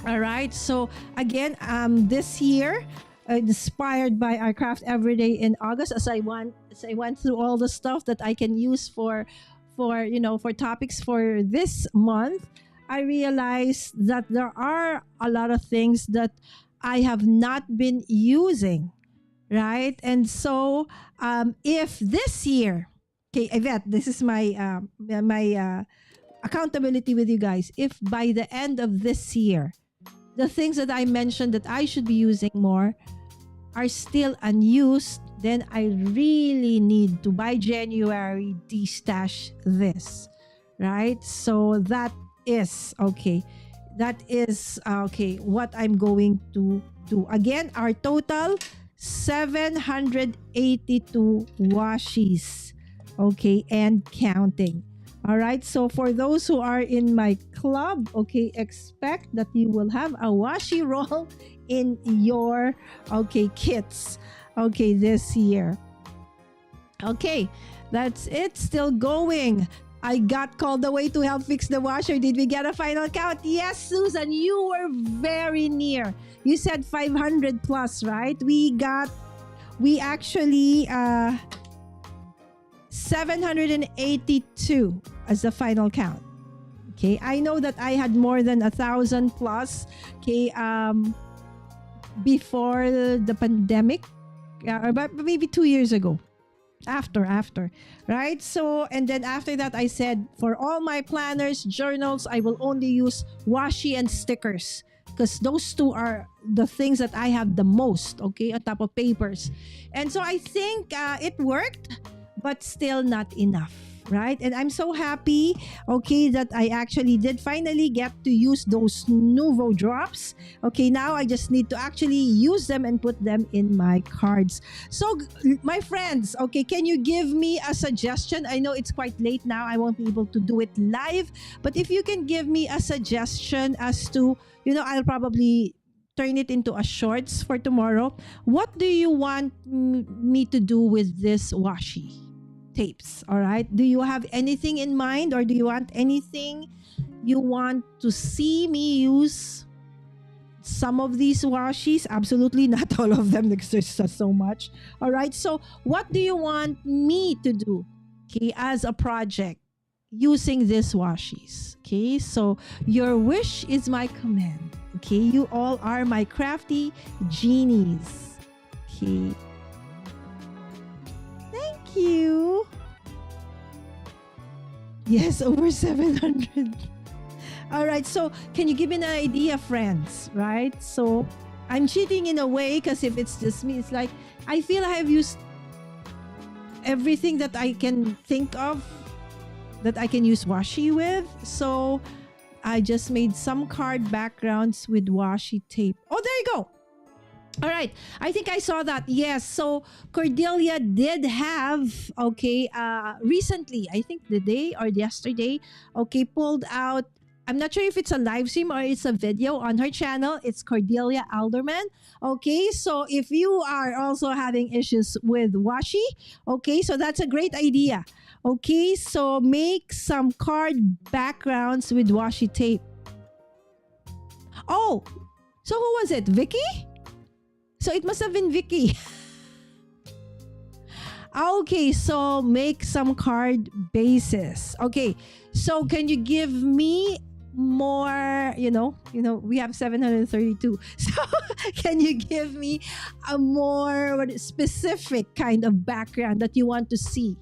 All right. So again, this year, inspired by our craft everyday in August, as I went through all the stuff that I can use for for topics for this month, I realized that there are a lot of things that I have not been using, right? And so, if this year, okay, Yvette, this is my accountability with you guys. If by the end of this year, the things that I mentioned that I should be using more are still unused, then I really need to, by January, destash this, right? So that is okay. That is okay. What I'm going to do. Again, our total 782 washies. Okay, and counting. All right. So for those who are in my club, okay, expect that you will have a washi roll in your kits. Okay, this year. Okay, that's it. Still going. I got called away to help fix the washer. Did we get a final count? Yes, Susan, you were very near. You said 500 plus, right? We actually 782 as the final count. Okay, I know that I had more than 1,000 plus. Okay, before the pandemic, about maybe 2 years ago. After, right? So, and then after that, I said, for all my planners, journals, I will only use washi and stickers because those two are the things that I have the most, okay, on top of papers. And so I think it worked, but still not enough, right? And I'm so happy, okay, that I actually did finally get to use those Nuvo drops. Okay, now I just need to actually use them and put them in my cards. So, my friends, okay, can you give me a suggestion? I know it's quite late now. I won't be able to do it live. But if you can give me a suggestion as to, I'll probably turn it into a shorts for tomorrow. What do you want me to do with this washi tapes? All right, do you have anything in mind, or do you want anything you want to see me use? Some of these washis, absolutely not all of them, because there's just so much. All right, so what do you want me to do, okay, as a project using these washis? Okay, so your wish is my command. Okay, you all are my crafty genies. Okay, thank you. Yes, over 700. All right, so can you give me an idea, friends? Right, so I'm cheating in a way, because if it's just me, it's like I feel I have used everything that I can think of that I can use washi with. So I just made some card backgrounds with washi tape. Oh, there you go. All right, I think I saw that. Yes, so Cordelia did have, recently, I think the day or yesterday, pulled out, I'm not sure if it's a live stream or it's a video on her channel. It's Cordelia Alderman. Okay, so if you are also having issues with washi, so that's a great idea. Okay, so make some card backgrounds with washi tape. Oh, so who was it? Vicky? So it must have been Vicky. Okay, so make some card bases. Okay, so can you give me more, we have 732. So can you give me a more specific kind of background that you want to see?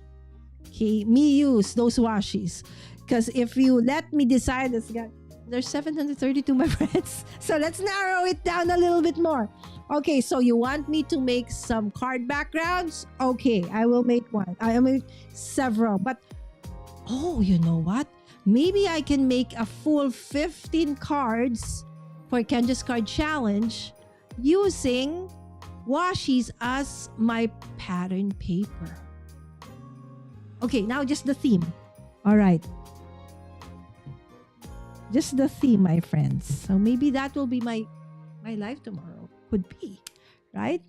Okay, me use those washis. Because if you let me decide, there's 732, my friends. So let's narrow it down a little bit more. Okay, so you want me to make some card backgrounds? Okay, I will make one. I will make several. But, you know what? Maybe I can make a full 15 cards for Kenja's Card Challenge using washi's as my pattern paper. Okay, now just the theme. All right. Just the theme, my friends. So maybe that will be my life tomorrow. Could be, right?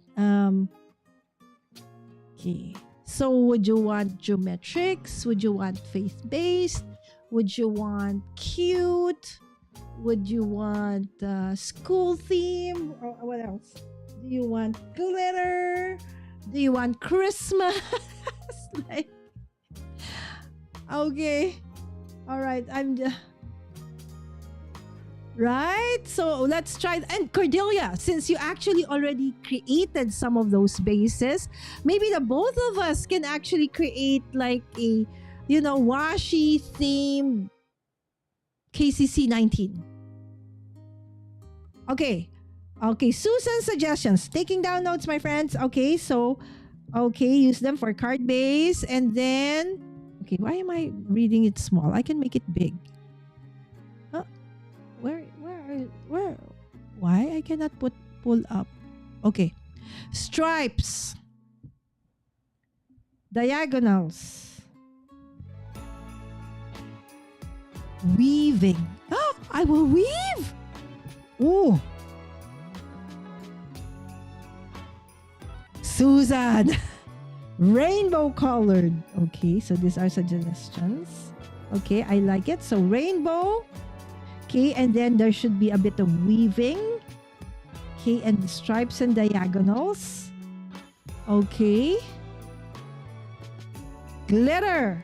Okay. So would you want geometrics? Would you want faith-based? Would you want cute? Would you want school theme? Or what else? Do you want glitter? Do you want Christmas? Like, okay. All right. Right? So let's try. And Cordelia, since you actually already created some of those bases, maybe the both of us can actually create like a, washi themed KCC 19. Okay. Okay, Susan's suggestions. Taking down notes, my friends. Okay, so, use them for card base. And then, okay, why am I reading it small? I can make it big. Where? Why I cannot pull up? Okay. Stripes. Diagonals. Weaving. Oh, I will weave. Oh. Susan. Rainbow colored. Okay, so these are suggestions. Okay, I like it. So rainbow. Okay, and then there should be a bit of weaving. Okay, and stripes and diagonals. Okay. Glitter.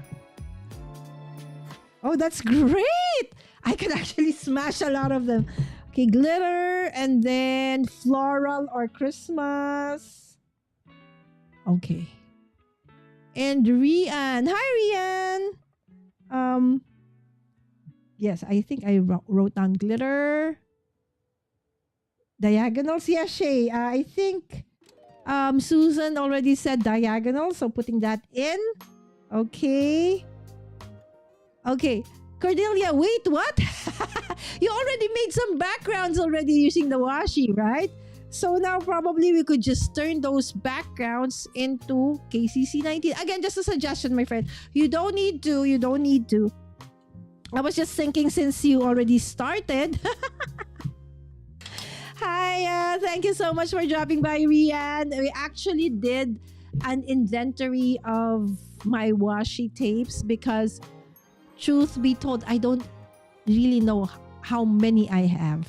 Oh, that's great. I can actually smash a lot of them. Okay, glitter and then floral or Christmas. Okay. And Rian. Hi, Rian. Yes, I think I wrote down glitter. Diagonals. Yes, Shay. I think Susan already said diagonal, so putting that in. Okay. Okay. Cordelia, wait, what? You already made some backgrounds already using the washi, right? So now probably we could just turn those backgrounds into KCC 19. Again, just a suggestion, my friend. You don't need to. I was just thinking since you already started. Hi, thank you so much for dropping by, Rian. We actually did an inventory of my washi tapes because, truth be told, I don't really know how many I have.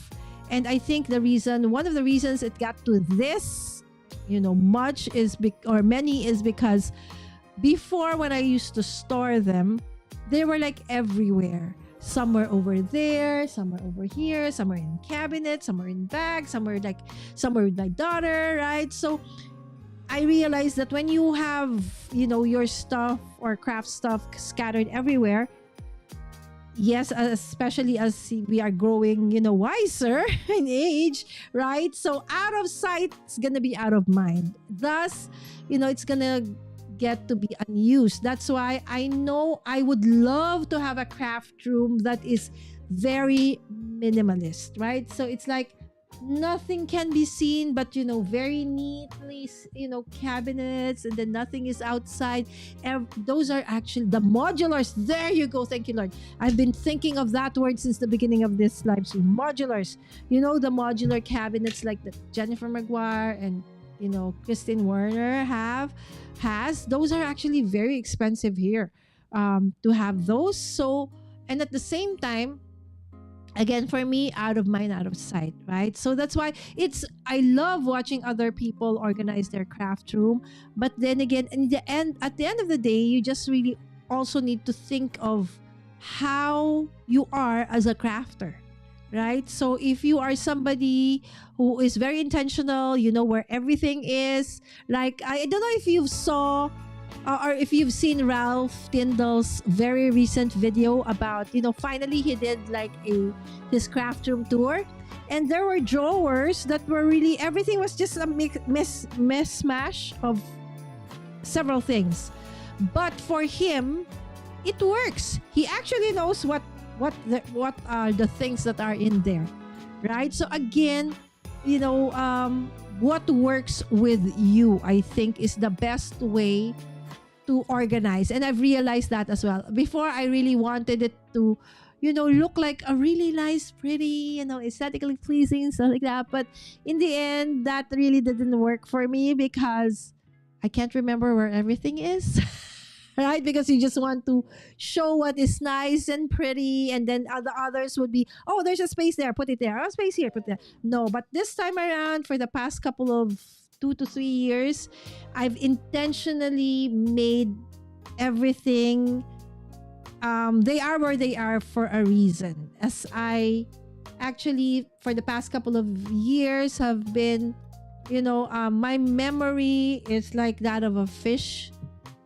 And I think one of the reasons it got to this, many is because before when I used to store them, they were like everywhere. Some were over there, some were over here, some were in cabinets, some were in bags, some were with my daughter, right? So I realized that when you have, your stuff or craft stuff scattered everywhere, yes, especially as we are growing, wiser in age, right? So out of sight is gonna be out of mind. Thus, it's gonna get to be unused. That's why I know I would love to have a craft room that is very minimalist, right? So it's like nothing can be seen but very neatly, cabinets, and then nothing is outside. Those are actually the modulars. There you go. Thank you, Lord. I've been thinking of that word since the beginning of this live stream. Modulars. The modular cabinets like that Jennifer Maguire and Christine Werner has. Those are actually very expensive here to have those. So, and at the same time, again, for me, out of mind, out of sight, right? So that's why I love watching other people organize their craft room. But then again, at the end of the day, you just really also need to think of how you are as a crafter, right? So if you are somebody who is very intentional, where everything is, like, I don't know if you saw or if you've seen Ralph Tyndall's very recent video about, finally he did like his craft room tour, and there were drawers that were really, everything was just a mishmash of several things. But for him, it works. He actually knows what are the things that are in there, right? So again, you know, what works with you, I think, is the best way to organize. And I've realized that as well. Before, I really wanted it to, look like a really nice, pretty, aesthetically pleasing, stuff like that. But in the end, that really didn't work for me because I can't remember where everything is. Right? Because you just want to show what is nice and pretty, and then the others would be, oh, there's a space there, put it there. Oh, space here, put it there. No, but this time around, for the past couple of 2 to 3 years, I've intentionally made everything. They are where they are for a reason. As I actually, for the past couple of years, have been, my memory is like that of a fish.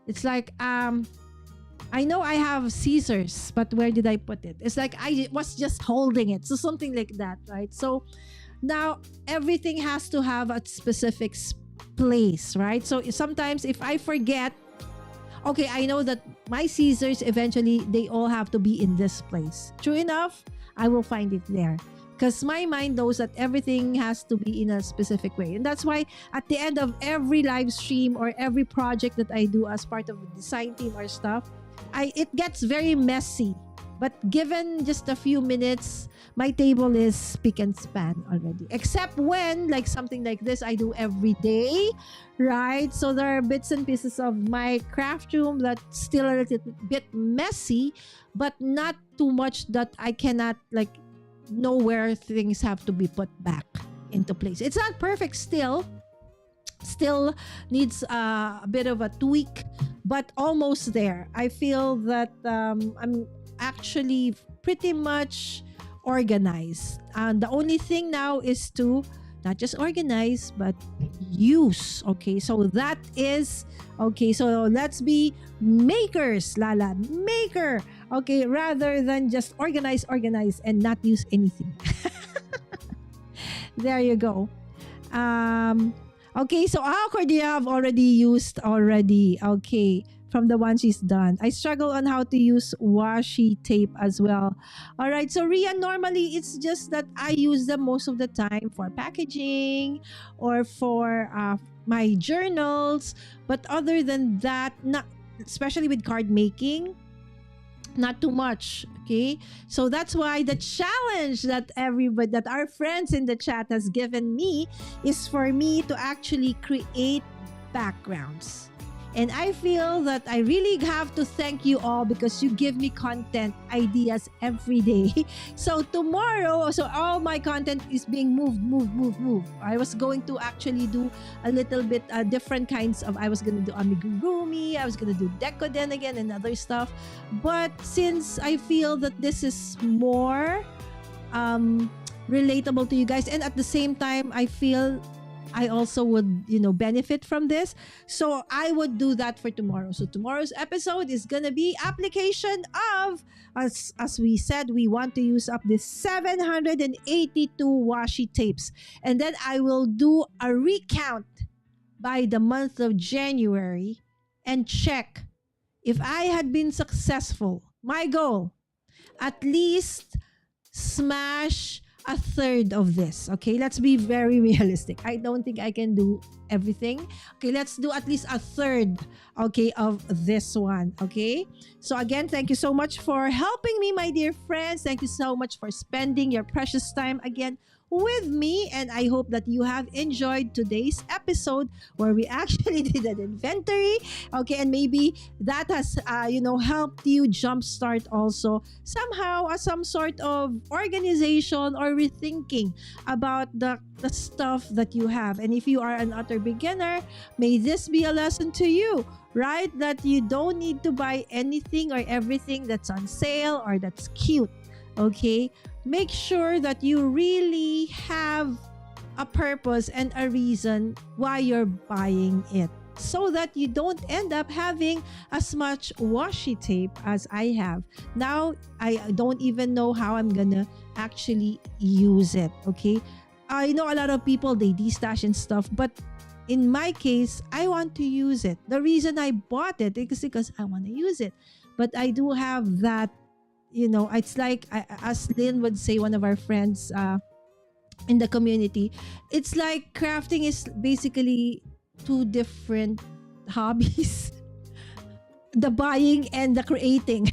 It's like, I know I have scissors, but where did I put it? It's like I was just holding it. So something like that, right? So now everything has to have a specific place, right? So sometimes if I forget, okay, I know that my scissors eventually they all have to be in this place. True enough, I will find it there. Because my mind knows that everything has to be in a specific way. And that's why at the end of every live stream or every project that I do as part of the design team or stuff, it gets very messy. But given just a few minutes, my table is spick and span already. Except when, like something like this, I do every day, right? So there are bits and pieces of my craft room that's still a little bit messy, but not too much that I cannot know where things have to be put back into place. It's not perfect still needs a bit of a tweak, but almost there. I feel that I'm actually pretty much organized, and the only thing now is to not just organize but use. Okay, so that is okay. So let's be makers, Lala, maker. Okay, rather than just organize and not use anything. There you go. Okay, so Cordia have already used already. Okay, from the one she's done. I struggle on how to use washi tape as well. All right, so Ria, normally it's just that I use them most of the time for packaging or for my journals. But other than that, not especially with card making, not too much. Okay, so that's why the challenge that everybody, that our friends in the chat has given me, is for me to actually create backgrounds. And I feel that I really have to thank you all because you give me content ideas every day. So tomorrow, so all my content is being moved. I was going to actually do a little bit different kinds of, I was going to do amigurumi, I was going to do decoden again and other stuff. But since I feel that this is more relatable to you guys, and at the same time, I feel I also would, benefit from this. So I would do that for tomorrow. So tomorrow's episode is going to be application of, as we said, we want to use up this 782 washi tapes. And then I will do a recount by the month of January and check if I had been successful. My goal, at least smash a third of this. Okay, let's be very realistic. I don't think I can do everything. Okay, let's do at least a third, okay, of this one. Okay, so again, thank you so much for helping me, my dear friends. Thank you so much for spending your precious time again with me, and I hope that you have enjoyed today's episode where we actually did an inventory. Okay, and maybe that has helped you jumpstart also somehow some sort of organization or rethinking about the stuff that you have. And if you are an utter beginner, may this be a lesson to you, right? That you don't need to buy anything or everything that's on sale or that's cute. Okay, make sure that you really have a purpose and a reason why you're buying it, so that you don't end up having as much washi tape as I have. Now, I don't even know how I'm gonna actually use it. Okay, I know a lot of people, they destash and stuff, but in my case, I want to use it. The reason I bought it is because I want to use it. But I do have that, it's like, as Lynn would say, one of our friends, in the community, it's like crafting is basically two different hobbies, the buying and the creating.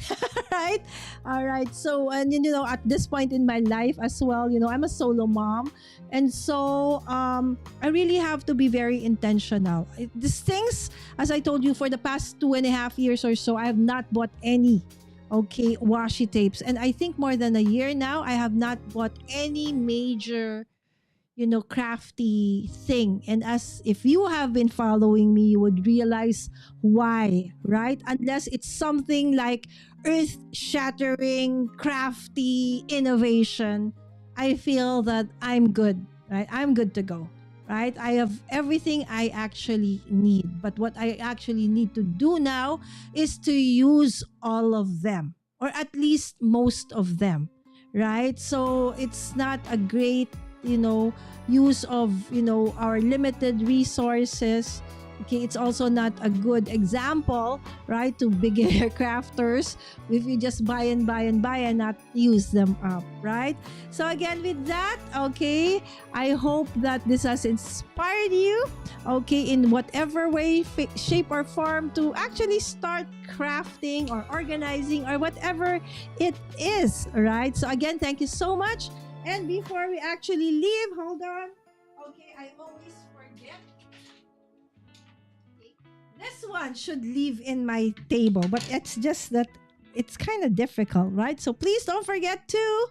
Right, all right. So, and at this point in my life as well, I'm a solo mom, and so I really have to be very intentional. These things, as I told you, for the past 2.5 years or so, I have not bought any, okay, washi tapes, and I think more than a year now I have not bought any major, crafty thing. And as if you have been following me, you would realize why, right? Unless it's something like earth shattering, crafty innovation, I feel that I'm good, right? I'm good to go, right? I have everything I actually need. But what I actually need to do now is to use all of them, or at least most of them, right? So it's not a great, use of, our limited resources. Okay, it's also not a good example, right, to beginner crafters if you just buy and buy and buy and not use them up, right? So again, with that, okay, I hope that this has inspired you, okay, in whatever way, shape, or form, to actually start crafting or organizing or whatever it is, right? So again, thank you so much. And before we actually leave, hold on. Okay, I always forget. This one should live in my table, but it's just that it's kind of difficult, right? So please don't forget to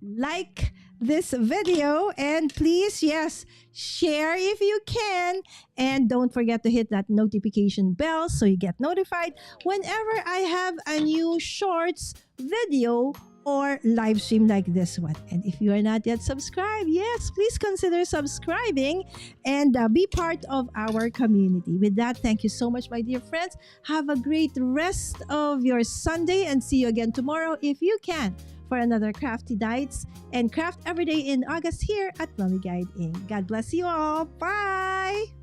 like this video, and please, yes, share if you can, and don't forget to hit that notification bell so you get notified whenever I have a new shorts video or live stream like this one. And if you are not yet subscribed, yes, please consider subscribing and be part of our community. With that, thank you so much, my dear friends. Have a great rest of your Sunday, and see you again tomorrow if you can for another Crafty Nights and Craft Every Day in August here at Mommy Guide Inc. God bless you all. Bye!